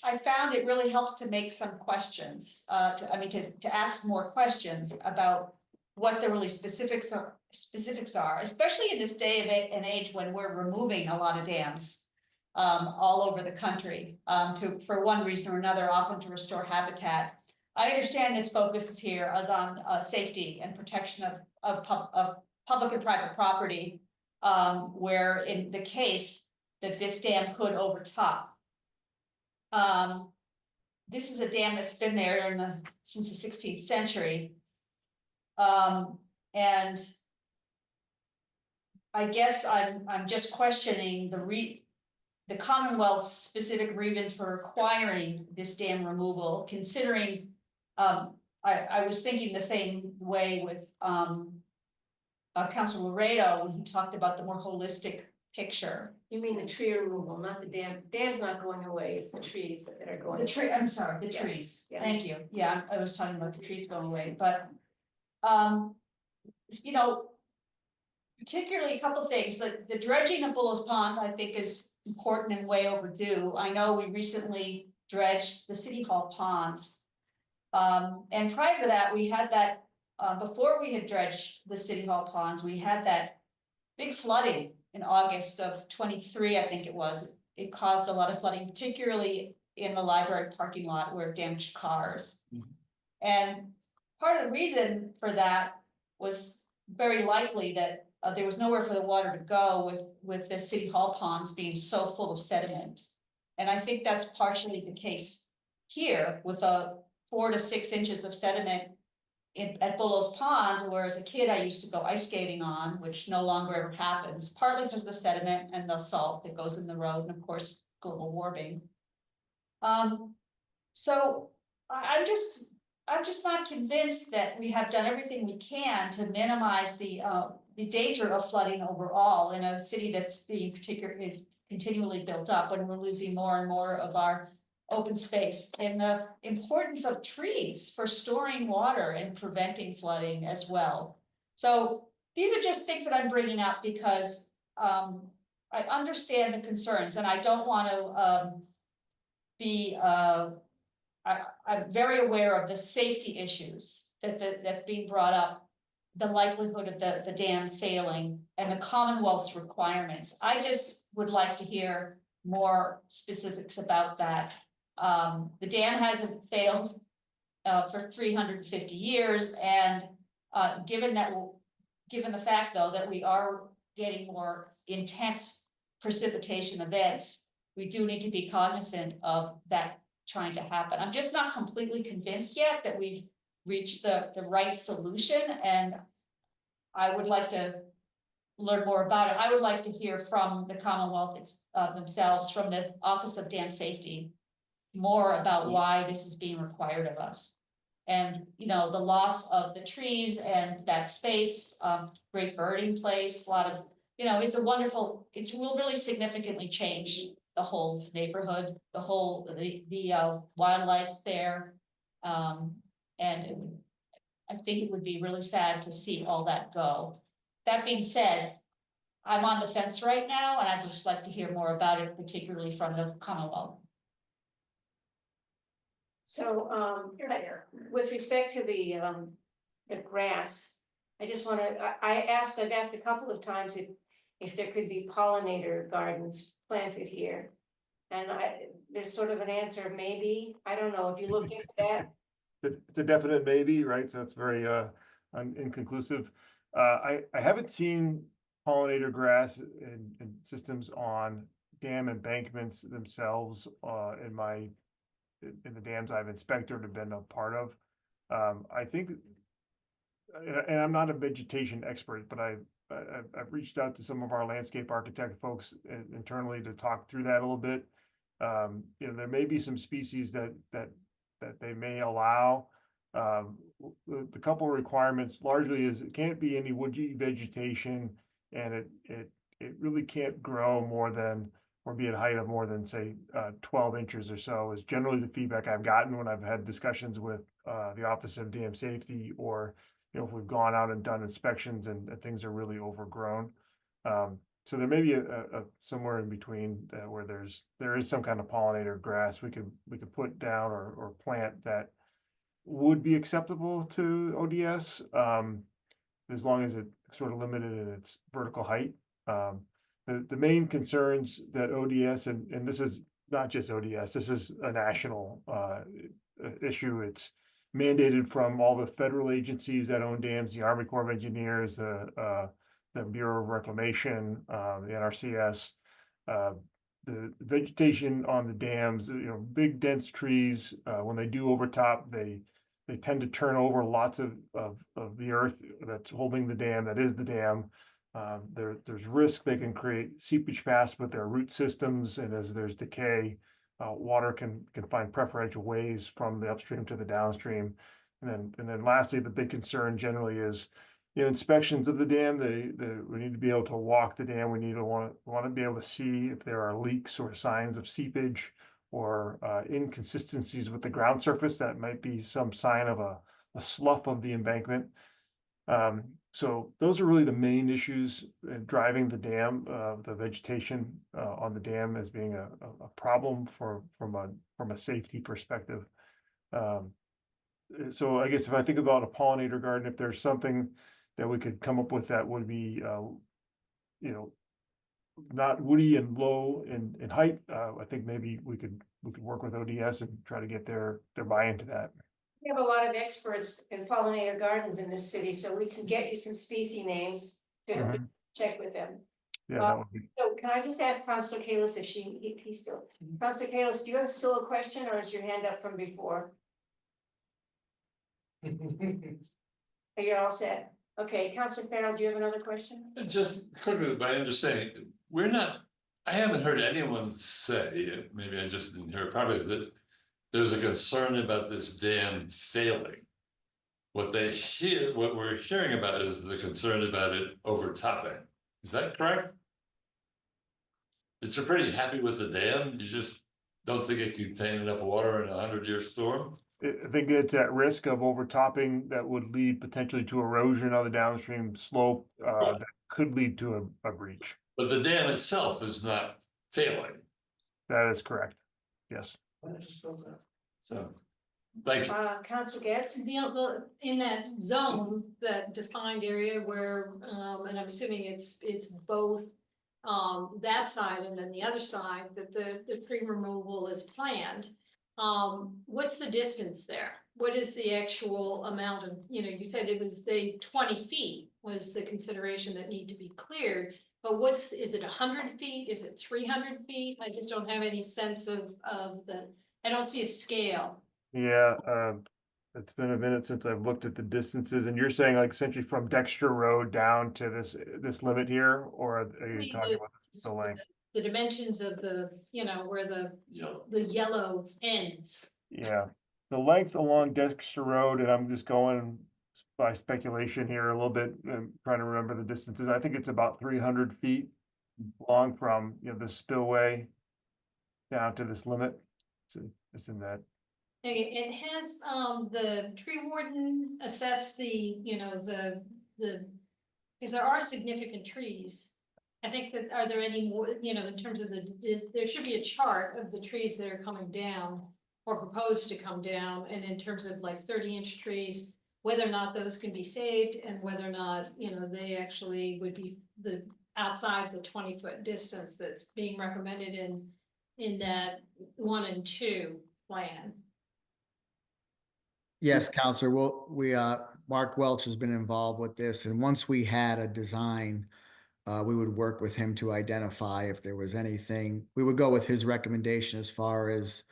Speaker 15: I found it really helps to make some questions, to ask more questions about what the really specifics are, especially in this day and age when we're removing a lot of dams all over the country, for one reason or another, often to restore habitat. I understand this focuses here as on safety and protection of public and private property, where in the case that this dam could overtop. This is a dam that's been there since the 16th century. And I guess I'm just questioning the Commonwealth's specific reasons for requiring this dam removal, considering I was thinking the same way with Councilor Laredo when he talked about the more holistic picture.
Speaker 2: You mean the tree removal, not the dam? The dam's not going away, it's the trees that are going.
Speaker 15: The tree, I'm sorry, the
Speaker 2: Yeah,
Speaker 15: trees.
Speaker 2: yeah.
Speaker 15: Thank you. Yeah, I was talking about the trees going away, but you know, particularly a couple things, the dredging of Billows Pond, I think, is important and way overdue. I know we recently dredged the City Hall ponds. And prior to that, we had that, before we had dredged the City Hall ponds, we had that big flooding in August of 23, I think it was. It caused a lot of flooding, particularly in the library parking lot where it damaged cars. And part of the reason for that was very likely that there was nowhere for the water to go with the City Hall ponds being so full of sediment. And I think that's partially the case here with 4 to 6 inches of sediment at Billows Pond, where as a kid I used to go ice skating on, which no longer ever happens, partly because of the sediment and the salt that goes in the road, and of course, global warming. So I'm just not convinced that we have done everything we can to minimize the danger of flooding overall in a city that's being particularly continually built up, and we're losing more and more of our open space, and the importance of trees for storing water and preventing flooding as well. So these are just things that I'm bringing up because I understand the concerns, and I don't want to I'm very aware of the safety issues that's being brought up, the likelihood of the dam failing, and the Commonwealth's requirements. I just would like to hear more specifics about that. The dam hasn't failed for 350 years, and given the fact though that we are getting more intense precipitation events, we do need to be cognizant of that trying to happen. I'm just not completely convinced yet that we've reached the right solution, and I would like to learn more about it. I would like to hear from the Commonwealth themselves, from the Office of Dam Safety, more about why this is being required of us. And, you know, the loss of the trees and that space, great birding place, a lot of, you know, it will really significantly change the whole neighborhood, the wildlife there. And I think it would be really sad to see all that go. That being said, I'm on the fence right now, and I'd just like to hear more about it, particularly from the Commonwealth.
Speaker 2: So, with respect to the grass, I just want to, I've asked a couple of times if there could be pollinator gardens planted here. And there's sort of an answer, maybe, I don't know, if you looked into that.
Speaker 13: It's a definite maybe, right? So it's very inconclusive. I haven't seen pollinator grass and systems on dam embankments themselves in the dams I've inspected or been a part of. I think, and I'm not a vegetation expert, but I've reached out to some of our landscape architect folks internally to talk through that a little bit. You know, there may be some species that they may allow. The couple of requirements largely is it can't be any woody vegetation, and it really can't grow more than, or be at a height of more than, say, 12 inches or so is generally the feedback I've gotten when I've had discussions with the Office of Dam Safety, or, you know, if we've gone out and done inspections and things are really overgrown. So there may be a somewhere in between where there is some kind of pollinator grass we could put down or plant that would be acceptable to ODS, as long as it's sort of limited in its vertical height. The main concerns that ODS, and this is not just ODS, this is a national issue. It's mandated from all the federal agencies that own dams, the Army Corps of Engineers, the Bureau of Reclamation, the NRCS. The vegetation on the dams, you know, big dense trees, when they do overtop, they tend to turn over lots of the earth that's holding the dam, that is the dam. There's risk they can create seepage paths with their root systems, and as there's decay, water can find preferential ways from the upstream to the downstream. And then lastly, the big concern generally is, you know, inspections of the dam. We need to be able to walk the dam. We need to want to be able to see if there are leaks or signs of seepage or inconsistencies with the ground surface. That might be some sign of a slough of the embankment. So those are really the main issues driving the dam, the vegetation on the dam as being a problem from a safety perspective. So I guess if I think about a pollinator garden, if there's something that we could come up with that would be, you know, not woody and low in height, I think maybe we could work with ODS and try to get their buy-in to that.
Speaker 2: We have a lot of experts in pollinator gardens in this city, so we can get you some species names to check with them.
Speaker 13: Yeah, that would be.
Speaker 2: So can I just ask Councilor Kalis if he's still, Councilor Kalis, do you have still a question, or is your hand up from before? You're all set. Okay, Councilor Farrell, do you have another question?
Speaker 10: Just quickly, by understanding, I haven't heard anyone say, maybe I just didn't hear it probably, that there's a concern about this dam failing. What we're hearing about is the concern about it overtopping. Is that correct? You're pretty happy with the dam, you just don't think it can contain enough water in a 100-year storm?
Speaker 13: I think it's at risk of overtopping that would lead potentially to erosion on the downstream slope that could lead to a breach.
Speaker 10: But the dam itself is not failing.
Speaker 13: That is correct. Yes.
Speaker 10: So, thank you.
Speaker 2: Councilor Getz?
Speaker 6: In that zone, that defined area where, and I'm assuming it's both that side and then the other side, that the tree removal is planned. What's the distance there? What is the actual amount of, you know, you said it was 20 feet was the consideration that need to be cleared, but is it 100 feet? Is it 300 feet? I just don't have any sense of I don't see a scale.
Speaker 13: Yeah, it's been a minute since I've looked at the distances, and you're saying like essentially from Dexter Road down to this limit here, or are you talking about the length?
Speaker 6: The dimensions of the, you know, where the yellow ends.
Speaker 13: Yeah, the length along Dexter Road, and I'm just going by speculation here a little bit, I'm trying to remember the distances. I think it's about 300 feet long from, you know, the spillway down to this limit. It's in that.
Speaker 6: It has, the tree warden assess the, you know, because there are significant trees. I think that, are there any more, you know, in terms of there should be a chart of the trees that are coming down or proposed to come down, and in terms of like 30-inch trees, whether or not those can be saved and whether or not, you know, they actually would be outside the 20-foot distance that's being recommended in that 1 and 2 plan.
Speaker 12: Yes, Counselor. Well, Mark Welch has been involved with this, and once we had a design, we would work with him to identify if there was anything. We would go with his recommendation as far as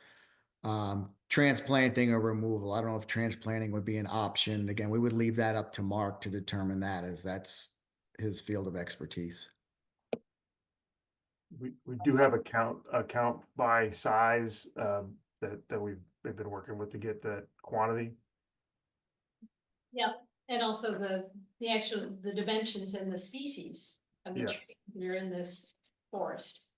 Speaker 12: transplanting or removal. I don't know if transplanting would be an option. Again, we would leave that up to Mark to determine that, as that's his field of expertise.
Speaker 13: We do have a count by size, that we've been working with to get that quantity.
Speaker 6: Yeah, and also the actual, the dimensions and the species of the
Speaker 13: Yes.
Speaker 6: tree. You're in this forest.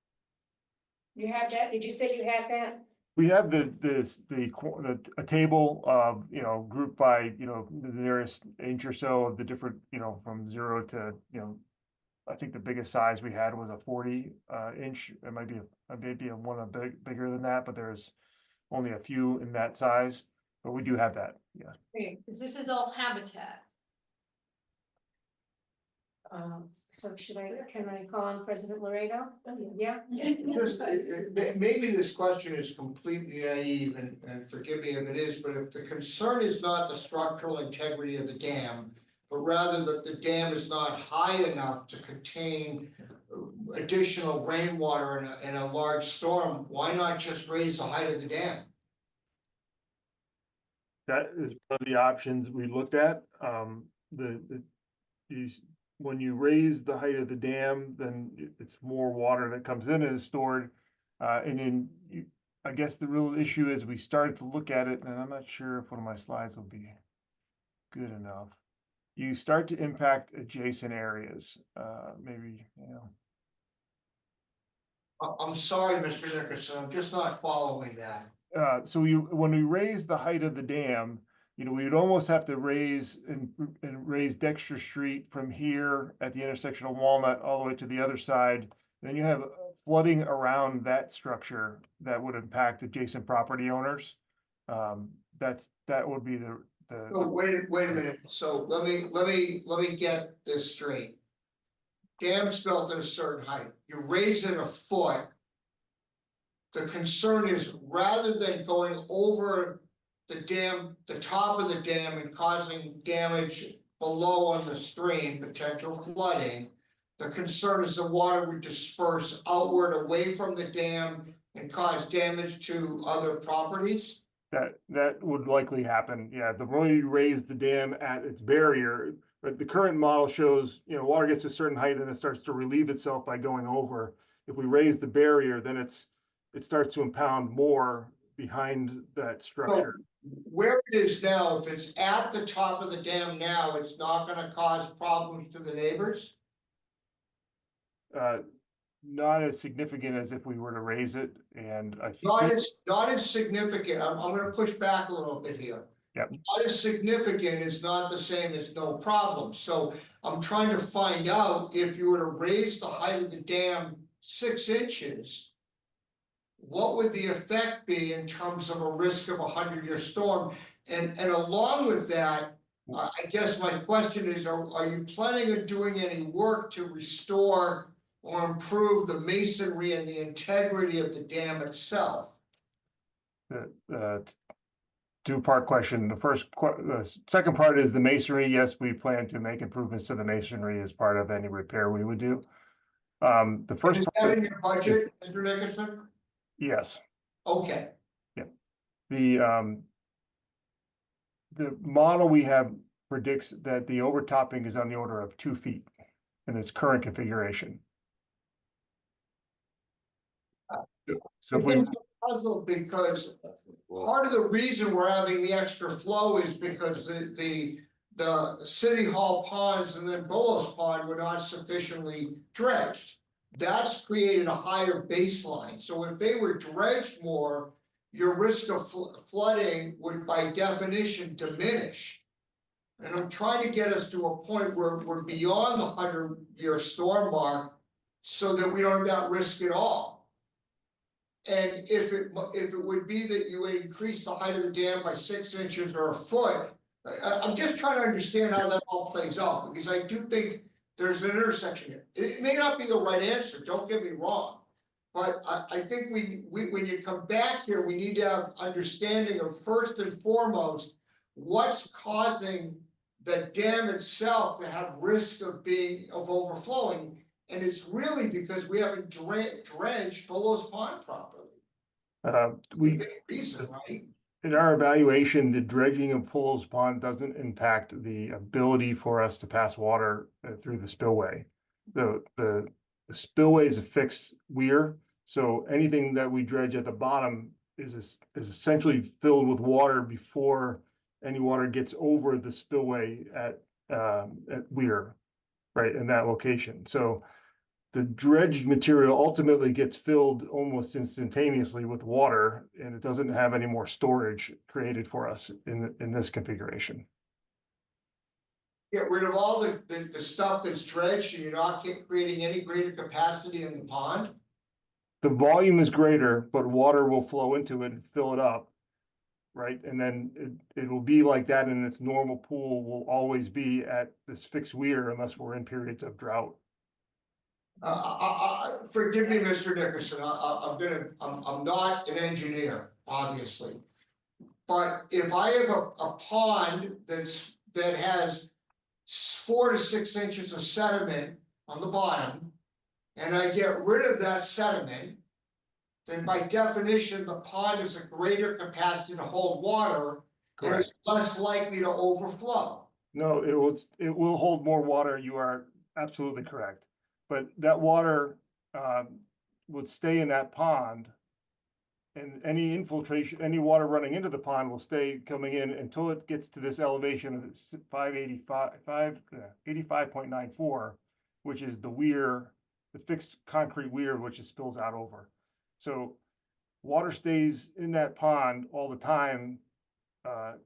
Speaker 2: You have that? Did you say you have that?
Speaker 13: We have a table of, grouped by, the nearest inch or so of the different, from 0 to, I think the biggest size we had was a 40 inch. It might be maybe one bigger than that, but there's only a few in that size. But we do have that, yeah.
Speaker 6: Okay, because this is all habitat.
Speaker 2: So can I call on President Laredo? Yeah?
Speaker 5: Maybe this question is completely naive, and forgive me if it is, but if the concern is not the structural integrity of the dam, but rather that the dam is not high enough to contain additional rainwater in a large storm, why not just raise the height of the dam?
Speaker 13: That is one of the options we looked at. When you raise the height of the dam, then it's more water that comes in and is stored. And then I guess the real issue is we started to look at it, and I'm not sure if one of my slides will be good enough. You start to impact adjacent areas, maybe,
Speaker 5: I'm sorry, Mr. Nickerson, I'm just not following that.
Speaker 13: So when we raise the height of the dam, we would almost have to raise and raise Dexter Street from here at the intersection of Walnut all the way to the other side. Then you have flooding around that structure that would impact adjacent property owners. That would be the.
Speaker 5: So wait a minute, so let me get this straight. Dam's built at a certain height, you raise it a foot. The concern is rather than going over the dam, the top of the dam and causing damage below on the stream, potential flooding. The concern is the water would disperse outward away from the dam and cause damage to other properties.
Speaker 13: That would likely happen, yeah. The more you raise the dam at its barrier, but the current model shows, water gets to a certain height and it starts to relieve itself by going over. If we raise the barrier, then it starts to impound more behind that structure.
Speaker 5: Where it is now, if it's at the top of the dam now, it's not gonna cause problems to the neighbors?
Speaker 13: Not as significant as if we were to raise it, and I think.
Speaker 5: Not as significant, I'm gonna push back a little bit here.
Speaker 13: Yep.
Speaker 5: Not as significant is not the same as no problem, so I'm trying to find out if you were to raise the height of the dam 6 inches. What would the effect be in terms of a risk of a 100-year storm? And along with that, I guess my question is, are you planning on doing any work to restore or improve the masonry and the integrity of the dam itself?
Speaker 13: Two-part question. The second part is the masonry. Yes, we plan to make improvements to the masonry as part of any repair we would do. The first
Speaker 5: Is
Speaker 13: part,
Speaker 5: that in your budget, Mr. Nickerson?
Speaker 13: yes.
Speaker 5: Okay.
Speaker 13: Yeah. The model we have predicts that the overtopping is on the order of 2 feet in its current configuration. So if we.
Speaker 5: Puzzled because part of the reason we're having the extra flow is because the City Hall ponds and then Bullock's Pond were not sufficiently dredged. That's created a higher baseline, so if they were dredged more, your risk of flooding would by definition diminish. And I'm trying to get us to a point where we're beyond the 100-year storm mark so that we don't have that risk at all. And if it would be that you increase the height of the dam by 6 inches or a foot, I'm just trying to understand how that all plays out, because I do think there's an intersection here. It may not be the right answer, don't get me wrong. But I think we when you come back here, we need to have understanding of first and foremost, what's causing the dam itself to have risk of overflowing. And it's really because we haven't dredged Bullock's Pond properly.
Speaker 13: We
Speaker 5: Big reason, right?
Speaker 13: in our evaluation, the dredging of Pools Pond doesn't impact the ability for us to pass water through the spillway. The spillway is a fixed weir, so anything that we dredge at the bottom is essentially filled with water before any water gets over the spillway at weir, right, in that location. So the dredged material ultimately gets filled almost instantaneously with water, and it doesn't have any more storage created for us in this configuration.
Speaker 5: Get rid of all the stuff that's dredged, and you're not creating any greater capacity in the pond?
Speaker 13: The volume is greater, but water will flow into it and fill it up, right? And then it will be like that, and its normal pool will always be at this fixed weir unless we're in periods of drought.
Speaker 5: Forgive me, Mr. Nickerson, I'm not an engineer, obviously. But if I have a pond that has 4 to 6 inches of sediment on the bottom, and I get rid of that sediment, then by definition, the pond is a greater capacity to hold water and is less likely to overflow.
Speaker 13: No, it will hold more water. You are absolutely correct. But that water would stay in that pond, and any infiltration, any water running into the pond will stay coming in until it gets to this elevation of 85.94, which is the weir, the fixed concrete weir, which it spills out over. So water stays in that pond all the time. And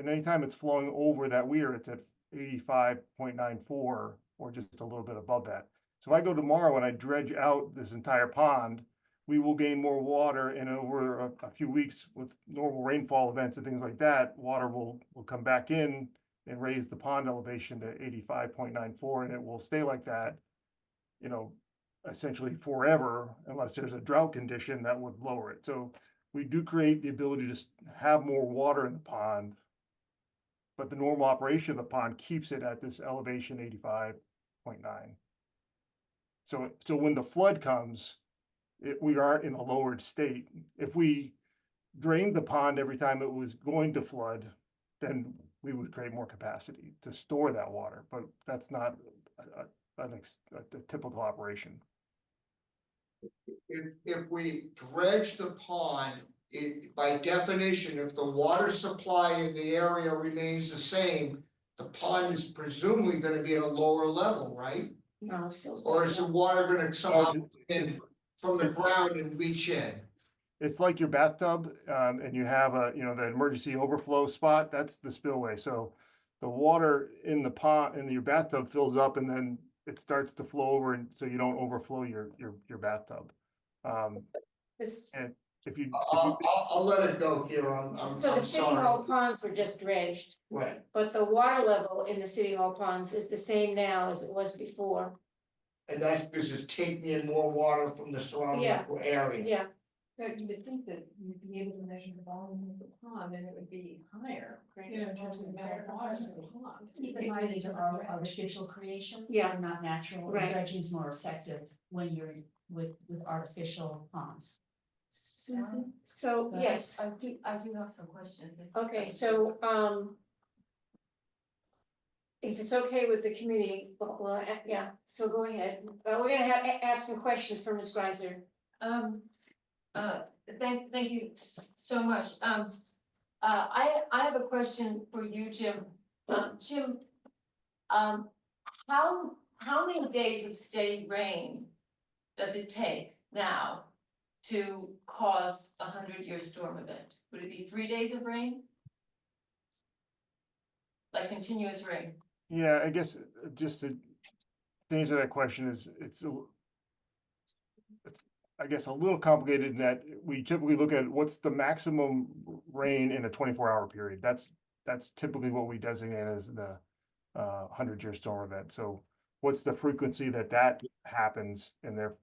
Speaker 13: anytime it's flowing over that weir, it's at 85.94 or just a little bit above that. So if I go tomorrow and I dredge out this entire pond, we will gain more water, and over a few weeks with normal rainfall events and things like that, water will come back in and raise the pond elevation to 85.94, and it will stay like that, you know, essentially forever, unless there's a drought condition that would lower it. So we do create the ability to have more water in the pond, but the normal operation of the pond keeps it at this elevation 85.9. So when the flood comes, we are in a lowered state. If we drained the pond every time it was going to flood, then we would create more capacity to store that water, but that's not a typical operation.
Speaker 5: If we dredge the pond, by definition, if the water supply in the area remains the same, the pond is presumably gonna be at a lower level, right?
Speaker 2: No, it feels.
Speaker 5: Or is the water gonna somehow in from the ground and leach in?
Speaker 13: It's like your bathtub, and you have the emergency overflow spot, that's the spillway. So the water in the pond, in your bathtub fills up, and then it starts to flow over, and so you don't overflow your bathtub. And if you
Speaker 5: I'll let it go here,
Speaker 2: So the city hall ponds were just dredged,
Speaker 5: Right,
Speaker 2: but the water level in the city hall ponds is the same now as it was before.
Speaker 5: and that's because it's taking in more water from the surrounding
Speaker 2: Yeah.
Speaker 5: area.
Speaker 2: Yeah,
Speaker 1: But you would think that you'd be able to measure the volume of the pond and it would be higher.
Speaker 15: Yeah,
Speaker 1: in terms of the amount of water in the pond.
Speaker 15: Keep in mind, these are artificial creations.
Speaker 2: Yeah.
Speaker 15: They're not natural.
Speaker 2: Right.
Speaker 15: Dredging is more effective when you're with artificial ponds.
Speaker 1: Susan?
Speaker 2: so, yes,
Speaker 1: I do have some questions.
Speaker 2: okay, so, if it's okay with the committee, well, yeah, so go ahead. We're gonna have some questions for Ms. Greiser.
Speaker 1: Thank you so much. I have a question for you, Jim. Jim, how many days of steady rain does it take now to cause a 100-year storm event? Would it be 3 days of rain? Like continuous rain?
Speaker 13: Yeah, I guess just to answer that question is it's I guess a little complicated in that we typically look at what's the maximum rain in a 24-hour period. That's typically what we designate as the 100-year storm event. So what's the frequency that happens in there?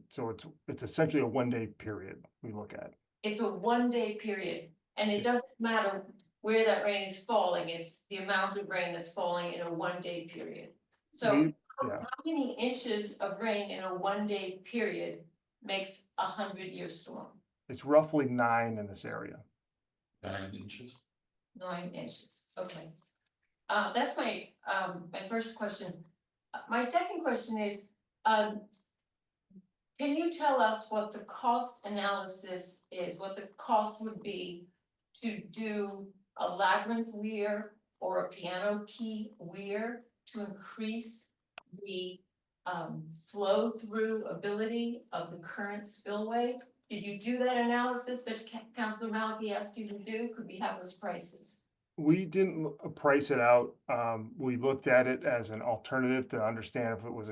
Speaker 13: So it's essentially a 1-day period we look at.
Speaker 1: It's a 1-day period, and it doesn't matter where that rain is falling, it's the amount of rain that's falling in a 1-day period. So how many inches of rain in a 1-day period makes a 100-year storm?
Speaker 13: It's roughly 9 in this area.
Speaker 10: inches.
Speaker 1: 9 inches, okay. That's my first question. My second question is, can you tell us what the cost analysis is, what the cost would be to do a labyrinth weir or a piano key weir to increase the flow through ability of the current spillway? Did you do that analysis that Councilor Maliki asked you to do? Could we have those prices?
Speaker 13: We didn't price it out. We looked at it as an alternative to understand if it was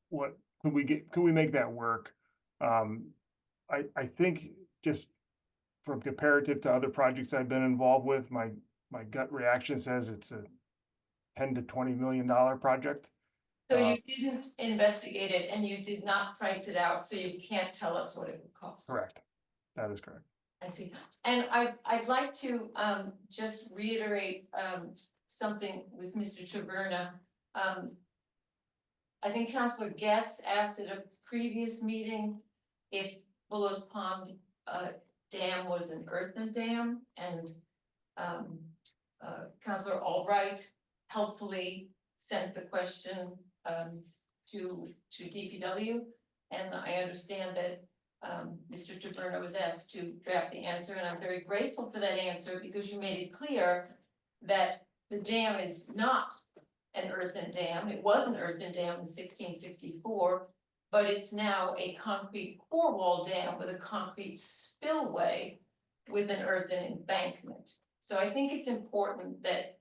Speaker 13: what could we make that work? I think just from comparative to other projects I've been involved with, my gut reaction says it's a $10 to $20 million project.
Speaker 1: So you didn't investigate it and you did not price it out, so you can't tell us what it would cost?
Speaker 13: Correct. That is correct.
Speaker 1: I see. And I'd like to just reiterate something with Mr. Taverna. I think Councilor Getz asked at a previous meeting if Willows Pond Dam was an earthen dam, and Councilor Albright helpfully sent the question to DPW, and I understand that Mr. Taverna was asked to draft the answer, and I'm very grateful for that answer because you made it clear that the dam is not an earthen dam. It was an earthen dam in 1664, but it's now a concrete core wall dam with a concrete spillway with an earthen embankment. So I think it's important that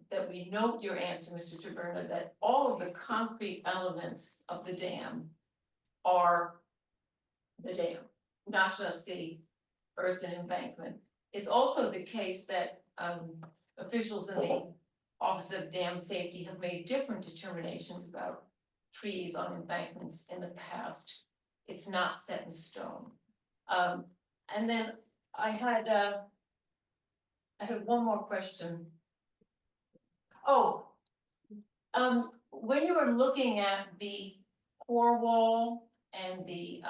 Speaker 1: that we note your answer, Mr. Taverna, that all of the concrete elements of the dam are the dam, not just the earthen embankment. It's also the case that officials in the Office of Dam Safety have made different determinations about trees on embankments in the past. It's not set in stone. And then I had one more question. Oh, when you were looking at the core wall and the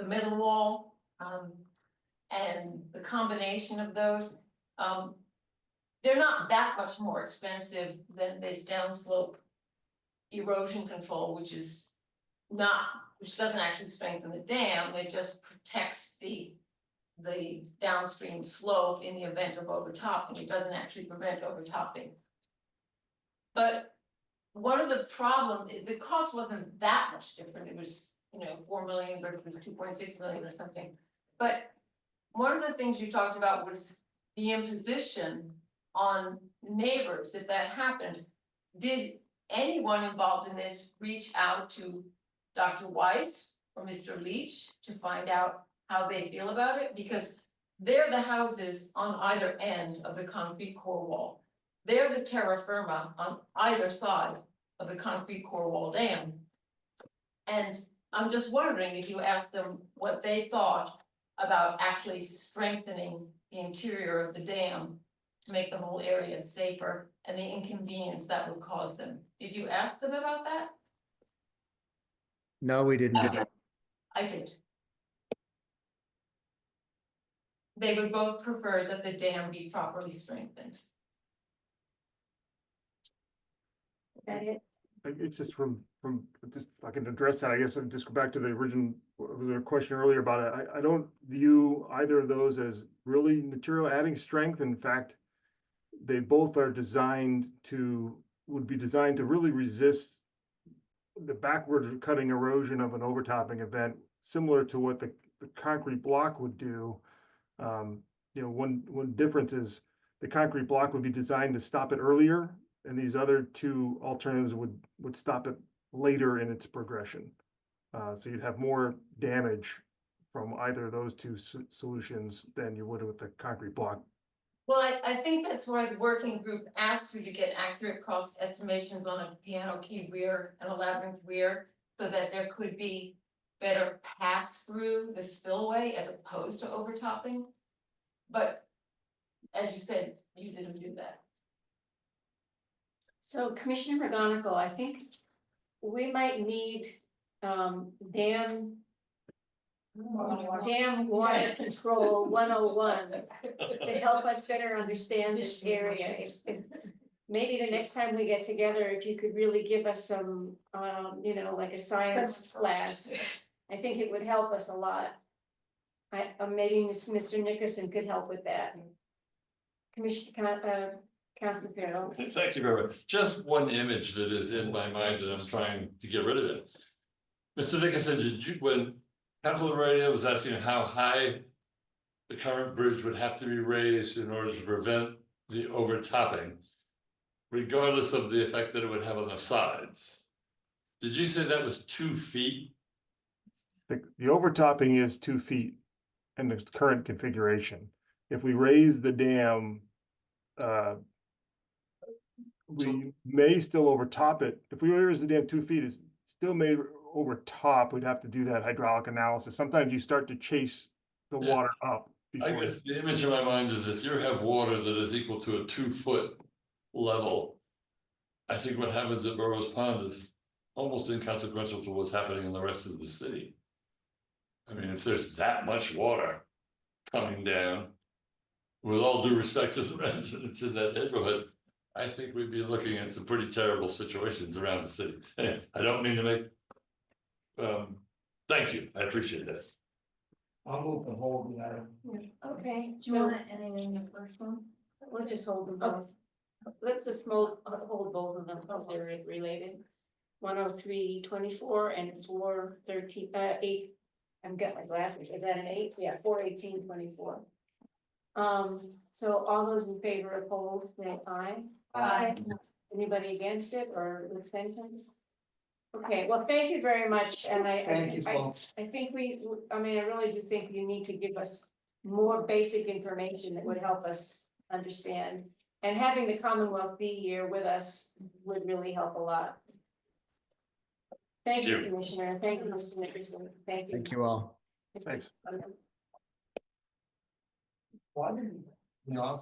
Speaker 1: middle wall, and the combination of those, they're not that much more expensive than this downslope erosion control, which doesn't actually strengthen the dam, it just protects the downstream slope in the event of overtopping. It doesn't actually prevent overtopping. But one of the problems, the cost wasn't that much different. It was, 4 million, but it was 2.6 million or something. But one of the things you talked about was the imposition on neighbors. If that happened, did anyone involved in this reach out to Dr. Weiss or Mr. Leach to find out how they feel about it? Because they're the houses on either end of the concrete core wall. They're the terra firma on either side of the concrete core wall dam. And I'm just wondering if you asked them what they thought about actually strengthening the interior of the dam to make the whole area safer and the inconvenience that would cause them. Did you ask them about that?
Speaker 12: No, we didn't.
Speaker 1: I did. They would both prefer that the dam be properly strengthened.
Speaker 2: That it?
Speaker 13: It's just from just, if I can address that, I guess I'll just go back to the original, was there a question earlier about it? I don't view either of those as really material adding strength. In fact, they both are would be designed to really resist the backward cutting erosion of an overtopping event, similar to what the concrete block would do. One difference is the concrete block would be designed to stop it earlier, and these other two alternatives would stop it later in its progression. So you'd have more damage from either of those two solutions than you would with the concrete block.
Speaker 1: Well, I think that's why the working group asked you to get accurate cost estimations on a piano key weir and a labyrinth weir, so that there could be better pass through the spillway as opposed to overtopping. But as you said, you didn't do that.
Speaker 2: So Commissioner McGonigal, I think we might need dam Dam water control 101 to help us better understand this area. Maybe the next time we get together, if you could really give us some, you know, like a science class, I think it would help us a lot. Maybe Mr. Nickerson could help with that. Councilor Farrell.
Speaker 10: Thank you very much. Just one image that is in my mind and I'm trying to get rid of it. Mr. Nickerson, did you, when Councilor Radio was asking how high the current bridge would have to be raised in order to prevent the overtopping, regardless of the effect that it would have on the sides, did you say that was 2 feet?
Speaker 13: The overtopping is 2 feet in the current configuration. If we raise the dam, we may still overtop it. If we raise the dam 2 feet, it's still may overtop. We'd have to do that hydraulic analysis. Sometimes you start to chase the water up.
Speaker 10: I guess the image in my mind is if you have water that is equal to a 2-foot level, I think what happens at Burrows Pond is almost inconsequential to what's happening in the rest of the city. I mean, if there's that much water coming down, with all due respect to the residents in that neighborhood, I think we'd be looking at some pretty terrible situations around the city. Anyway, I don't mean to make, thank you, I appreciate that.
Speaker 5: I'll move the whole item.
Speaker 2: Okay,
Speaker 14: Do you
Speaker 2: so
Speaker 14: want anything in the first one?
Speaker 2: we'll just hold them both. Let's just hold both of them because they're related. 103-24 and 413, 8. I've got my glasses. Is that an 8? Yeah, 418-24. So all those in favor of polls, say aye.
Speaker 14: Aye.
Speaker 2: Anybody against it or abstentions? Okay, well, thank you very much, and
Speaker 5: Thank you, folks.
Speaker 2: I think I mean, I really do think you need to give us more basic information that would help us understand. And having the Commonwealth be here with us would really help a lot. Thank you,
Speaker 10: Thank you.
Speaker 2: Commissioner. Thank you, Mr. Nickerson. Thank you.
Speaker 12: Thank you all.
Speaker 2: Mr.
Speaker 13: Thanks.
Speaker 2: Sutherland.
Speaker 5: Why didn't, you know,